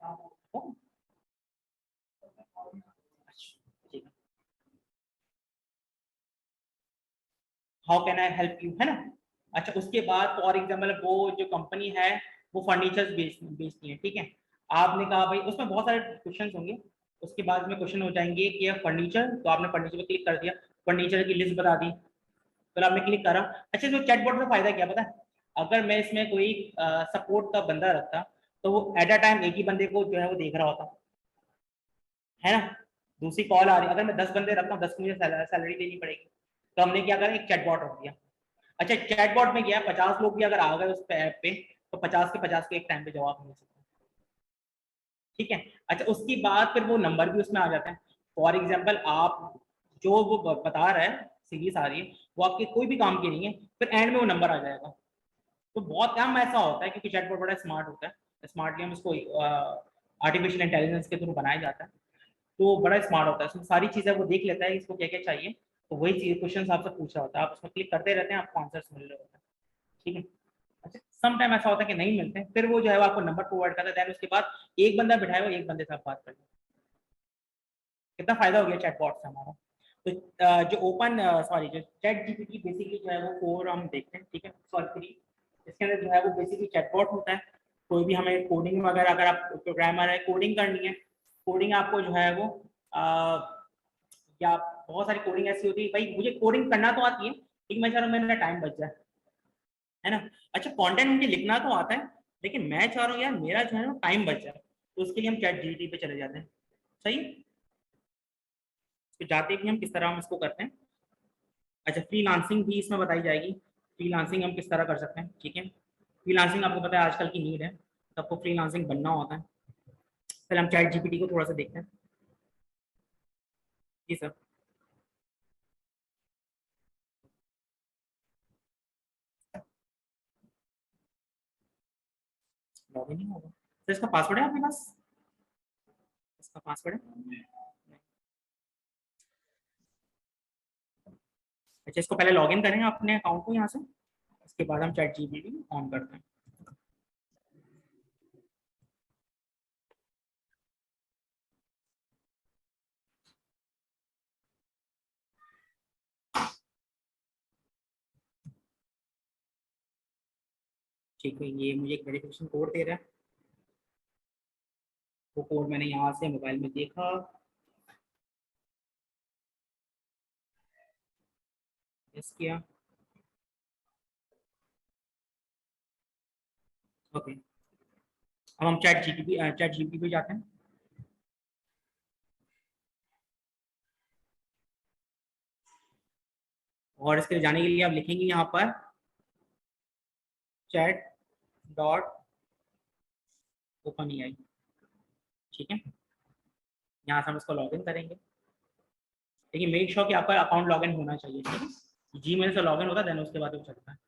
How can I help you, है ना। अच्छा, उसके बाद फॉर एग्जाम्पल वो जो कंपनी है वो फर्नीचर बेचती है, ठीक है। आपने कहा भाई, उसमें बहुत सारे क्वेश्चन होंगे, उसके बाद में क्वेश्चन हो जाएंगे कि यह फर्नीचर, तो आपने फर्नीचर पे क्लिक कर दिया, फर्नीचर की लिस्ट बता दी, फिर आपने क्लिक करा। अच्छा, जो चैटबॉट में फायदा क्या पता है? अगर मैं इसमें कोई सपोर्ट का बंदा रखता तो वो एट अ टाइम एक ही बंदे को जो है वो देख रहा होता, है ना। दूसरी कॉल आ रही, अगर मैं 10 बंदे रखता हूँ, 10 को मुझे सैलरी देनी पड़ेगी, तो हमने क्या करा, एक चैटबॉट रख दिया। अच्छा, चैटबॉट में गया, 50 लोग भी अगर आ गए उस पे ऐप पे, तो 50 के 50 को एक टाइम पे जवाब मिल सकता है, ठीक है। अच्छा, उसके बाद फिर वो नंबर भी उसमें आ जाता है। फॉर एग्जाम्पल, आप जो वो बता रहा है, सीरीज आ रही है, वो आपके कोई भी काम की नहीं है, फिर एंड में वो नंबर आ जाएगा। तो बहुत काम ऐसा होता है क्योंकि चैटबॉट बड़ा स्मार्ट होता है, स्मार्टली हम इसको आर्टिफिशियल इंटेलिजेंस के थ्रू बनाया जाता है, तो बड़ा स्मार्ट होता है, उसमें सारी चीजें वो देख लेता है इसको क्या क्या चाहिए, तो वही चीज क्वेश्चन आपसे पूछ रहा होता है, आप उसमें क्लिक करते रहते हैं, आपको आंसर्स मिल रहे होते हैं, ठीक है। अच्छा, सम टाइम ऐसा होता है कि नहीं मिलते हैं, फिर वो जो है वो आपको नंबर प्रोवाइड करता है, देन उसके बाद एक बंदा बिठाएगा, एक बंदे से आप बात करेंगे। कितना फायदा हो गया चैटबॉट से हमारा। तो जो ओपन सॉरी जो चैट जीपीटी बेसिकली जो है वो 4 हम देखते हैं, ठीक है, सॉरी 3, इसके अंदर जो है वो बेसिकली चैटबॉट होता है। कोई भी हमें कोडिंग वगैरह, अगर आप प्रोग्रामर है, कोडिंग करनी है, कोडिंग आपको जो है वो या बहुत सारी कोडिंग ऐसी होती है, भाई मुझे कोडिंग करना तो आती है लेकिन मैं चाह रहा हूँ मेरा टाइम बच जाए, है ना। अच्छा, कंटेंट मुझे लिखना तो आता है लेकिन मैं चाह रहा हूँ यार मेरा जो है ना टाइम बच जाए, तो उसके लिए हम चैट जीपीटी पे चले जाते हैं। सही, तो जाते हैं कि हम किस तरह हम इसको करते हैं। अच्छा, फ्रीलांसिंग भी इसमें बताई जाएगी, फ्रीलांसिंग हम किस तरह कर सकते हैं। ठीक है, फ्रीलांसिंग आपको पता है आजकल की नीड है, सबको फ्रीलांसिंग बनना होता है। पहले हम चैट जीपीटी को थोड़ा सा देखते हैं। जी सर। लॉगिन नहीं होगा सर, इसका पासवर्ड है आपके पास? इसका पासवर्ड है? अच्छा, इसको पहले लॉगिन करेंगे अपने अकाउंट को यहाँ से, उसके बाद हम चैट जीपीटी ऑन करते हैं। ठीक है, ये मुझे एक वेरिफिकेशन कोड दे रहा है, वो कोड मैंने यहाँ से मोबाइल में देखा, यस किया, ओके। अब हम चैट जीपीटी पे जाते हैं। और इसके लिए जाने के लिए आप लिखेंगे यहाँ पर चैट डॉट ओपन आई। ठीक है, यहाँ से हम इसको लॉगिन करेंगे, लेकिन मेक श्योर कि आपका अकाउंट लॉगिन होना चाहिए। ठीक है, जीमेल से लॉगिन होता है देन उसके बाद वो चलता है।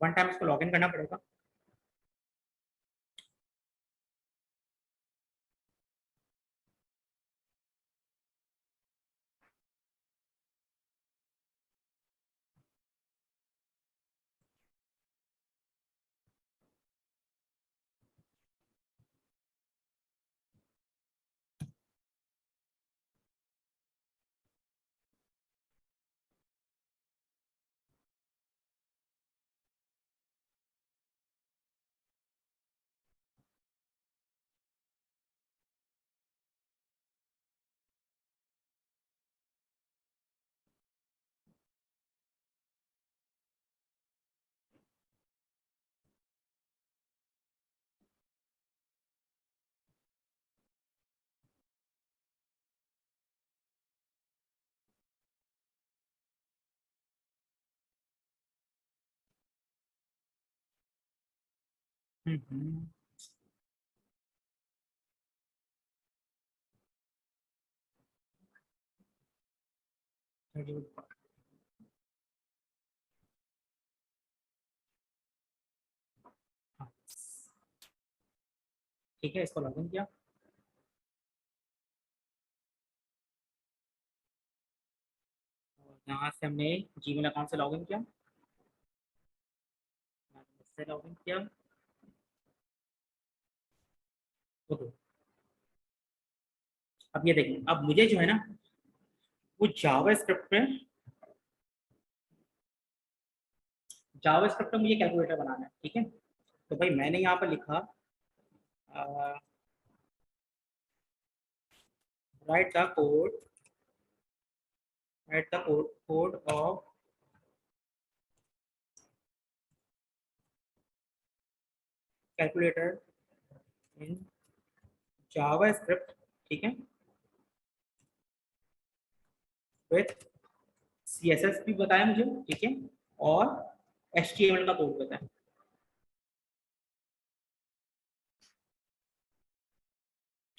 वन टाइम इसको लॉगिन करना पड़ेगा। हम्म। ठीक है, इसको लॉगिन किया। यहाँ से हमने जीमेल अकाउंट से लॉगिन किया, इससे लॉगिन किया, ओके। अब ये देखिए, अब मुझे जो है ना वो जावा स्क्रिप्ट में मुझे कैलकुलेटर बनाना है। ठीक है, तो भाई मैंने यहाँ पर लिखा right the code of calculator in JavaScript, ठीक है, विथ CSS भी बताया मुझे, ठीक है, और HTML का कोड बताया।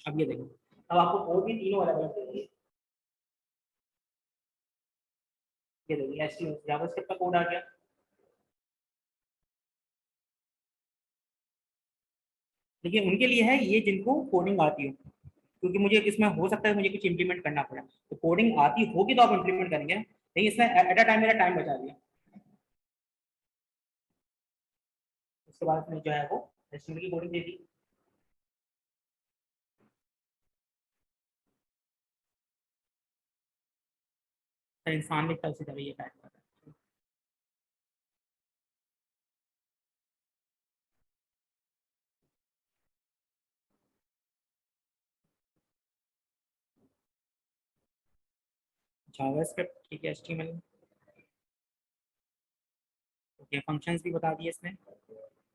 अब ये देखो, अब आपको कोड भी तीनों अलग अलग चाहिए। ये देखिए HTML जावास्क्रिप्ट का कोड आ गया। देखिए उनके लिए है ये जिनको कोडिंग आती हो, क्योंकि मुझे इसमें हो सकता है मुझे कुछ इंप्लीमेंट करना पड़ा, तो कोडिंग आती होगी तो आप इंप्लीमेंट करेंगे, लेकिन इसमें एट अ टाइम मेरा टाइम बचा दिया। उसके बाद में जो है वो HTML की कोडिंग दे दी। तो इंसान लिखता है उसी तरह ये टाइप करता है। जावास्क्रिप्ट, ठीक है, HTML, ओके, फंक्शंस भी बता दिए इसमें,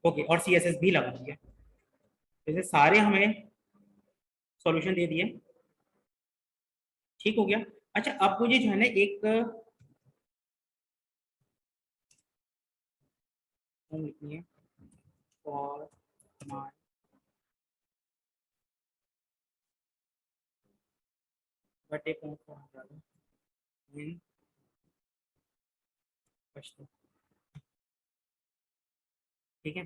ओके, और CSS भी लगा दिया। जैसे सारे हमें सॉल्यूशन दे दिए, ठीक हो गया। अच्छा, अब मुझे जो है ना एक लिखनी है फॉर माय बट एक इन पश्तो, ठीक है,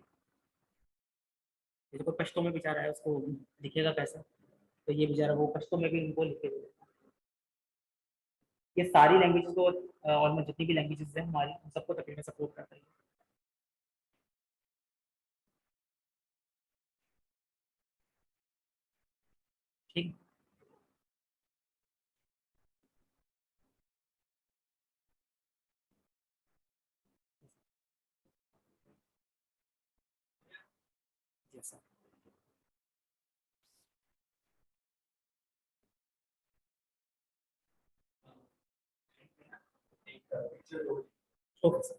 जिसको पश्तो में बेचारा है उसको दिखेगा कैसा, तो ये बेचारा वो पश्तो में भी इनको लिख के दे देता। ये सारी लैंग्वेजेस को ऑलमोस्ट जितनी भी लैंग्वेजेस है हमारी उन सबको तकरीबन सपोर्ट करता है। ठीक, जैसा ओके सर।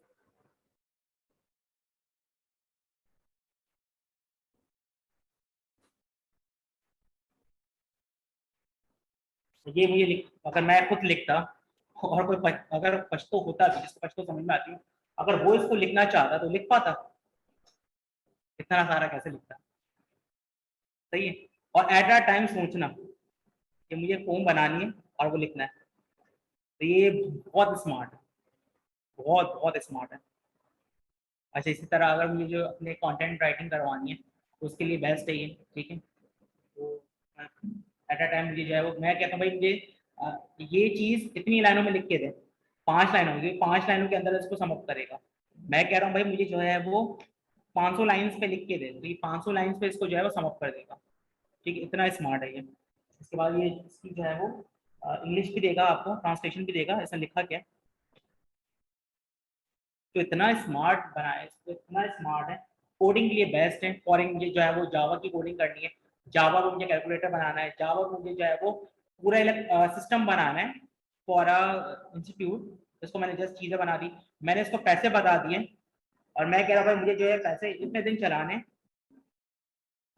ये मुझे अगर मैं खुद लिखता और कोई अगर पश्तो होता भी जिसको पश्तो समझ में आती है, अगर वो इसको लिखना चाहता तो लिख पाता, इतना सारा कैसे लिखता। सही है, और एट अ टाइम सोचना कि मुझे फॉर्म बनानी है और वो लिखना है, तो ये बहुत स्मार्ट है, बहुत बहुत स्मार्ट है। अच्छा, इसी तरह अगर मुझे जो अपने कंटेंट राइटिंग करवानी है तो उसके लिए बेस्ट है ये, ठीक है, तो एट अ टाइम मुझे जो है वो मैं कहता हूँ भाई मुझे ये चीज़ इतनी लाइनों में लिख के दे, 5 लाइनों में, 5 लाइनों के अंदर इसको समअप करेगा। मैं कह रहा हूँ भाई मुझे जो है वो 500 लाइन्स पे लिख के दे, तो ये 500 लाइन्स पे इसको जो है वो समअप कर देगा। ठीक है, इतना स्मार्ट है ये। इसके बाद ये इसकी जो है वो इंग्लिश भी देगा आपको, ट्रांसलेशन भी देगा, ऐसा लिखा क्या, तो इतना स्मार्ट बना है इसको, इतना स्मार्ट है, कोडिंग के लिए बेस्ट है। और मुझे जो है वो जावा की कोडिंग करनी है, जावा में मुझे कैलकुलेटर बनाना है, जावा में मुझे जो है वो पूरा सिस्टम बनाना है फॉर इंस्टीट्यूट। इसको मैंने जस्ट चीज़ें बना दी, मैंने इसको पैसे बता दिए, और मैं कह रहा भाई मुझे जो है पैसे इतने दिन चलाने,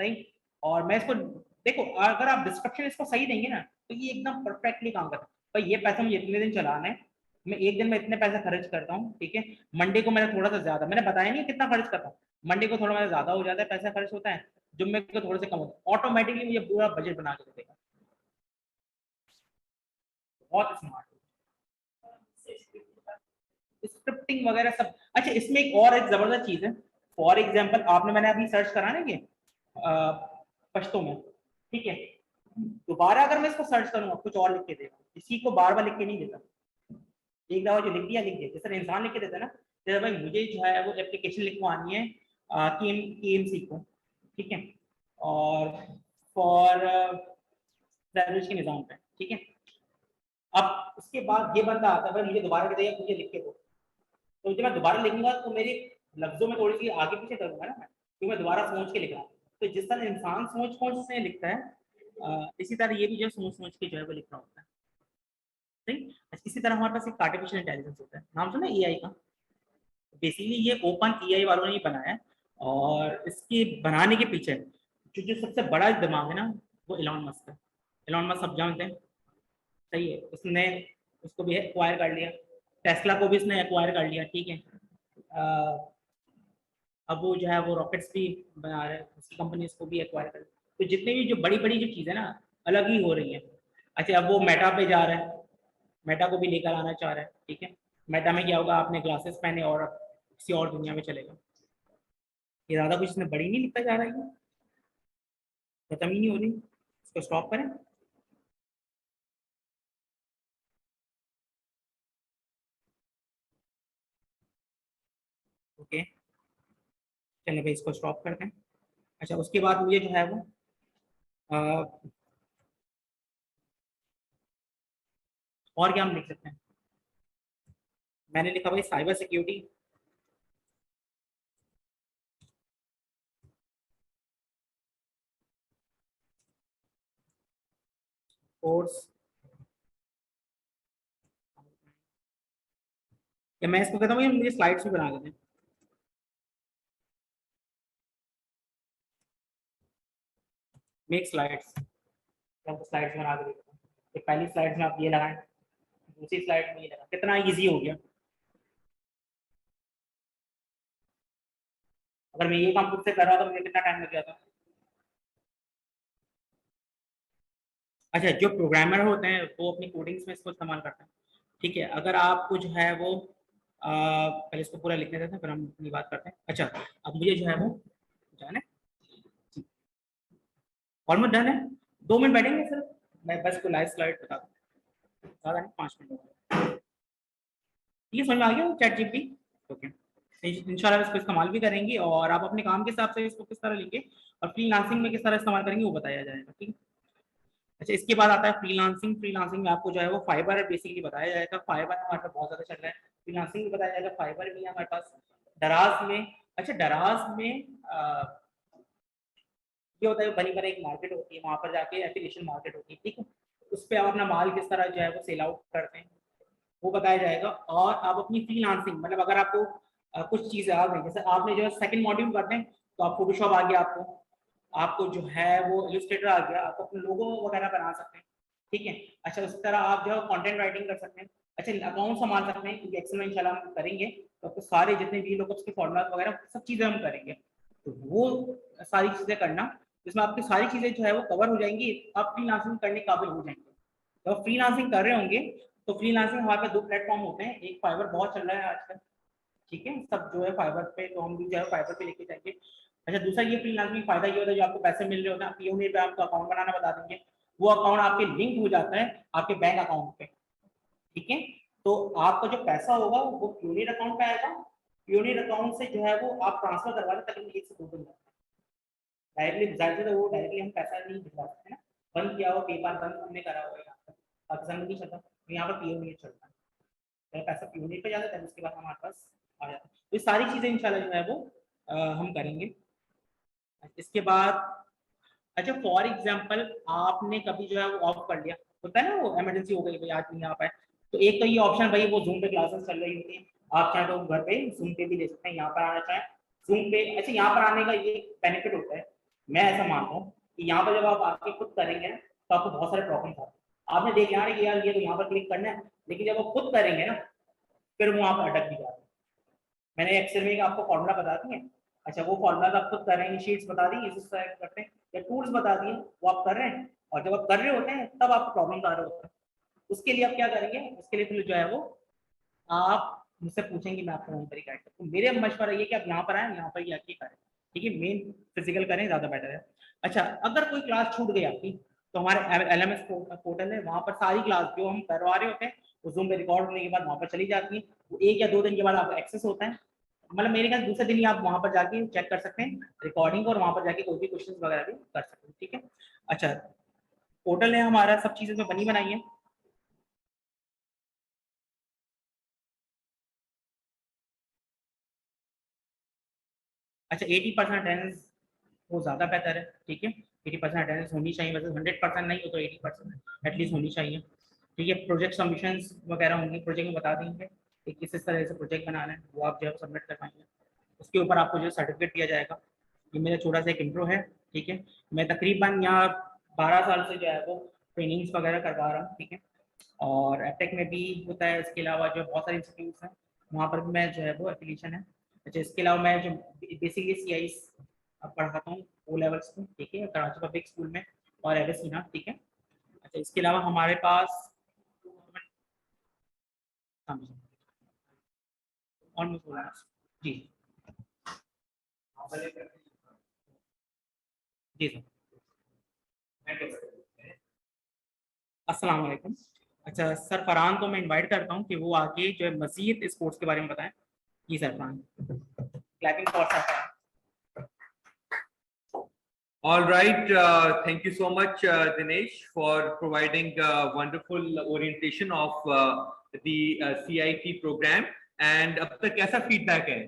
सही। और मैं इसको देखो, अगर आप डिस्क्रिप्शन इसको सही देंगे ना तो ये एकदम परफेक्टली काम करता है। भाई ये पैसा मुझे इतने दिन चलाना है, मैं एक दिन में इतने पैसे खर्च करता हूँ, ठीक है, मंडे को मैंने थोड़ा सा ज्यादा, मैंने बताया नहीं कितना खर्च करता हूँ, मंडे को थोड़ा मेरा ज्यादा हो जाता है, पैसा खर्च होता है, जुम्मे को थोड़े से कम होता है, ऑटोमेटिकली मुझे पूरा बजट बना के देगा। बहुत स्मार्ट स्क्रिप्टिंग वगैरह सब। अच्छा, इसमें एक जबरदस्त चीज है, फॉर एग्जाम्पल आपने मैंने अभी सर्च करा ना कि पश्तो में, ठीक है, दोबारा अगर मैं इसको सर्च करूंगा कुछ और लिख के देगा, इसी को बार बार लिख के नहीं देता, एक दफा जो लिख दिया लिख दिया, जैसे इंसान लिख के देता है ना, जैसे भाई मुझे जो है वो एप्लीकेशन लिखवानी है KMC को, ठीक है, और फॉर दरवेश के निज़ाम पे, ठीक है। अब उसके बाद ये बंदा आता है भाई मुझे दोबारा के देगा, मुझे लिख के दो, तो जब मैं दोबारा लिखूंगा तो मेरे लफ्जों में थोड़ी सी आगे पीछे करूंगा ना मैं, क्योंकि मैं दोबारा सोच के लिख रहा हूँ। तो जिस तरह इंसान सोच सोच से लिखता है, इसी तरह ये भी जो सोच सोच के जो है वो लिख रहा होता है, ठीक। इसी तरह हमारे पास एक आर्टिफिशियल इंटेलिजेंस होता है, नाम सुना AI का, बेसिकली ये ओपन AI वालों ने ही बनाया है, और इसकी बनाने के पीछे जो सबसे बड़ा दिमाग है ना, वो इलॉन मस्क है। इलॉन मस्क सब जानते हैं, सही है। उसने उसको भी एक्वायर कर लिया, टेस्ला को भी इसने एक्वायर कर लिया, ठीक है। अब वो जो है वो रॉकेट्स भी बना रहे हैं, उसकी कंपनी इसको भी एक्वायर कर। तो जितने भी जो बड़ी बड़ी जो चीज़ें ना अलग ही हो रही हैं। अच्छा, अब वो मेटा पे जा रहा है, मेटा को भी लेकर आना चाह रहा है, ठीक है। मेटा में क्या होगा, आपने ग्लासेस पहने और अब किसी और दुनिया में चलेगा। ये ज़्यादा कुछ इसमें बड़ी नहीं लिखता जा रहा है, खत्म ही नहीं हो रही। इसको स्टॉप करें। ओके, चलिए भाई इसको स्टॉप करते हैं। अच्छा, उसके बाद मुझे जो है वो और क्या हम लिख सकते हैं। मैंने लिखा भाई साइबर सिक्योरिटी, कोर्स। या मैं इसको कहता हूँ मुझे स्लाइड्स भी बना देते हैं। मेक स्लाइड्स, आपको स्लाइड्स बना के देता हूँ। तो पहली स्लाइड में आप ये लगाएं, दूसरी स्लाइड में ये लगाएं, कितना इजी हो गया। अगर मैं ये काम खुद से कर रहा था मुझे कितना टाइम लग जाता। अच्छा, जो प्रोग्रामर होते हैं वो अपनी कोडिंग्स में इसको इस्तेमाल करते हैं, ठीक है। अगर आपको जो है वो पहले इसको पूरा लिखने देते हैं फिर हम अपनी बात करते हैं। अच्छा, अब मुझे जो है वो जाना है, ऑलमोस्ट डन है। 2 मिनट बैठेंगे सर, मैं बस को लाइव स्लाइड बता दूँ, ज़्यादा नहीं 5 मिनट होगा। ये समझ में आ गया चैट जीपीटी, ओके। इंशाल्लाह इसको इस्तेमाल भी करेंगे और आप अपने काम के हिसाब से इसको किस तरह लेंगे और फ्रीलांसिंग में किस तरह इस्तेमाल करेंगे वो बताया जाएगा, ठीक है। अच्छा, इसके बाद आता है फ्रीलांसिंग। फ्रीलांसिंग में आपको जो है वो फाइबर बेसिकली बताया जाएगा। फाइबर हमारे पास बहुत ज़्यादा चल रहा है, फ्रीलांसिंग भी बताया जाएगा, फाइबर भी है हमारे पास। दराज में, अच्छा दराज में ये होता है बनी बनी एक मार्केट होती है, वहाँ पर जाके एफिलिएशन मार्केट होती है, ठीक है। उस पर आप अपना माल किस तरह जो है वो सेल आउट करते हैं वो बताया जाएगा। और आप अपनी फ्रीलांसिंग मतलब अगर आपको कुछ चीज़ें आ गई, जैसे आपने जो है सेकंड मॉड्यूल करते हैं तो आप फोटोशॉप आ गया, आपको आपको जो है वो इलस्ट्रेटर आ गया, आप अपने लोगो वगैरह बना सकते हैं, ठीक है। अच्छा, उस तरह आप जो है कंटेंट राइटिंग कर सकते हैं। अच्छा, अकाउंट संभाल सकते हैं क्योंकि एक्सेल में इंशाल्लाह हम करेंगे तो आपको सारे जितने भी लोग उसके फॉर्मूला वगैरह सब चीज़ें हम करेंगे, तो वो सारी चीज़ें करना, जिसमें आपकी सारी चीज़ें जो है वो कवर हो जाएंगी, आप फ्रीलांसिंग करने के काबिल हो जाएंगे। तो आप फ्रीलांसिंग कर रहे होंगे तो फ्रीलांसिंग हमारे पास 2 प्लेटफॉर्म होते हैं, एक फाइवर बहुत चल रहा है आजकल, ठीक है। सब जो है फाइबर पे, तो हम भी जो है फाइबर पे लेके जाएंगे। अच्छा, दूसरा ये फ्रीलांसिंग फायदा ये होता है जो आपको पैसे मिल रहे होते हैं, आप पीओनी पे आपको अकाउंट बनाना बता देंगे, वो अकाउंट आपके लिंक हो जाता है आपके बैंक अकाउंट पे, ठीक है। तो आपका जो पैसा होगा वो पीओनी अकाउंट पे आएगा, पीओनी अकाउंट से जो है वो आप ट्रांसफर करवा दें तकरीबन 1 से 2 दिन डायरेक्टली। जाहिर है वो डायरेक्टली हम पैसा नहीं भिजवा सकते ना, बंद किया हुआ पेपाल बंद हमने करा हुआ है यहाँ पर, पाकिस्तान में नहीं चलता, तो यहाँ पर पीओनी चलता है, पहले पैसा पीओनी पे जाता है उसके बाद हमारे पास आ जाता है। तो ये सारी चीज़ें इंशाल्लाह जो है वो हम करेंगे। इसके बाद अच्छा, फॉर एग्जांपल आपने कभी जो है वो ऑफ कर लिया, होता है ना वो इमरजेंसी हो गई भाई आज नहीं आ पाए, तो एक तो ये ऑप्शन भाई वो जूम पे क्लासेस चल रही होती है, आप चाहे तो घर पे जूम पे भी ले सकते हैं, यहाँ पर आना चाहें जूम पे। अच्छा, यहाँ पर आने का ये बेनिफिट होता है, मैं ऐसा मानता हूँ कि यहाँ पर जब आप आके खुद करेंगे ना तो आपको बहुत सारे प्रॉब्लम आते हैं। आपने देख लिया कि यार ये तो यहाँ पर क्लिक करना है, लेकिन जब आप खुद करेंगे ना फिर वो आप अटक भी जाते हैं। मैंने एक्सेल में आपको फॉर्मूला बता दिए, अच्छा वो फॉर्मूला आप खुद कर रहे हैं, शीट्स बता दी इस तरह करते हैं, या टूल्स बता दिए वो आप कर रहे हैं, और जब आप कर रहे होते हैं तब आपको प्रॉब्लम आ रहे होते हैं। उसके लिए आप क्या करेंगे, उसके लिए फिर जो है वो आप मुझसे पूछेंगे, मैं आपको वहीं पर ही गाइड करूँ। तो मेरे मशवरा ये कि आप यहाँ पर आए, यहाँ पर ही आके करें, ठीक है। मेन फिजिकल करें ज़्यादा बेटर है। अच्छा, अगर कोई क्लास छूट गई आपकी तो हमारे LMS पोर्टल है, वहाँ पर सारी क्लास जो हम करवा रहे होते हैं वो जूम पे रिकॉर्ड होने के बाद वहाँ पर चली जाती है, वो 1 या 2 दिन के बाद आपको एक्सेस होता है, मतलब मेरे ख्याल दूसरे दिन ही आप वहाँ पर जाके चेक कर सकते हैं रिकॉर्डिंग, और वहाँ पर जाके कोई भी क्वेश्चंस वगैरह भी कर सकते हैं, ठीक है। अच्छा, पोर्टल है हमारा, सब चीज़ें तो बनी बनाई है। अच्छा, 80% अटेंडेंस वो ज़्यादा बेहतर है, ठीक है। 80% अटेंडेंस होनी चाहिए, वैसे 100% नहीं हो तो 80% एटलीस्ट होनी चाहिए, ठीक है। प्रोजेक्ट सबमिशंस वगैरह होंगे, प्रोजेक्ट में बता देंगे कि किस तरह से प्रोजेक्ट बनाना है, वो आप जो है सबमिट कर पाएंगे। उसके ऊपर आपको जो सर्टिफिकेट दिया जाएगा। ये मेरा छोटा सा एक इंट्रो है, ठीक है। मैं तकरीबन यहाँ 12 साल से जो है वो ट्रेनिंग्स वगैरह करवा रहा हूँ, ठीक है। और एटेक में भी होता है, इसके अलावा जो बहुत सारे इंस्टीट्यूट्स हैं वहाँ पर भी मैं जो है वो एफिलिएशन है। अच्छा, इसके अलावा मैं जो बेसिकली CI पढ़ाता हूँ O लेवल्स में, ठीक है, कराची पब्लिक स्कूल में और एवसीना, ठीक है। अच्छा, इसके अलावा हमारे पास जी जी सर, अस्सलाम वालेकुम। अच्छा सर, फरहान को मैं इनवाइट करता हूँ कि वो आगे जो है मज़ीद स्पोर्ट्स के बारे में बताएं। जी sir, Farhan, clapping for sir. All right, thank you so much, Dinesh, for providing wonderful orientation of the CIT program. And अब तक कैसा feedback है?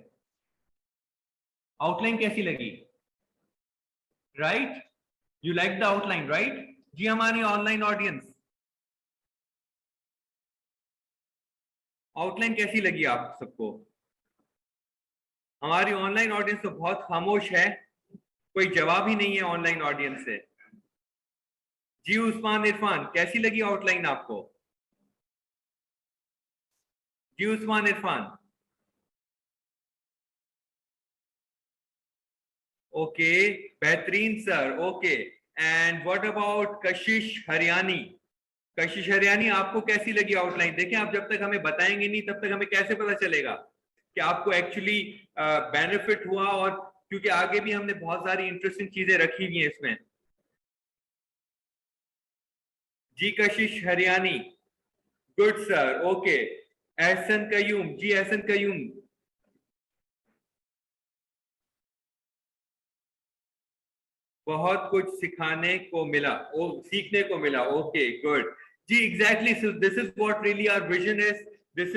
Outline कैसी लगी? Right? You like the outline, right? जी हमारी online audience, outline कैसी लगी आप सबको? हमारी online audience तो बहुत खामोश है, कोई जवाब ही नहीं है ऑनलाइन ऑडियंस से। जी उस्मान इरफान, कैसी लगी आउटलाइन आपको? जी उस्मान इरफान, ओके, बेहतरीन sir, okay. And what about कशिश हरियाणी? कशिश हरियाणी, आपको कैसी लगी आउटलाइन? देखें, आप जब तक हमें बताएंगे नहीं तब तक हमें कैसे पता चलेगा कि आपको एक्चुअली बेनिफिट हुआ, और क्योंकि आगे भी हमने बहुत सारी इंटरेस्टिंग चीजें रखी हुई हैं इसमें। जी Kashish Hariyani, good sir, okay. Ehsan Qayyum, जी एहसन कयूम, बहुत कुछ सिखाने को मिला, सीखने को मिला, ओके गुड। जी exactly, so this is what really our vision is, this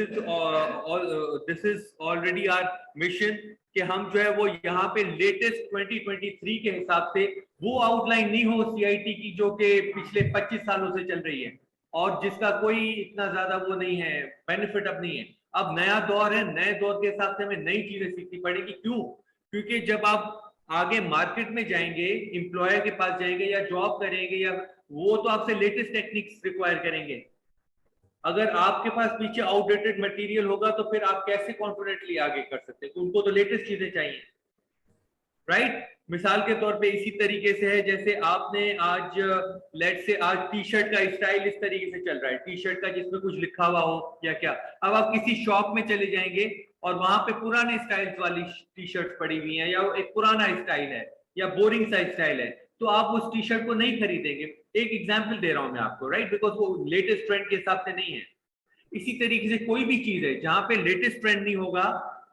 is already our mission, कि हम जो है वो यहाँ पे लेटेस्ट 2023 के हिसाब से वो आउटलाइन नहीं हो CIT की जो कि पिछले 25 सालों से चल रही है और जिसका कोई इतना ज्यादा वो नहीं है, बेनिफिट अब नहीं है। अब नया दौर है, नए दौर के हिसाब से हमें नई चीजें सीखनी पड़ेगी। क्यों? क्योंकि जब आप आगे मार्केट में जाएंगे, एम्प्लॉयर के पास जाएंगे या जॉब करेंगे, या वो तो आपसे लेटेस्ट टेक्निक्स रिक्वायर करेंगे। अगर आपके पास पीछे आउटडेटेड मटेरियल होगा तो फिर आप कैसे कॉन्फिडेंटली आगे कर सकते हैं? उनको तो लेटेस्ट चीजें चाहिए, राइट? मिसाल के तौर पे इसी तरीके से है, जैसे आपने आज लेट से आज टी शर्ट का स्टाइल इस तरीके से चल रहा है, टी शर्ट का जिसमें कुछ लिखा हुआ हो या क्या। अब आप किसी शॉप में चले जाएंगे और वहां पे पुराने स्टाइल्स वाली टी शर्ट पड़ी हुई है, या एक पुराना स्टाइल है या बोरिंग सा स्टाइल है, तो आप उस टी शर्ट को नहीं खरीदेंगे। एक एग्जाम्पल दे रहा हूं मैं आपको, राइट? बिकॉज वो लेटेस्ट ट्रेंड के हिसाब से नहीं है। इसी तरीके से कोई भी चीज है जहां पे लेटेस्ट ट्रेंड नहीं होगा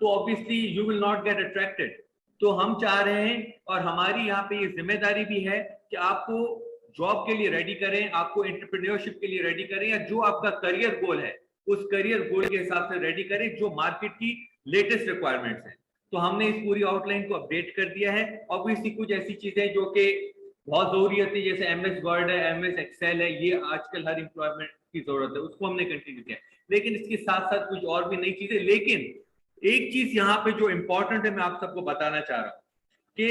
तो obviously you will not get attracted. तो हम चाह रहे हैं और हमारी यहाँ पे ये जिम्मेदारी भी है कि आपको जॉब के लिए रेडी करें, आपको एंटरप्रेन्योरशिप के लिए रेडी करें, या जो आपका करियर गोल है उस करियर गोल के हिसाब से रेडी करें जो मार्केट की लेटेस्ट रिक्वायरमेंट्स हैं। तो हमने इस पूरी आउटलाइन को अपडेट कर दिया है। ऑब्वियसली कुछ ऐसी चीजें जो कि बहुत जरूरी होती है, जैसे MS वर्ड है, MS एक्सेल है, ये आजकल हर एम्प्लॉयमेंट की जरूरत है, उसको हमने कंटिन्यू किया। लेकिन इसके साथ साथ कुछ और भी नई चीजें। लेकिन एक चीज यहाँ पे जो इंपॉर्टेंट है मैं आप सबको बताना चाह रहा हूँ कि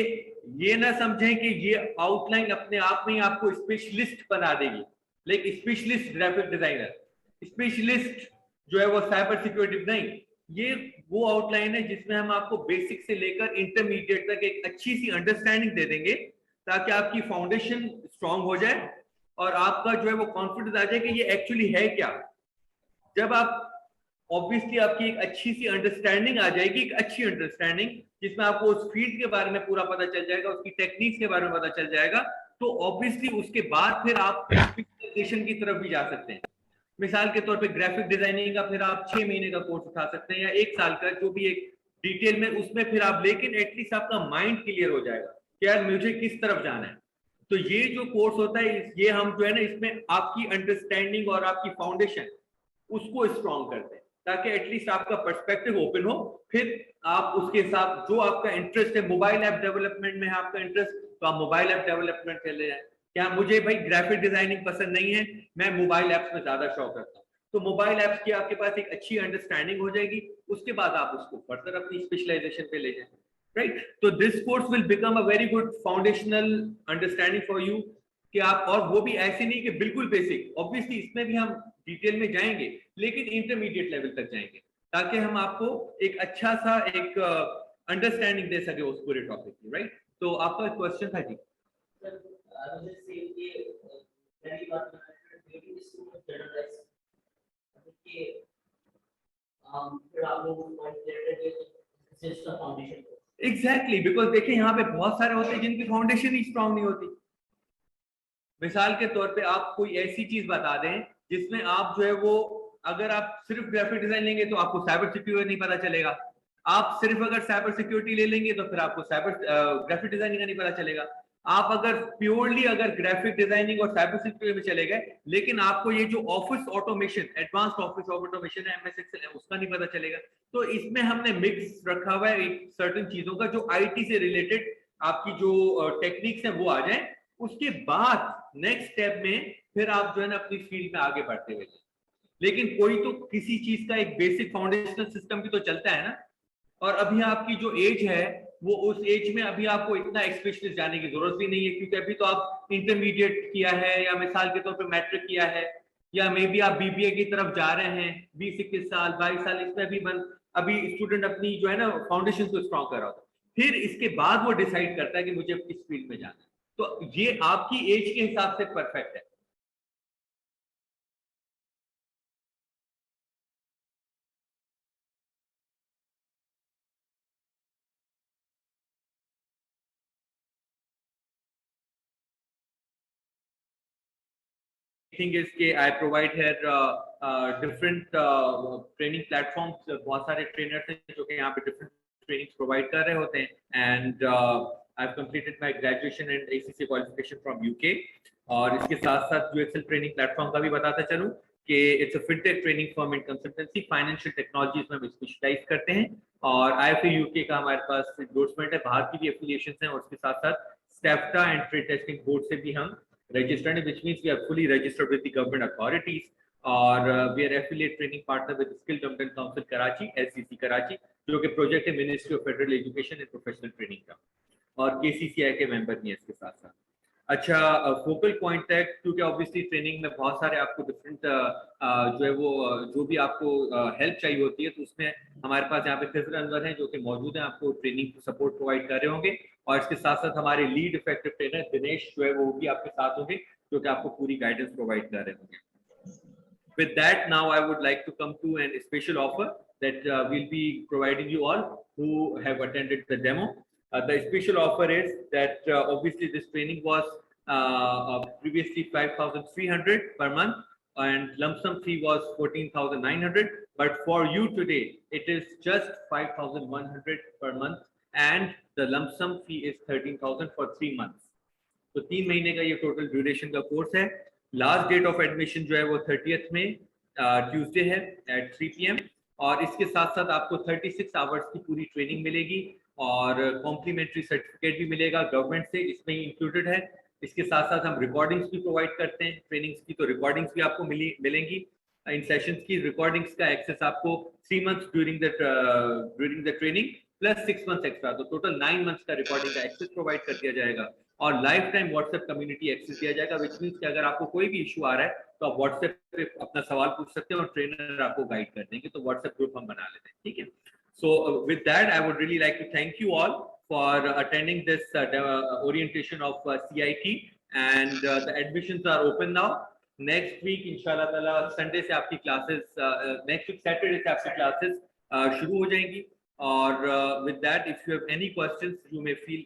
ये ना समझें कि ये आउटलाइन अपने आप में ही आपको स्पेशलिस्ट बना देगी। Like specialist graphic designer, specialist जो है वो साइबर सिक्योरिटी नहीं। ये वो आउटलाइन है जिसमें हम आपको बेसिक से लेकर इंटरमीडिएट तक एक अच्छी सी अंडरस्टैंडिंग दे देंगे, ताकि आपकी फाउंडेशन स्ट्रांग हो जाए और आपका जो है वो कॉन्फिडेंस आ जाए कि ये एक्चुअली है क्या। जब आप ऑब्वियसली आपकी एक अच्छी सी अंडरस्टैंडिंग आ जाएगी, एक अच्छी अंडरस्टैंडिंग जिसमें आपको उस फील्ड के बारे में पूरा पता चल जाएगा, उसकी टेक्निक्स के बारे में पता चल जाएगा, तो ऑब्वियसली उसके बाद फिर आप स्पेशलाइजेशन की तरफ भी जा सकते हैं। मिसाल के तौर पे ग्राफिक डिजाइनिंग का फिर आप 6 महीने का कोर्स उठा सकते हैं या 1 साल का, जो भी एक डिटेल में उसमें फिर आप, लेकिन एटलीस्ट आपका माइंड क्लियर हो जाएगा कि यार मुझे किस तरफ जाना है। तो ये जो कोर्स होता है ये हम जो है ना इसमें आपकी अंडरस्टैंडिंग और आपकी फाउंडेशन उसको स्ट्रॉन्ग करते हैं, ताकि एटलीस्ट आपका पर्सपेक्टिव ओपन हो। फिर आप उसके साथ जो आपका इंटरेस्ट है, मोबाइल ऐप डेवलपमेंट में है आपका इंटरेस्ट, तो आप मोबाइल ऐप डेवलपमेंट चले जाए। क्या मुझे भाई ग्राफिक डिजाइनिंग पसंद नहीं है, मैं मोबाइल ऐप्स में ज्यादा शौक रखता हूँ, तो मोबाइल ऐप्स की आपके पास एक अच्छी अंडरस्टैंडिंग हो जाएगी। उसके बाद आप उसको फर्दर अपनी स्पेशलाइजेशन पे ले जाएं। right? So this course will become a very good foundational understanding for you कि आप, और वो भी ऐसे नहीं कि बिल्कुल बेसिक, ऑब्वियसली इसमें भी हम डिटेल में जाएंगे लेकिन इंटरमीडिएट लेवल तक जाएंगे ताकि हम आपको एक अच्छा सा एक अंडरस्टैंडिंग दे सके उस पूरे टॉपिक की, राइट? तो आपका क्वेश्चन था जी। एग्जैक्टली, बिकॉज देखिए यहाँ पे बहुत सारे होते हैं जिनकी फाउंडेशन ही स्ट्रांग नहीं होती। मिसाल के तौर पे आप कोई ऐसी चीज बता दें जिसमें आप जो है वो, अगर आप सिर्फ ग्राफिक डिजाइन लेंगे तो आपको साइबर सिक्योरिटी नहीं पता चलेगा, आप सिर्फ अगर साइबर सिक्योरिटी ले लेंगे तो फिर आपको साइबर ग्राफिक डिजाइनिंग का नहीं पता चलेगा। आप अगर प्योरली अगर ग्राफिक डिजाइनिंग और साइबर सिक्योरिटी में चले गए लेकिन आपको ये जो office automation, advanced office automation है, MS एक्सेल है, उसका नहीं पता चलेगा। तो इसमें हमने मिक्स रखा हुआ है एक सर्टेन चीजों का जो IT से रिलेटेड आपकी जो टेक्निक्स है वो आ जाए, उसके बाद नेक्स्ट स्टेप में फिर आप जो है ना अपनी फील्ड में आगे बढ़ते हुए। लेकिन कोई तो किसी चीज का एक बेसिक फाउंडेशनल सिस्टम भी तो चलता है ना, और अभी आपकी जो एज है वो उस एज में अभी आपको इतना स्पेशलिस्ट जाने की जरूरत भी नहीं है, क्योंकि अभी तो आप इंटरमीडिएट किया है या मिसाल के तौर पे मैट्रिक किया है या मे बी आप BBA की तरफ जा रहे हैं 20-21 साल 22 साल, इसमें भी अभी स्टूडेंट अपनी जो है ना फाउंडेशन को स्ट्रॉन्ग कर रहा होता है। फिर इसके बाद वो डिसाइड करता है कि मुझे किस फील्ड में जाना है। तो ये आपकी एज के हिसाब से परफेक्ट है। thing is कि I provide here different training platforms, बहुत सारे trainers हैं जो कि यहाँ पे different trainings provide कर रहे होते हैं, and I've completed my graduation and ACC qualification from UK। और इसके साथ साथ जो Excel training platform का भी बताता चलूँ कि it's a fintech training firm and consultancy, financial technologies में हम स्पेशलाइज करते हैं, और IFA UK का हमारे पास एंडोर्समेंट है, बाहर की भी एफिलिएशंस हैं, और उसके साथ साथ स्टेफ्टा एंड ट्रेड टेस्टिंग बोर्ड से भी हम registered, which means we are fully registered with the government authorities, और we are affiliate training partner with Skill Development Council Karachi, LCC Karachi, जो कि प्रोजेक्ट है ministry of federal education and professional training का, और KCCI के member भी हैं इसके साथ साथ। अच्छा, फोकल पॉइंट है क्योंकि ऑब्वियसली ट्रेनिंग में बहुत सारे आपको डिफरेंट जो है वो जो भी आपको हेल्प चाहिए होती है, तो उसमें हमारे पास यहाँ पे खिजर अनवर हैं जो कि मौजूद हैं, आपको ट्रेनिंग सपोर्ट प्रोवाइड कर रहे होंगे, और इसके साथ साथ हमारे लीड इफेक्टिव ट्रेनर दिनेश जो है वो भी आपके साथ होंगे जो कि आपको पूरी गाइडेंस प्रोवाइड कर रहे होंगे। With that, now I would like to come to a special offer that we'll be providing you all who have attended the demo. The special offer is that obviously this training was previously 5,300 per month and lump sum fee was 14,900, but for you today it is just 5,100 per month and the lump sum fee is 13,000 for 3 months. तो 3 महीने का ये total duration का course है। Last date of admission जो है वो 30th में ट्यूसडे है at 3 PM, और इसके साथ साथ आपको 36 आवर्स की पूरी ट्रेनिंग मिलेगी और कॉम्प्लीमेंट्री सर्टिफिकेट भी मिलेगा गवर्नमेंट से, इसमें ही इंक्लूडेड है। इसके साथ साथ हम रिकॉर्डिंग्स भी प्रोवाइड करते हैं ट्रेनिंग्स की, तो रिकॉर्डिंग्स भी आपको मिलेंगी इन सेशंस की। रिकॉर्डिंग्स का एक्सेस आपको 3 months during the training plus 6 months extra, तो टोटल 9 मंथ्स का रिकॉर्डिंग का एक्सेस प्रोवाइड कर दिया जाएगा, और lifetime WhatsApp community access दिया जाएगा, विच मींस कि अगर आपको कोई भी इशू आ रहा है तो आप व्हाट्सएप पे अपना सवाल पूछ सकते हैं और ट्रेनर आपको गाइड कर देंगे। तो व्हाट्सएप ग्रुप हम बना लेते हैं, ठीक है। So with that I would really like to thank you all for attending this orientation of CIT, and the admissions are open now. Next week इंशाल्लाह ताला संडे से आपकी क्लासेस, नेक्स्ट वीक सैटरडे से आपकी क्लासेस शुरू हो जाएंगी, और with that if you have any questions you may feel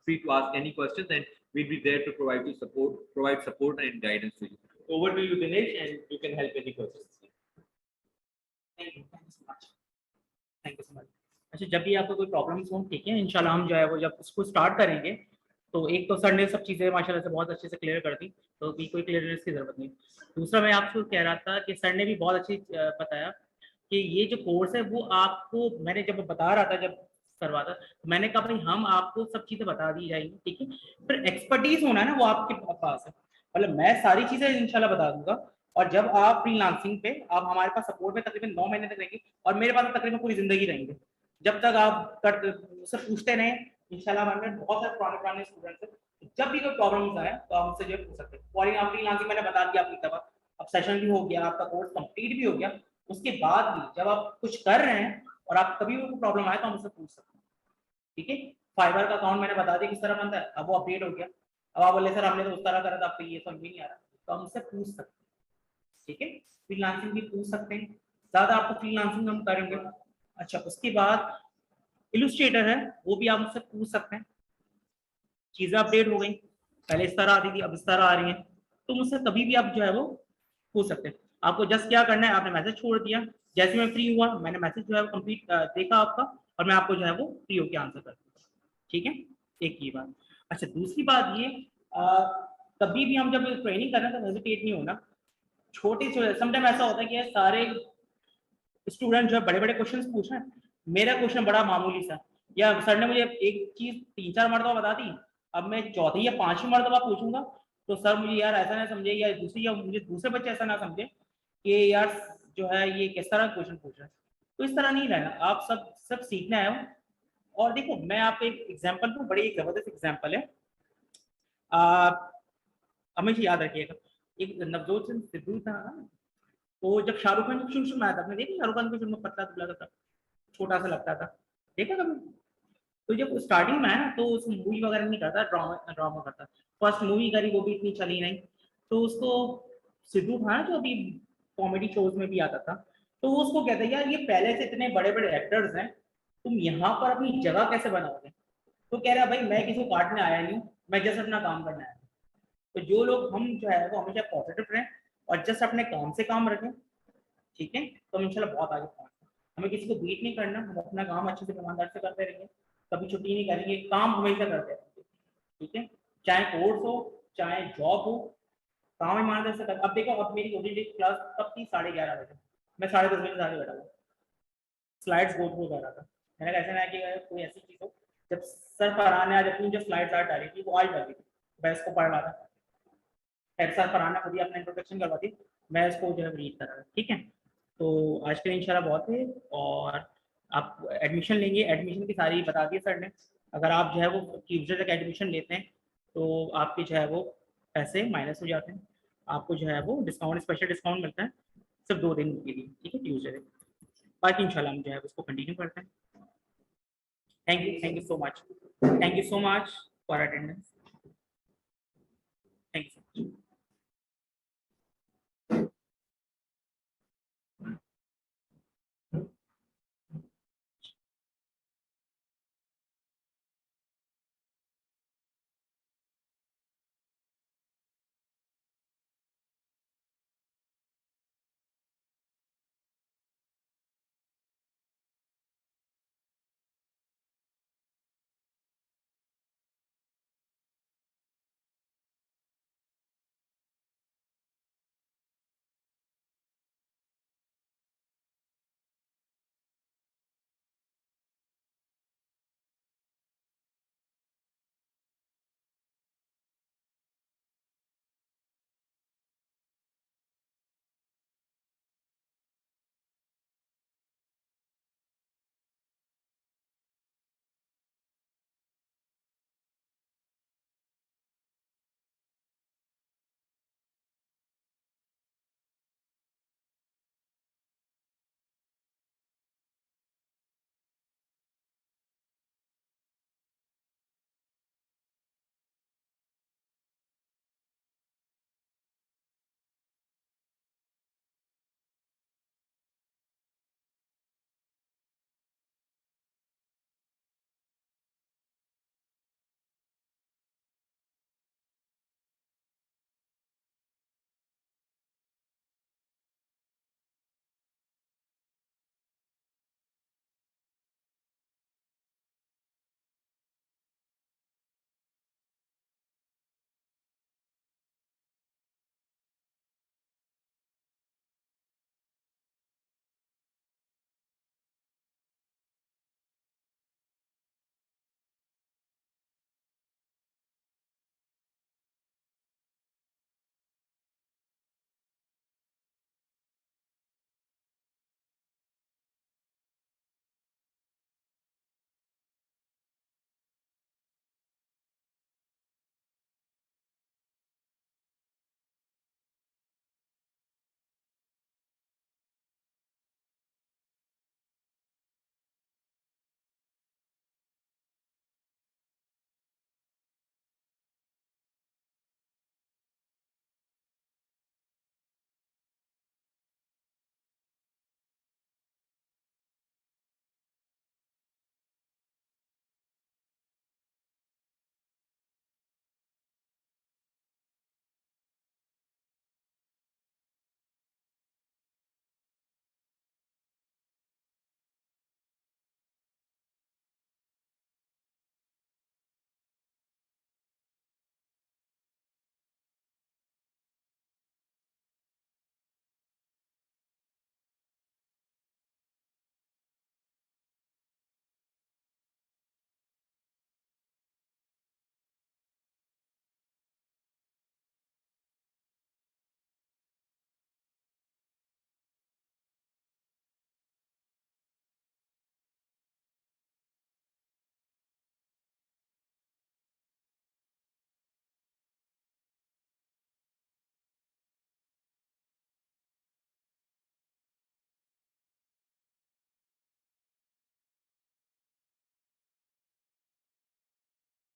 free to ask any questions and we'll be there to provide support and guidance to you. Over to you Dinesh, and you can help any questions. Thank you so much. अच्छा, जब भी आपको कोई problems हो, ठीक है, इंशाल्लाह हम जो है वो जब इसको स्टार्ट करेंगे तो एक तो संडे सब चीज़ें माशाल्लाह से बहुत अच्छे से क्लियर कर दी, तो भी कोई क्लियरनेस की जरूरत नहीं। दूसरा मैं आपको कह रहा था कि सर ने भी बहुत अच्छी बताया कि ये जो कोर्स है वो आपको, मैंने जब बता रहा था, जब करवा था, तो मैंने कहा भाई हम आपको सब चीज़ें बता दी जाएंगी, ठीक है, फिर एक्सपर्टीज होना है ना वो आपके पास है, मतलब मैं सारी चीज़ें इंशाल्लाह बता दूंगा, और जब आप फ्रीलांसिंग पे आप हमारे पास सपोर्ट में तकरीबन 9 महीने तक रहेंगे और मेरे पास तकरीबन पूरी जिंदगी रहेंगे, जब तक आप करते उससे पूछते रहे, इंशाल्लाह हमारे में बहुत सारे पुराने स्टूडेंट्स हैं, जब भी कोई प्रॉब्लम्स आए तो आप मुझसे जो पूछ सकते हैं। फॉरेन फ्रीलांसिंग मैंने बता दिया आपकी दफा, अब सेशन भी हो गया, आपका कोर्स कंप्लीट भी हो गया, उसके बाद भी जब आप कुछ कर रहे हैं और आप कभी भी प्रॉब्लम आए तो हम मुझसे पूछ सकते हैं, ठीक है। फाइबर का अकाउंट मैंने बता दिया किस तरह बनता है, अब वो अपडेट हो गया। अब आप बोले सर हमने तो उस तरह करा था, आपको ये समझ में नहीं आ रहा, तो आप मुझसे पूछ सकते हैं, ठीक है। फ्रीलांसिंग भी पूछ सकते हैं, ज्यादा आपको फ्रीलांसिंग हम करेंगे। अच्छा, उसके बाद इलस्ट्रेटर है, वो भी आप मुझसे पूछ सकते हैं। चीजें अपडेट हो गई, पहले इस तरह आती थी, अब इस तरह आ रही हैं, तो मुझसे कभी भी आप जो है वो पूछ सकते हैं। आपको जस्ट क्या करना है, आपने मैसेज छोड़ दिया, जैसे मैं फ्री हुआ मैंने मैसेज जो है वो कंप्लीट देखा आपका, और मैं आपको जो है वो फ्री होकर आंसर कर दूंगा, ठीक है। एक ये बात। अच्छा, दूसरी बात ये, कभी भी हम जब ट्रेनिंग कर रहे हैं तो हेजिटेट नहीं होना। छोटे समटाइम ऐसा होता है कि सारे स्टूडेंट जो है बड़े बड़े क्वेश्चन पूछ रहे हैं, मेरा क्वेश्चन बड़ा मामूली सा, या सर ने मुझे एक चीज 3-4 मरतबा बता दी, अब मैं चौथी या 5वीं मरतबा पूछूंगा तो सर मुझे यार ऐसा ना समझे, या दूसरी या मुझे दूसरे बच्चे ऐसा ना समझे कि यार जो है ये किस तरह क्वेश्चन पूछ रहे हैं। तो इस तरह नहीं रहना, आप सब सीखना है। और देखो मैं आपको एक एग्जाम्पल दूं, बड़ी एक जबरदस्त एग्जाम्पल है, हमेशा याद रखिएगा। एक नवजोत सिंह सिद्धू था ना, तो जब शाहरुख खान शुरू शुरू में आया था, आपने देखा शाहरुख खान को, शुरू में पतला दुबला था, छोटा सा लगता था, देखा कभी? तो जब स्टार्टिंग में आया ना, तो उस मूवी वगैरह नहीं करता, ड्रामा ड्रामा करता। फर्स्ट मूवी करी, वो भी इतनी चली नहीं, तो उसको सिद्धू था ना जो अभी कॉमेडी शोज में भी आता था, तो वो उसको कहता है यार ये पहले से इतने बड़े बड़े एक्टर्स हैं, तुम यहाँ पर अपनी जगह कैसे बनाओगे? तो कह रहा भाई मैं किसी को काटने आया नहीं, मैं जैसे अपना काम करने आया। तो जो लोग हम जो है वो हमेशा पॉजिटिव रहें और जस्ट अपने काम से काम रखें, ठीक है, तो हम इंशाल्लाह बहुत आगे पहुंचेंगे। हमें किसी को बीट नहीं करना, हम अपना काम अच्छे से ईमानदार से करते रहेंगे, कभी छुट्टी नहीं करेंगे, काम हमेशा करते रहेंगे, ठीक है। चाहे कोर्स हो चाहे जॉब हो, काम ईमानदार से कर। अब देखो, अब मेरी ओरिजिनल क्लास कब थी, 11:30 बजे, मैं 10:30 बजे आगे बैठा था, स्लाइड्स गो थ्रू कर रहा था। मैंने कहा ऐसा ना कि कोई ऐसी चीज हो, जब सर फरहान ने आज अपनी जो स्लाइड्स आ डाली थी वो आज डाली थी, मैं इसको पढ़ रहा था, सर फरहान ने खुद ही अपना इंट्रोडक्शन करवा दी, मैं इसको जो है रीड कर रहा था, ठीक है। तो आज के लिए इंशाल्लाह बहुत है, और आप एडमिशन लेंगे, एडमिशन की सारी बता दी सर ने। अगर आप जो है वो ट्यूजडे तक एडमिशन लेते हैं तो आपके जो है वो पैसे माइनस हो जाते हैं, आपको जो है वो डिस्काउंट, स्पेशल डिस्काउंट मिलता है सिर्फ 2 दिन के लिए, ठीक है, ट्यूजडे। बाकी इंशाल्लाह हम जो है उसको कंटिन्यू करते हैं। Thank you so much, thank you so much for attendance.